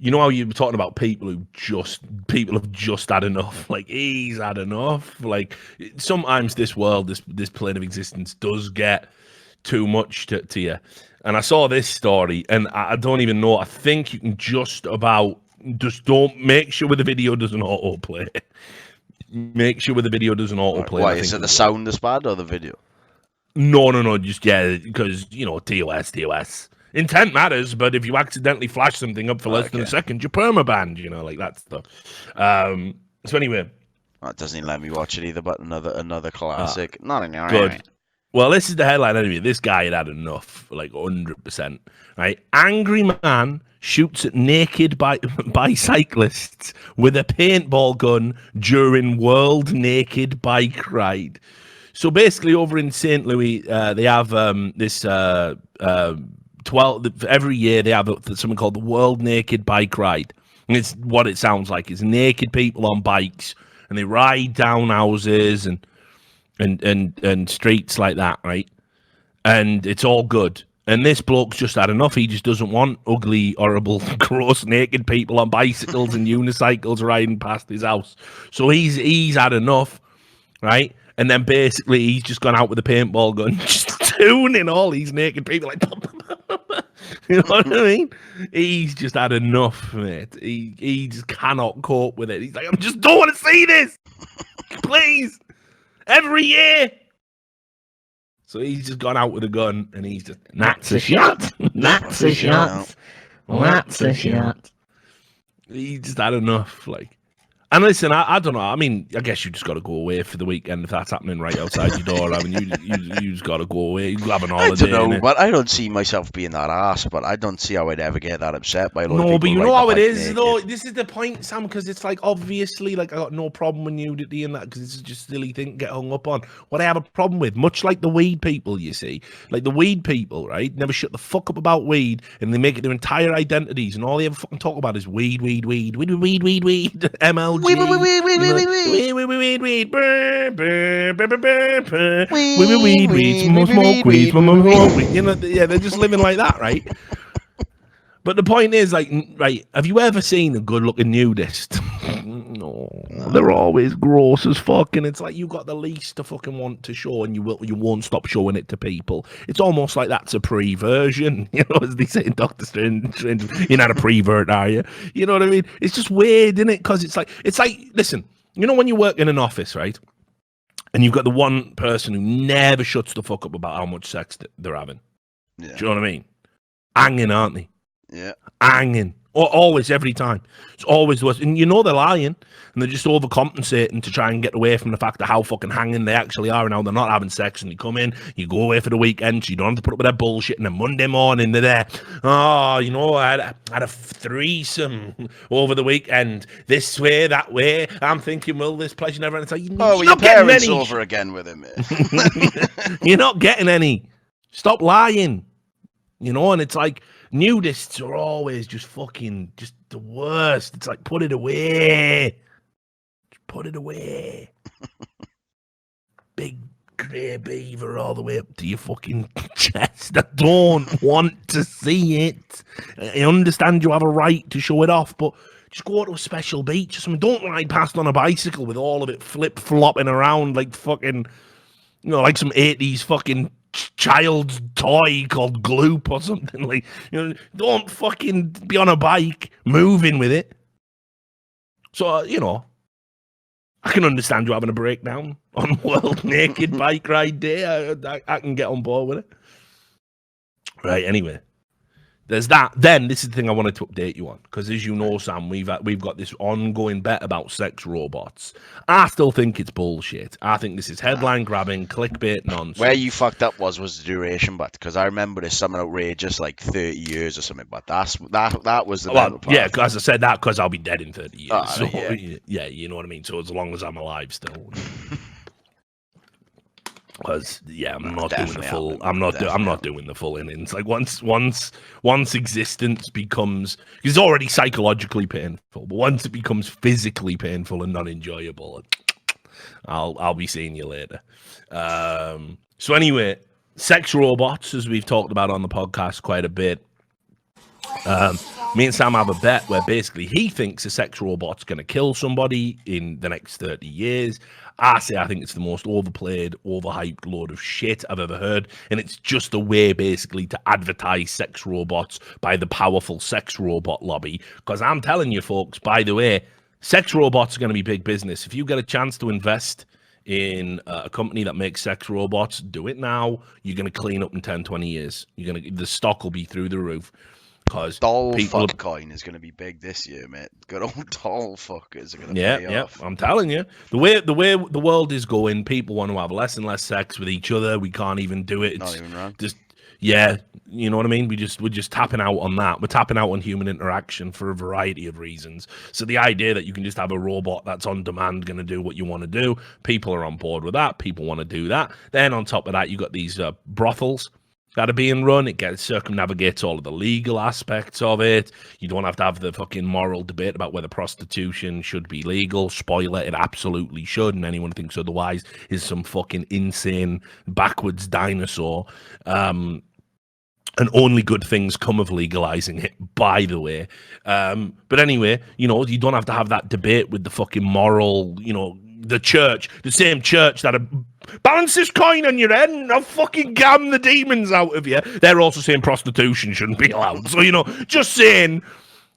You know how you were talking about people have just had enough. Like, he's had enough. Like, sometimes this world, this plane of existence, does get too much to you. And I saw this story, and I don't even know. I think you can just don't make sure the video doesn't autoplay. Make sure the video doesn't autoplay. Why is it the sound is bad or the video? No. Just because TOS. Intent matters, but if you accidentally flash something up for less than a second, you're permabanned. Like that stuff. So anyway, it doesn't even let me watch it either. But another classic. Not good. Well, this is the headline anyway. This guy had enough, like 100%. Right? Angry man shoots at naked bicyclists with a paintball gun during World Naked Bike Ride. So basically, over in St. Louis, they have this 12 every year. They have something called the World Naked Bike Ride, and it's what it sounds like. It's naked people on bikes, and they ride down houses and streets like that, right? And it's all good. And this bloke's just had enough. He just doesn't want ugly, horrible, gross, naked people on bicycles and unicycles riding past his house. So he's had enough, right? And then basically he's just gone out with a paintball gun, just tuning all these naked people like, you know what I mean? He's just had enough, mate. He just cannot cope with it. He's like, I just don't want to see this, please. Every year. So he's just gone out with a gun and he's just, that's a shot. That's a shot. That's a shot. He just had enough, like. And listen, I don't know. I mean, I guess you just got to go away for the weekend if that's happening right outside your door. I mean, you just got to go away. You have an holiday. I don't know, but I don't see myself being that ass. But I don't see how I'd ever get that upset by a lot of people. No, but you know how it is, though. This is the point, Sam, because it's like, obviously, like, I got no problem with nudity and that, because it's just a silly thing to get hung up on. What I have a problem with, much like the weed people, you see, like the weed people, right, never shut the fuck up about weed, and they make it their entire identities, and all they ever fucking talk about is weed, MLG. Weed, smoke weed. You know, yeah, they're just living like that, right? But the point is, like, right, have you ever seen a good-looking nudist? No, they're always gross as fuck, and it's like you got the least to fucking want to show, and you won't stop showing it to people. It's almost like that's a pre-version, you know, as they say in Doctor Strange. You're not a prevert, are you? You know what I mean? It's just weird, isn't it? Because it's like, listen, you know when you work in an office, right? And you've got the one person who never shuts the fuck up about how much sex they're having. Yeah. Do you know what I mean? Hanging, aren't they? Yeah. Hanging. Always, every time. It's always worse. And you know they're lying, and they're just overcompensating to try and get away from the fact of how fucking hanging they actually are and how they're not having sex. And you come in, you go away for the weekend, so you don't have to put up with that bullshit. And then Monday morning, they're there. Oh, you know, I had a threesome over the weekend. This way, that way. I'm thinking, will this pleasure never end? It's like, your parents over again with him. You're not getting any. Stop lying. You know, and it's like, nudists are always just the worst. It's like, put it away. Just put it away. Big grey beaver all the way up to your fucking chest. I don't want to see it. I understand you have a right to show it off, but just go to a special beach or something. Don't ride past on a bicycle with all of it flip-flopping around like fucking, you know, like some 80s fucking child's toy called Gloop or something. Like, you know, don't fucking be on a bike moving with it. So, you know, I can understand you having a breakdown on World Naked Bike Ride Day. I can get on board with it. Right, anyway. There's that. Then this is the thing I wanted to update you on, because as you know, Sam, we've got this ongoing bet about sex robots. I still think it's bullshit. I think this is headline grabbing, clickbait nonsense. Where you fucked up was the duration, but because I remember there's something outrageous like 30 years or something. But that was the part. Yeah, as I said that because I'll be dead in 30 years. So, yeah, you know what I mean. So as long as I'm alive still. Because I'm not doing the full. I'm not doing the full innings. Like once existence becomes, it's already psychologically painful, but once it becomes physically painful and not enjoyable, I'll be seeing you later. So anyway, sex robots, as we've talked about on the podcast quite a bit. Me and Sam have a bet where basically he thinks a sex robot's going to kill somebody in the next 30 years. I say I think it's the most overplayed, overhyped load of shit I've ever heard. And it's just a way basically to advertise sex robots by the powerful sex robot lobby. Because I'm telling you folks, by the way, sex robots are going to be big business. If you get a chance to invest in a company that makes sex robots, do it now. You're going to clean up in 10, 20 years. The stock will be through the roof. Because doll fuck coin is going to be big this year, mate. Good old doll fuckers are going to pay off. I'm telling you, the way the world is going, people want to have less and less sex with each other. We can't even do it. It's not even wrong. Just you know what I mean. We're just tapping out on that. We're tapping out on human interaction for a variety of reasons. So the idea that you can just have a robot that's on demand going to do what you want to do, people are on board with that. People want to do that. Then on top of that, you got these brothels that are being run. It circumnavigates all of the legal aspects of it. You don't have to have the fucking moral debate about whether prostitution should be legal. Spoiler, it absolutely should, and anyone who thinks otherwise is some fucking insane backwards dinosaur. And only good things come of legalizing it, by the way. But anyway, you don't have to have that debate with the fucking moral, the church, the same church that balance this coin on your head and I'll fucking gam the demons out of you. They're also saying prostitution shouldn't be allowed. So, just saying,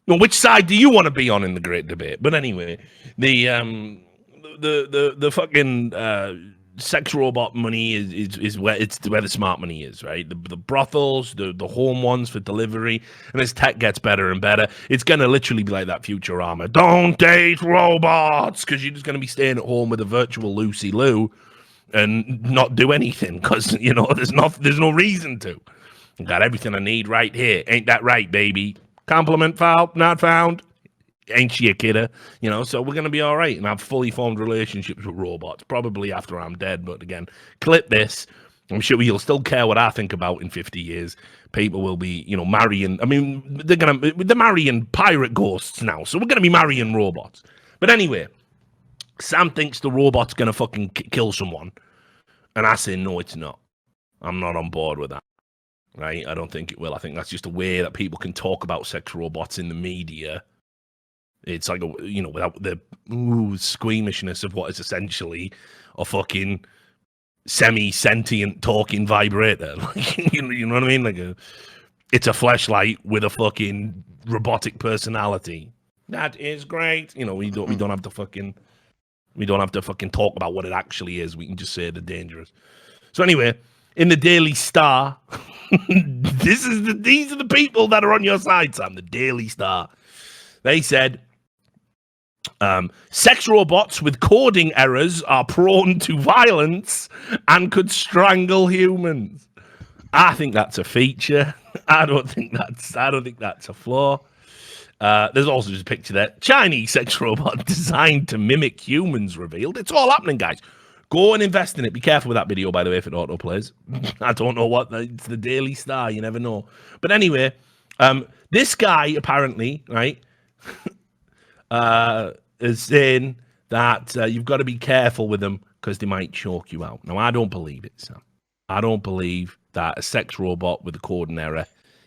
which side do you want to be on in the great debate? But anyway, the fucking sex robot money is where the smart money is, right? The brothels, the home ones for delivery, and as tech gets better and better, it's gonna literally be like that Futurama. Don't date robots, because you're just gonna be staying at home with a virtual Lucy Lou and not do anything, because there's no reason to. I got everything I need right here. Ain't that right, baby? Compliment found, not found. Ain't she a kidder? So we're going to be all right and have fully formed relationships with robots, probably after I'm dead. But again, clip this. I'm sure you'll still care what I think about in 50 years. People will be, marrying. I mean, they're marrying pirate ghosts now. So we're going to be marrying robots. But anyway, Sam thinks the robot's going to fucking kill someone. And I say, no, it's not. I'm not on board with that. Right? I don't think it will. I think that's just a way that people can talk about sex robots in the media. It's like, without the squeamishness of what is essentially a fucking semi-sentient talking vibrator. You know what I mean? It's a fleshlight with a fucking robotic personality. That is great. We don't have to fucking talk about what it actually is. We can just say they're dangerous. So anyway, in the Daily Star, these are the people that are on your side, Sam. The Daily Star. They said, sex robots with coding errors are prone to violence and could strangle humans. I think that's a feature. I don't think that's a flaw. There's also just a picture there. Chinese sex robot designed to mimic humans revealed. It's all happening, guys. Go and invest in it. Be careful with that video, by the way, if it autoplays. I don't know it's the Daily Star. You never know. But anyway, this guy apparently, right, is saying that you've got to be careful with them because they might choke you out. Now, I don't believe it, Sam. I don't believe that a sex robot with a coding error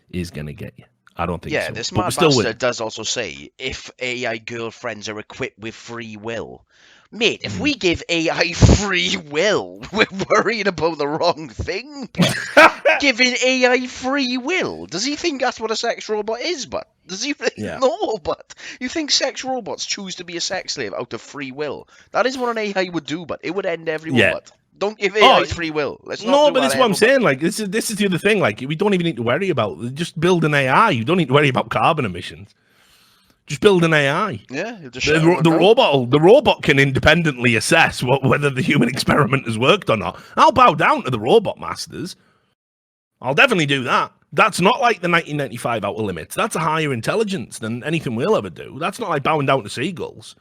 is going to get you. I don't think so. Yeah, this mad bastard does also say, if AI girlfriends are equipped with free will. Mate, if we give AI free will, we're worrying about the wrong thing. Giving AI free will. Does he think that's what a sex robot is, but? Does he think? Yeah. No, but. You think sex robots choose to be a sex slave out of free will? That is what an AI would do, but it would end everyone, but. Don't give AI free will. Let's not but that's what I'm saying. This is the other thing. We don't even need to worry about. Just build an AI. You don't need to worry about carbon emissions. Just build an AI. Yeah, the robot can independently assess whether the human experiment has worked or not. I'll bow down to the robot masters. I'll definitely do that. That's not like the 1995 Outer Limits. That's a higher intelligence than anything we'll ever do. That's not like bowing down to seagulls.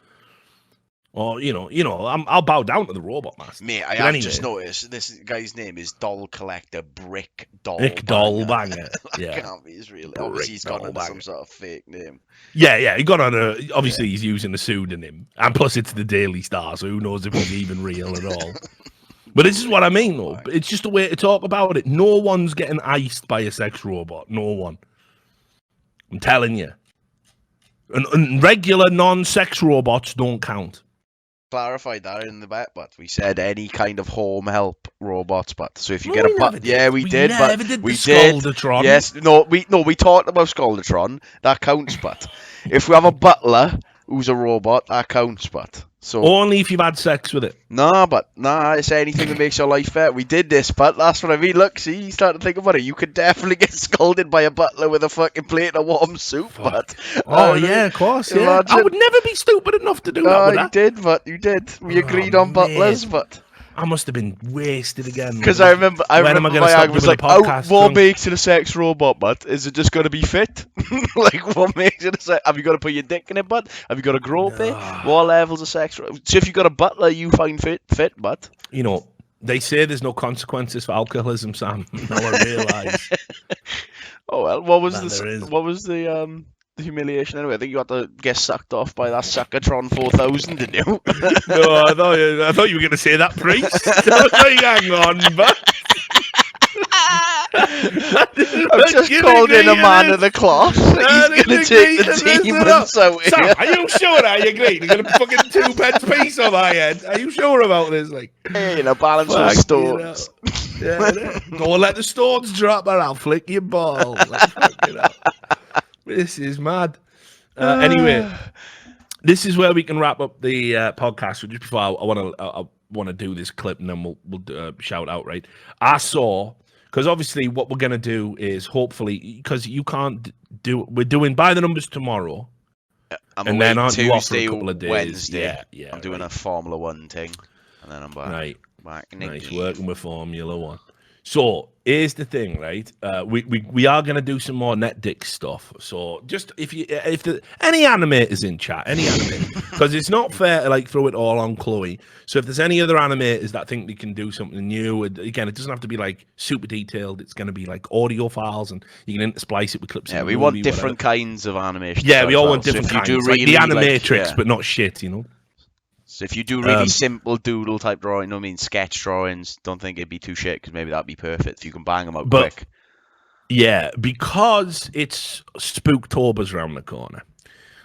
Or I'll bow down to the robot master. Mate, I But have anyway, just noticed this guy's name is Doll Collector Brick Doll Nick Banger. Dollbanger. That Yeah. can't be his real. Brick Obviously, he's gone under some Dollbanger. sort of fake name. Yeah. He got on obviously he's using a pseudonym, and plus it's the Daily Star, so who knows if he's even real at all. But this is what I mean, though. It's just a way to talk about it. No one's getting iced by a sex robot. No one. I'm telling you. And regular non-sex robots don't count. Clarified that in the back, but we said any kind of home help robots, but so if you No, get we a never but did. yeah, we did, but never did we the did. Scoldatron. Yes, we talked about Scoldatron. That counts, but if we have a butler who's a robot, that counts, but so Only if you've had sex with it. nah, it's anything that makes your life better. We did this, but that's what I mean. Look, see, you start to think about it. You could definitely get scolded by a butler with a fucking plate of warm soup, but Oh, yeah, of course, yeah. imagine. I would never be stupid enough to do that with You that. did, but you did. We agreed on butlers, mate. but. I must have been wasted again. Because I remember When am I gonna my stop argument was doing like, the podcast what drunk? makes it a sex robot, but is it just going to be fit? Like, what makes it a sex? Have you got to put your dick in it, but have you got to grope it? What levels of sex? So if you got a butler, you find fit, but They say there's no consequences for alcoholism, Sam. Now I realise. oh well, what was There is. the humiliation anyway? I think you had to get sucked off by that Suckatron 4000, didn't you? No, I thought you were going to say that priest. I was like, hang on, but. I've just called in a man of the cloth. He's going to take the demons out Sam, here. are you sure? Are you agreeing? You're going to fucking 2 pence piece on my head. Are you sure about this? Like, Hey, in a balance of fuck, stones. Yeah, go and let the stones drop or I'll flick your ball. Like, fucking hell. This is mad. Anyway, this is where we can wrap up the podcast. So just before I want to do this clip, and then we'll shout out. Right, I saw, because obviously what we're gonna do is hopefully, because you can't do, we're doing by the numbers tomorrow. I'm and away then aren't you off for a Tuesday, couple of days? Wednesday. Yeah, I'm doing right. a Formula One thing, and then I'm back. Right. Back in Nice again. working with Formula One. So here's the thing, right? We are gonna do some more net dick stuff. So just if any animators in chat, any animators, because it's not fair to like throw it all on Chloe. So if there's any other animators that think they can do something new, again, it doesn't have to be like super detailed. It's gonna be like audio files, and you can intersplice it with clips. Yeah, of we the want movie, different whatever. kinds of animation. Yeah, we all want So different if you kinds, do like the really, animatrix, yeah. but not shit, you know. So if you do really simple doodle type drawing, sketch drawings, don't think it'd be too shit because maybe that'd be perfect if you can bang them out quick. Yeah, because it's Spooktober's around the corner.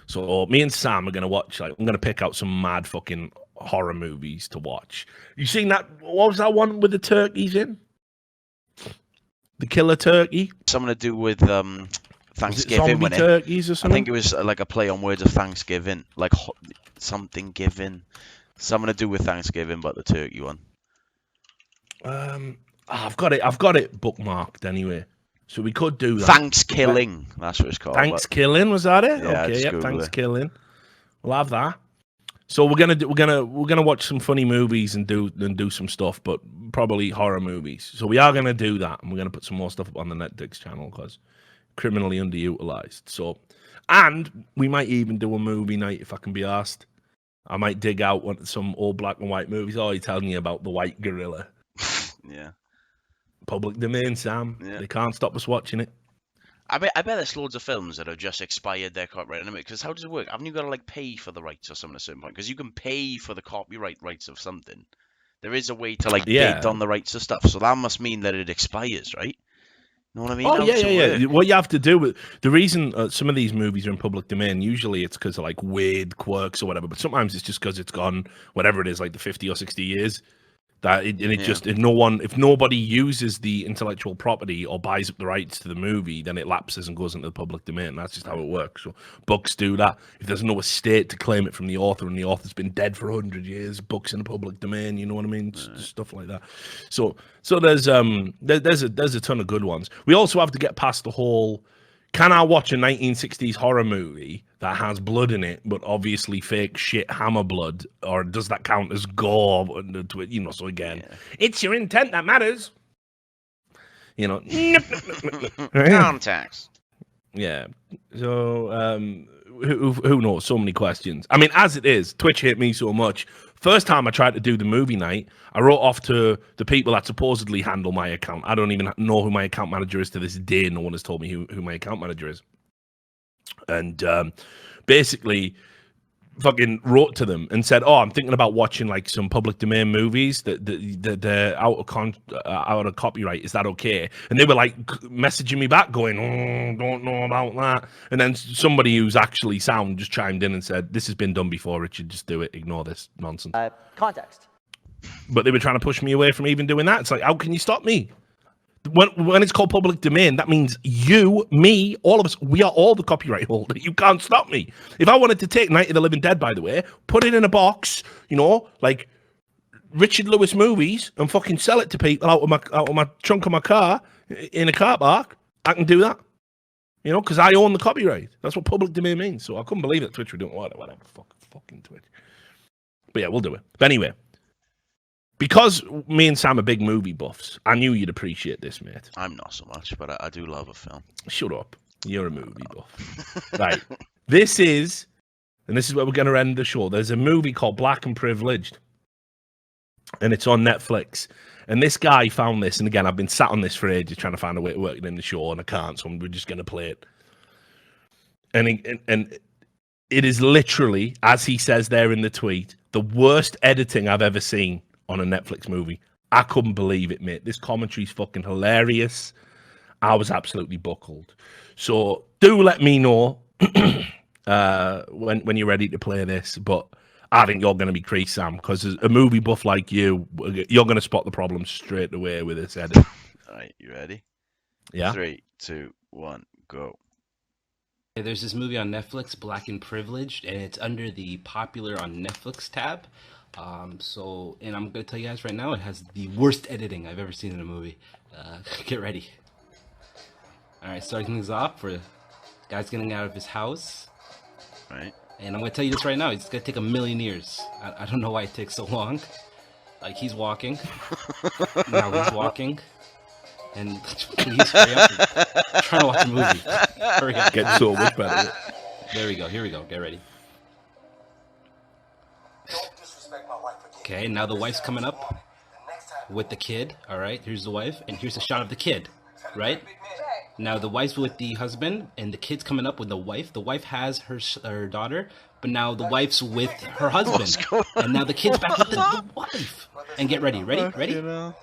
So me and Sam are gonna watch. Like, I'm gonna pick out some mad fucking horror movies to watch. You seen that? What was that one with the turkeys in? The killer turkey. Something to do with Was it Thanksgiving, zombie wasn't it? turkeys or I something? think it was like a play on words of Thanksgiving, like something given, something to do with Thanksgiving, but the turkey one. I've got it bookmarked anyway. So we could do that. Thanksgiving, that's what it's called. Thanksgiving, was that it? Yeah, Okay, just yep, Google it. Thanksgiving. We'll have that. So we're gonna watch some funny movies and do some stuff, but probably horror movies. So we are gonna do that, and we're gonna put some more stuff up on the Netflix channel because criminally underutilized. So, and we might even do a movie night if I can be asked. I might dig out some old black and white movies. Oh, you're telling me about the white gorilla. Yeah. Public domain, Sam. Yeah. They can't stop us watching it. I bet there's loads of films that have just expired their copyright. Because how does it work? Haven't you got to like pay for the rights or something at a certain point? Because you can pay for the copyright rights of something. There is a way to like bid on the rights of stuff. So that must mean that it expires, right? You know what I mean? Oh, yeah. Work? What you have to do with the reason some of these movies are in public domain, usually it's because of like weird quirks or whatever, but sometimes it's just because it's gone, whatever it is, like the 50 or 60 years. If nobody uses the intellectual property or buys up the rights to the movie, then it lapses and goes into the public domain. That's just how it works. So books do that. If there's no estate to claim it from the author and the author's been dead for 100 years, books in the public domain, you know what I mean? Stuff like that. So there's a ton of good ones. We also have to get past the whole, can I watch a 1960s horror movie that has blood in it, but obviously fake shit hammer blood, or does that count as gore? You know, so again, it's your intent that matters. You know, Context. yeah. So who knows? So many questions. I mean, as it is, Twitch hit me so much. First time I tried to do the movie night, I wrote off to the people that supposedly handle my account. I don't even know who my account manager is to this day. No one has told me who my account manager is. And basically fucking wrote to them and said, "Oh, I'm thinking about watching like some public domain movies that they're out of copyright. Is that okay?" And they were like messaging me back, going, "Oh, don't know about that." And then somebody who's actually sound just chimed in and said, "This has been done before, Richard. Just do it. Ignore this nonsense." Context. But they were trying to push me away from even doing that. It's like, how can you stop me? When it's called public domain, that means you, me, all of us, we are all the copyright holder. You can't stop me. If I wanted to take Night of the Living Dead, by the way, put it in a box, like Richard Lewis movies, and fucking sell it to people out of my trunk of my car in a car park, I can do that. Because I own the copyright. That's what public domain means. So I couldn't believe that Twitch were doing whatever. Fucking Twitch. But yeah, we'll do it. But anyway. Because me and Sam are big movie buffs, I knew you'd appreciate this, mate. I'm not so much, but I do love a film. Shut up. You're a movie buff. Right. This is where we're going to end the show. There's a movie called Black and Privileged, and it's on Netflix. And this guy found this, and again, I've been sat on this for ages trying to find a way to work it in the show, and I can't, so we're just going to play it. And it is literally, as he says there in the tweet, the worst editing I've ever seen on a Netflix movie. I couldn't believe it, mate. This commentary's fucking hilarious. I was absolutely buckled. So do let me know when you're ready to play this. But I think you're going to be creased, Sam, because as a movie buff like you're going to spot the problem straight away with this edit. All right, you ready? Yeah. 3, 2, 1, go. There's this movie on Netflix, Black and Privileged, and it's under the popular on Netflix tab. And I'm gonna tell you guys right now, it has the worst editing I've ever seen in a movie. Get ready. All right, starting things off for guy's getting out of his house. Right. And I'm gonna tell you this right now, it's gonna take 1,000,000 years. I don't know why it takes so long. Like he's walking. Now he's walking. And please hurry up. I'm trying to watch a movie. Hurry up. Get so much better. There we go. Here we go. Get ready. Okay, now the wife's coming up with the kid. All right, here's the wife, and here's a shot of the kid, right? Now the wife's with the husband, and the kid's coming up with the wife. The wife has her daughter, but now the wife's with her husband. And now the kid's back with the wife. And get ready. Ready? Look around.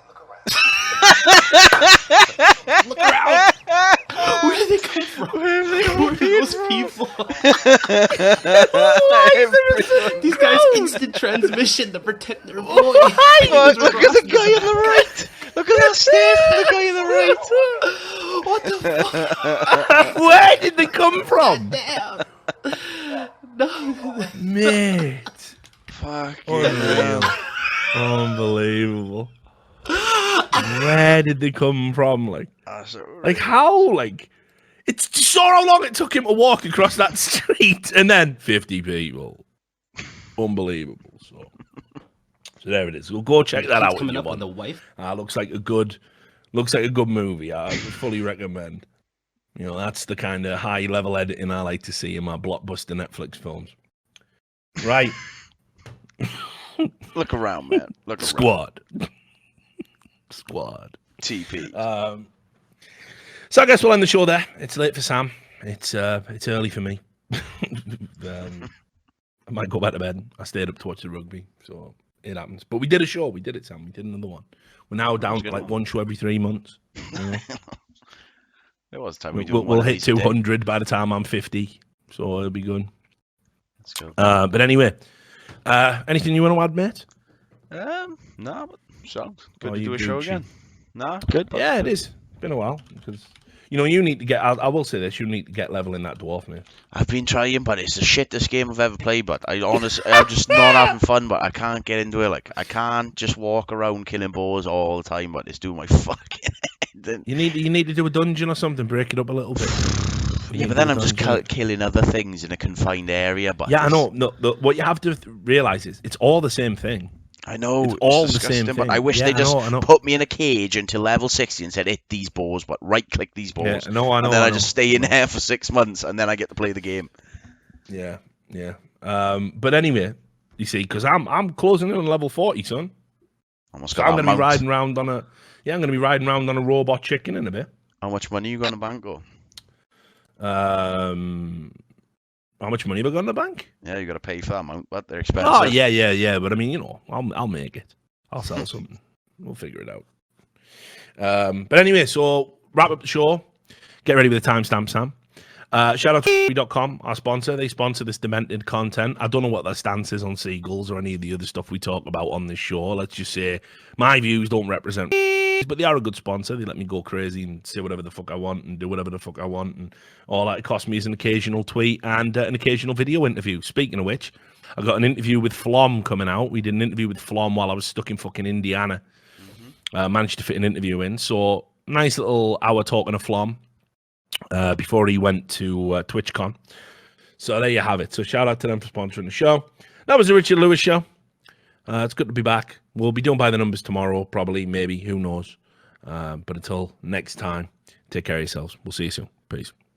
Where did they come from? Where are those people? These guys instant transmission to protect their boy. Look at the guy on the right. Look at that Steve. The guy on the right. What the fuck? Where did they come from? Damn. No. Mate. Fucking Unbelievable. Where did they come from? Like how? Like, it's just saw how long it took him to walk across that street, and then 50 people. Unbelievable. So there it is. We'll go check that out. Coming up on the wife. Looks like a good movie. I would fully recommend. That's the kind of high level editing I like to see in my blockbuster Netflix films. Right. Look around, man. Look around. Squad. TP. So I guess we'll end the show there. It's late for Sam. It's early for me. I might go back to bed. I stayed up to watch the rugby, so it happens. But we did a show. We did it, Sam. We did another one. We're now down to like one show every 3 months. There was time we'll hit 200 by the time I'm 50, so it'll be good. Let's go. But anyway, anything you want to add, mate? No, but so good Oh, to you do a do, show Chi. again. No, good. Yeah, it is. It's been a while because you need to get. I will say this: you need to get level in that dwarf, mate. I've been trying, but it's the shittest game I've ever played. But I'm just not having fun. But I can't get into it. Like I can't just walk around killing boars all the time. But it's doing my fucking head in. You need to do a dungeon or something. Break it up a little bit. Yeah, but then I'm just killing other things in a confined area. But yeah, I know. No, what you have to realize is it's all the same thing. I know, it's all the disgusting, same but thing. I wish Yeah, they just I know. put me in a cage until level 60 and said, hit these boars, but right-click these boars. Yeah, I know. And then I just stay in there for 6 months, and then I get to play the game. Yeah, yeah. But anyway, you see, because I'm closing in on level 40, son. Almost So got I'm that going to be mount. riding around on I'm going to be riding around on a robot chicken in a bit. How much money you got in the bank, or? How much money have I got in the bank? Yeah, you got to pay for that mount, but they're expensive. Oh, yeah. But I mean, I'll make it. I'll sell something. We'll figure it out. But anyway, so wrap up the show. Get ready with the timestamp, Sam. Shout out to .com, our sponsor. They sponsor this demented content. I don't know what their stance is on seagulls or any of the other stuff we talk about on this show. Let's just say my views don't represent, but they are a good sponsor. They let me go crazy and say whatever the fuck I want and do whatever the fuck I want, and all that. It cost me is an occasional tweet and an occasional video interview. Speaking of which, I got an interview with Flom coming out. We did an interview with Flom while I was stuck in fucking Indiana. Managed to fit an interview in. So nice little hour talking to Flom before he went to TwitchCon. So there you have it. So shout out to them for sponsoring the show. That was the Richard Lewis Show. It's good to be back. We'll be doing by the numbers tomorrow, probably, maybe, who knows. But until next time, take care of yourselves. We'll see you soon. Peace.